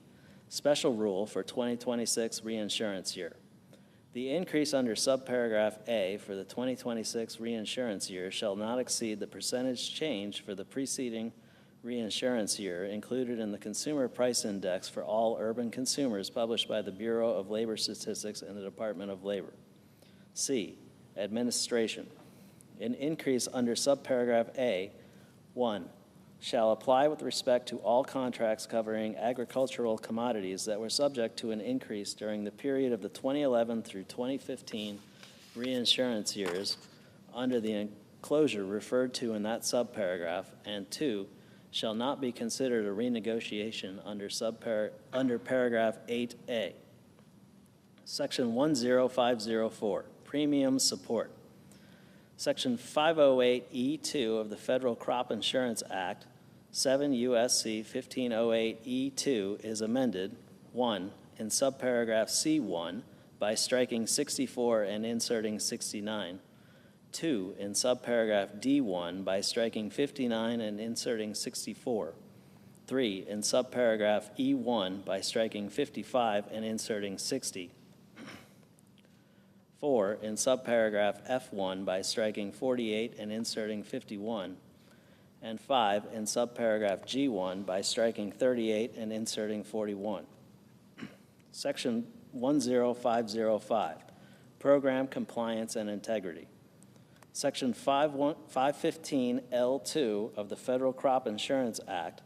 special rule for 2026 reinsurance year. The increase under subparagraph A for the 2026 reinsurance year shall not exceed the percentage change for the preceding reinsurance year included in the Consumer Price Index for all urban consumers published by the Bureau of Labor Statistics and the Department of Labor. C, administration. An increase under subparagraph A, 1, shall apply with respect to all contracts covering agricultural commodities that were subject to an increase during the period of the 2011 through 2015 reinsurance years under the enclosure referred to in that subparagraph, and 2, shall not be considered a renegotiation under paragraph 8A. Section 10504, premium support. Section 508E2 of the Federal Crop Insurance Act, 7 U.S.C. 1508E2 is amended, 1, in subparagraph C1 by striking 64 and inserting 69, 2, in subparagraph D1 by striking 59 and inserting 64, 3, in subparagraph E1 by striking 55 and inserting 60, 4, in subparagraph F1 by striking 48 and inserting 51, and 5, in subparagraph G1 by striking 38 and inserting 41. Section 10505, program compliance and integrity. Section 515L2 of the Federal Crop Insurance Act,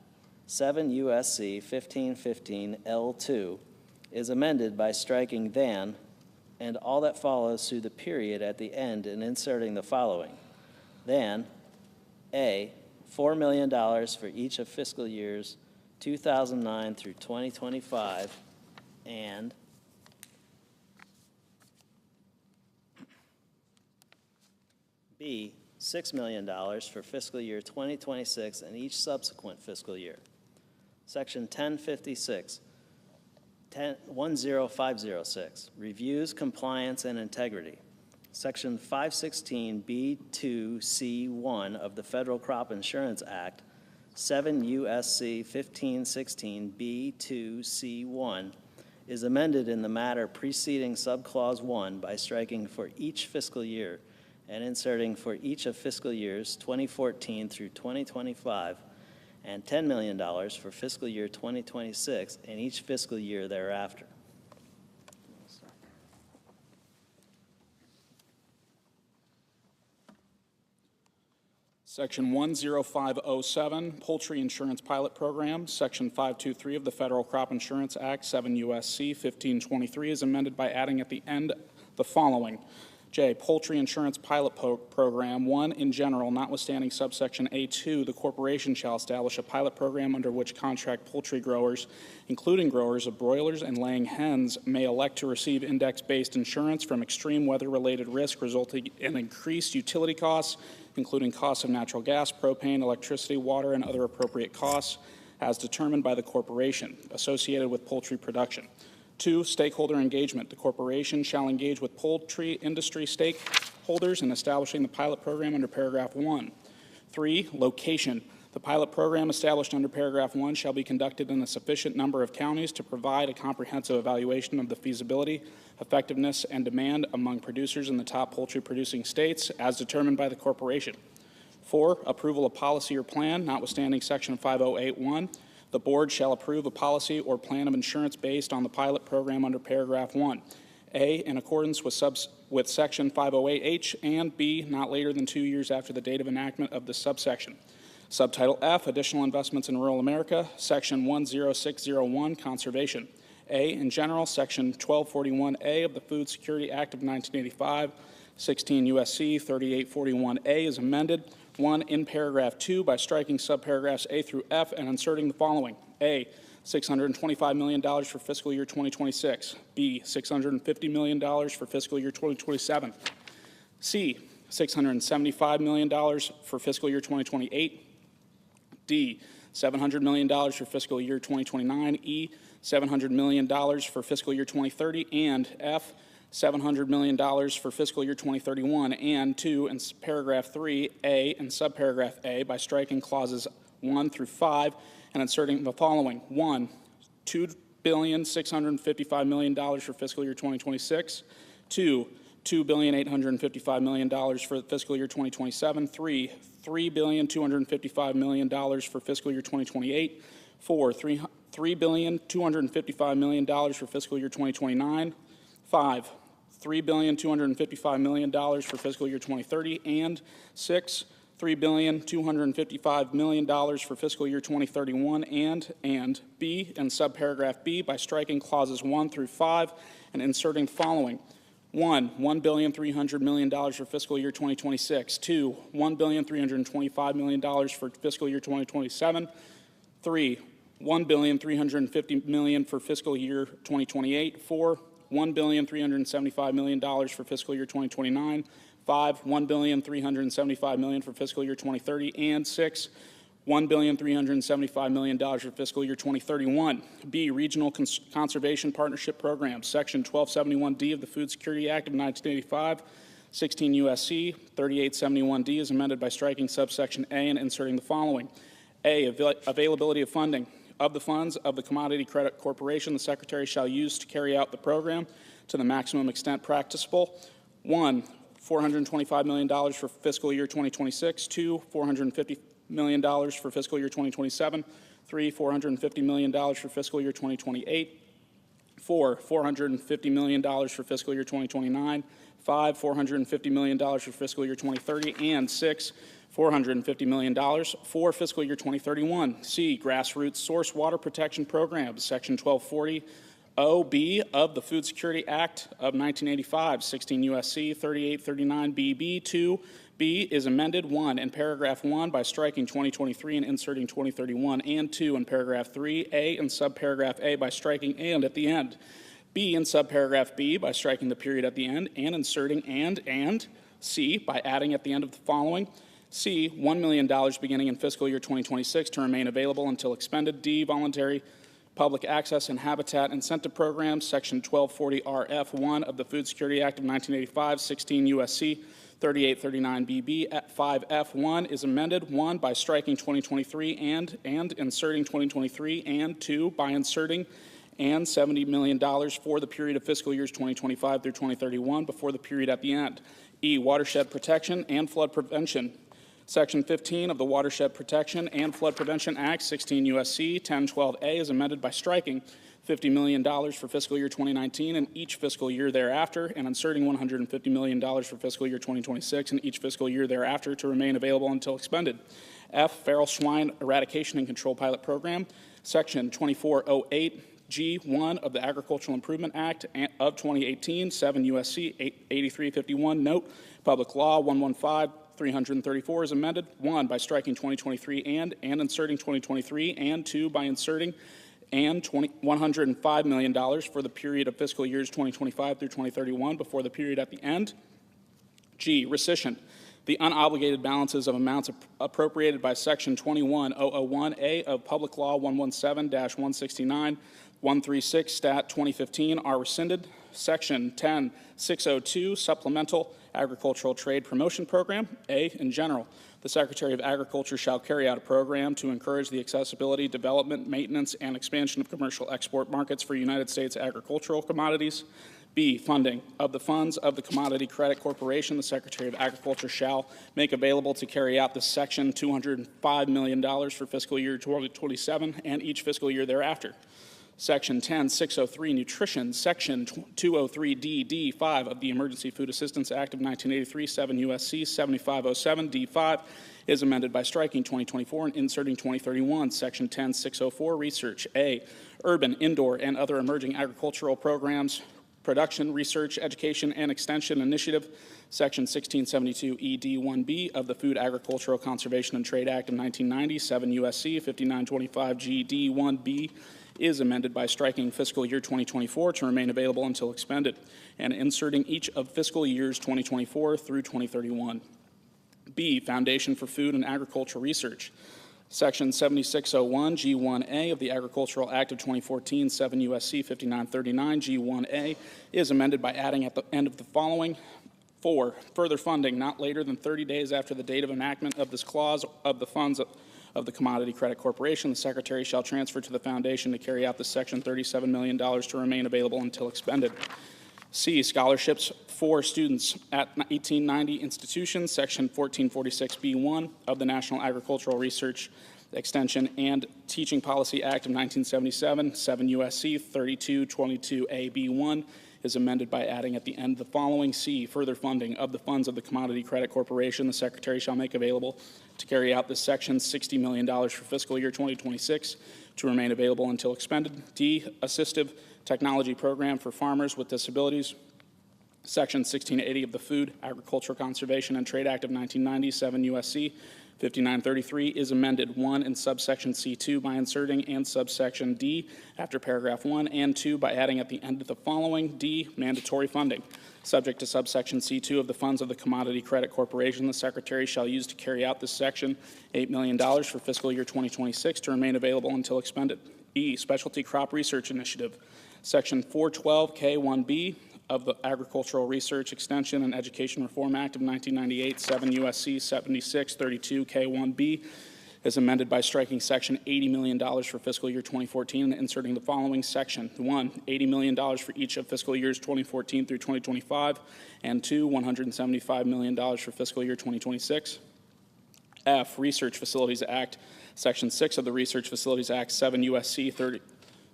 7 U.S.C. 1515L2, is amended by striking than and all that follows through the period at the end and inserting the following. Than, A, $4 million for each of fiscal years 2009 through 2025, and B, $6 million for fiscal year 2026 and each subsequent fiscal year. Section 1056, 10506, reviews, compliance, and integrity. Section 516B2C1 of the Federal Crop Insurance Act, 7 U.S.C. 1516B2C1, is amended in the matter preceding subclause 1 by striking for each fiscal year and inserting for each of fiscal years 2014 through 2025 and $10 million for fiscal year 2026 and each fiscal year thereafter. Section 10507, Poultry Insurance Pilot Program. Section 523 of the Federal Crop Insurance Act, 7 U.S.C. 1523, is amended by adding at the end the following. J, Poultry Insurance Pilot Program. 1, in general, notwithstanding subsection A2, the corporation shall establish a pilot program under which contract poultry growers, including growers of broilers and laying hens, may elect to receive index-based insurance from extreme weather-related risk resulting in increased utility costs, including costs of natural gas, propane, electricity, water, and other appropriate costs as determined by the corporation associated with poultry production. 2, stakeholder engagement. The corporation shall engage with poultry industry stakeholders in establishing the pilot program under paragraph 1. 3, location. The pilot program established under paragraph 1 shall be conducted in a sufficient number of counties to provide a comprehensive evaluation of the feasibility, effectiveness, and demand among producers in the top poultry producing states as determined by the corporation. 4, approval of policy or plan, notwithstanding section 5081. The board shall approve a policy or plan of insurance based on the pilot program under paragraph 1. A, in accordance with section 508H, and B, not later than 2 years after the date of enactment of this subsection. Subtitle F, additional investments in rural America, section 10601, conservation. A, in general, section 1241A of the Food Security Act of 1985, 16 U.S.C. 3841A is amended, 1, in paragraph 2 by striking subparagraphs A through F and inserting the following. A, $625 million for fiscal year 2026. B, $650 million for fiscal year 2027. C, $675 million for fiscal year 2028. D, $700 million for fiscal year 2029. E, $700 million for fiscal year 2030. And F, $700 million for fiscal year 2031. And 2, in paragraph 3, A and subparagraph A by striking clauses 1 through 5 and inserting the following. 1, $2,655 million for fiscal year 2026. 2, $2,855 million for fiscal year 2027. 3, $3,255 million for fiscal year 2028. 4, $3,255 million for fiscal year 2029. 5, $3,255 million for fiscal year 2030. And 6, $3,255 million for fiscal year 2031. And B, in subparagraph B, by striking clauses 1 through 5 and inserting the following. 1, $1,300 million for fiscal year 2026. 2, $1,325 million for fiscal year 2027. 3, $1,350 million for fiscal year 2028. 4, $1,375 million for fiscal year 2029. 5, $1,375 million for fiscal year 2030. And 6, $1,375 million for fiscal year 2031. B, Regional Conservation Partnership Programs, Section 1271D of the Food Security Act of 1985, 16 U.S.C. 3871D is amended by striking subsection A and inserting the following. A, availability of funding. Of the funds of the Commodity Credit Corporation, the Secretary shall use to carry out the program to the maximum extent practicable. 1, $425 million for fiscal year 2026. 2, $450 million for fiscal year 2027. 3, $450 million for fiscal year 2028. 4, $450 million for fiscal year 2029. 5, $450 million for fiscal year 2030. And 6, $450 million for fiscal year 2031. C, Grassroots Source Water Protection Programs, Section 1240 OB of the Food Security Act of 1985, 16 U.S.C. 3839BB. 2B is amended 1 in paragraph 1 by striking 2023 and inserting 2031, and 2 in paragraph 3, A and subparagraph A by striking and at the end. B in subparagraph B by striking the period at the end and inserting and. C by adding at the end of the following. C, $1 million beginning in fiscal year 2026 to remain available until expended. D, voluntary public access and habitat incentive programs, Section 1240 RF1 of the Food Security Act of 1985, 16 U.S.C. 3839BB. At 5F1 is amended 1 by striking 2023 and inserting 2023, and 2 by inserting and $70 million for the period of fiscal years 2025 through 2031 before the period at the end. E, watershed protection and flood prevention. Section 15 of the Watershed Protection and Flood Prevention Act, 16 U.S.C. 1012A is amended by striking $50 million for fiscal year 2019 and each fiscal year thereafter, and inserting $150 million for fiscal year 2026 and each fiscal year thereafter to remain available until expended. F, Feral Swine Eradication and Control Pilot Program, Section 2408G1 of the Agricultural Improvement Act of 2018, 7 U.S.C. 8351, note, Public Law 115-334 is amended 1 by striking 2023 and inserting 2023, and 2 by inserting and $105 million for the period of fiscal years 2025 through 2031 before the period at the end. G, rescission. The unobligated balances of amounts appropriated by Section 21001A of Public Law 117-169, 136 Stat 2015 are rescinded. Section 10602, Supplemental Agricultural Trade Promotion Program. A, in general, the Secretary of Agriculture shall carry out a program to encourage the accessibility, development, maintenance, and expansion of commercial export markets for United States agricultural commodities. B, funding. Of the funds of the Commodity Credit Corporation, the Secretary of Agriculture shall make available to carry out this section $205 million for fiscal year 2027 and each fiscal year thereafter. Section 10603, Nutrition, Section 203D-5 of the Emergency Food Assistance Act of 1983, 7 U.S.C. 7507D5 is amended by striking 2024 and inserting 2031. Section 10604, Research. A, Urban, Indoor, and Other Emerging Agricultural Programs, Production, Research, Education, and Extension Initiative, Section 1672 ED1B of the Food, Agricultural, Conservation, and Trade Act of 1990, 7 U.S.C. 5925 GD1B, is amended by striking fiscal year 2024 to remain available until expended, and inserting each of fiscal years 2024 through 2031. B, Foundation for Food and Agricultural Research. Section 7601 G1A of the Agricultural Act of 2014, 7 U.S.C. 5939 G1A, is amended by adding at the end of the following. 4, further funding not later than 30 days after the date of enactment of this clause of the funds of the Commodity Credit Corporation, the Secretary shall transfer to the Foundation to carry out this section $37 million to remain available until expended. C, scholarships for students at 1890 institutions, Section 1446B1 of the National Agricultural Research Extension and Teaching Policy Act of 1977, 7 U.S.C. 3222AB1, is amended by adding at the end the following. C, further funding of the funds of the Commodity Credit Corporation, the Secretary shall make available to carry out this section $60 million for fiscal year 2026 to remain available until expended. D, assistive technology program for farmers with disabilities, Section 1680 of the Food, Agricultural, Conservation, and Trade Act of 1990, 7 U.S.C. 5933, is amended 1 in subsection C2 by inserting and subsection D after paragraph 1, and 2 by adding at the end of the following. D, mandatory funding. Subject to subsection C2 of the funds of the Commodity Credit Corporation, the Secretary shall use to carry out this section $8 million for fiscal year 2026 to remain available until expended. E, Specialty Crop Research Initiative. Section 412K1B of the Agricultural Research Extension and Education Reform Act of 1998, 7 U.S.C. 7632K1B, is amended by striking section $80 million for fiscal year 2014 and inserting the following section. 1, $80 million for each of fiscal years 2014 through 2025, and 2, $175 million for fiscal year 2026. F, Research Facilities Act, Section 6 of the Research Facilities Act, 7 U.S.C.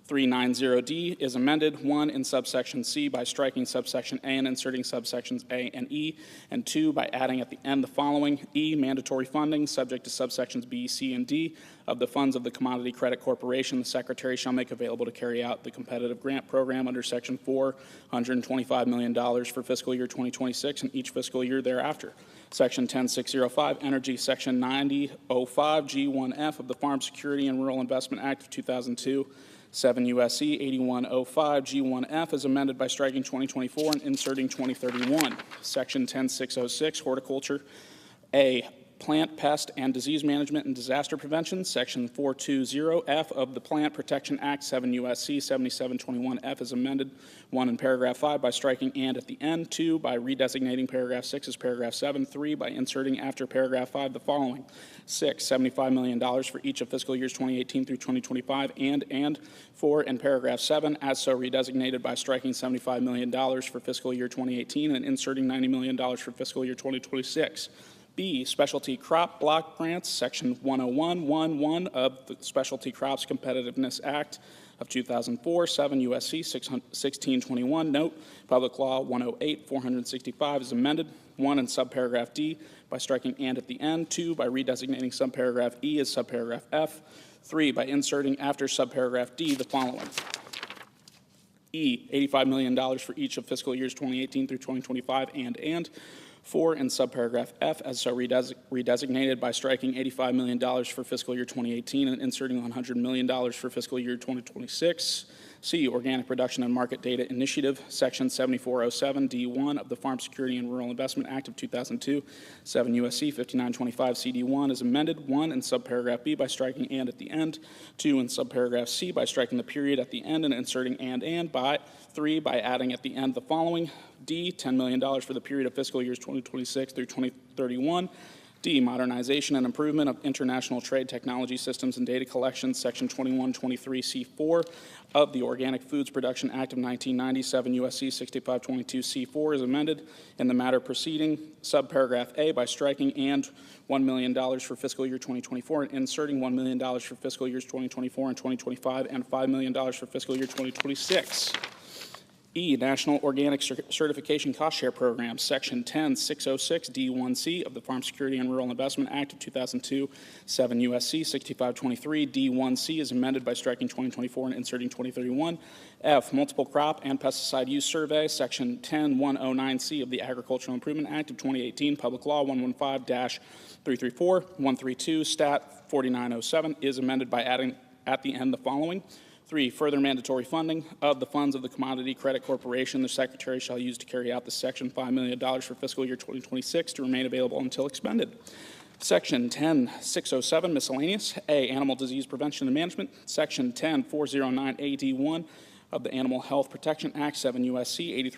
390D, is amended 1 in subsection C by striking subsection A and inserting subsections A and E, and 2 by adding at the end the following. E, mandatory funding subject to subsections B, C, and D of the funds of the Commodity Credit Corporation. The Secretary shall make available to carry out the competitive grant program under Section 4, $125 million for fiscal year 2026 and each fiscal year thereafter. Section 10605 Energy, Section 9005 G1F of the Farm Security and Rural Investment Act of 2002, 7 U.S.C. 8105 G1F, is amended by striking 2024 and inserting 2031. Section 10606 Horticulture. A, Plant, Pest, and Disease Management and Disaster Prevention, Section 420F of the Plant Protection Act, 7 U.S.C. 7721F, is amended 1 in paragraph 5 by striking and at the end, 2 by redesignating paragraph 6 as paragraph 7, 3 by inserting after paragraph 5 the following. 6, $75 million for each of fiscal years 2018 through 2025, and 4 in paragraph 7 as so redesignated by striking $75 million for fiscal year 2018 and inserting $90 million for fiscal year 2026. B, Specialty Crop Block Grants, Section 10111 of the Specialty Crops Competitiveness Act of 2004, 7 U.S.C. 1621, note, Public Law 108, 465 is amended, 1 in subparagraph D by striking and at the end, 2 by redesignating subparagraph E as subparagraph F, 3 by inserting after subparagraph D the following. E, $85 million for each of fiscal years 2018 through 2025, and 4 in subparagraph F as so redesignated by striking $85 million for fiscal year 2018 and inserting $100 million for fiscal year 2026. C, Organic Production and Market Data Initiative, Section 7407 D1 of the Farm Security and Rural Investment Act of 2002, 7 U.S.C. 5925 CD1 is amended 1 in subparagraph B by striking and at the end, 2 in subparagraph C by striking the period at the end and inserting and by 3 by adding at the end the following. D, $10 million for the period of fiscal years 2026 through 2031. D, modernization and improvement of international trade technology systems and data collection, Section 2123C4 of the Organic Foods Production Act of 1997, U.S.C. 6522C4 is amended in the matter preceding subparagraph A by striking and $1 million for fiscal year 2024 and inserting $1 million for fiscal years 2024 and 2025 and $5 million for fiscal year 2026. E, National Organic Certification Cost Share Program, Section 10606D1C of the Farm Security and Rural Investment Act of 2002, 7 U.S.C. 6523. D1C is amended by striking 2024 and inserting 2031. F, Multiple Crop and Pesticide Use Survey, Section 10109C of the Agricultural Improvement Act of 2018, Public Law 115-334, 132, Stat 4907 is amended by adding at the end the following. 3, further mandatory funding of the funds of the Commodity Credit Corporation the Secretary shall use to carry out the Section $5 million for fiscal year 2026 to remain available until expended. Section 10607, miscellaneous. A, Animal Disease Prevention and Management. Section 10409AD1 of the Animal Health Protection Act, 7 U.S.C. 83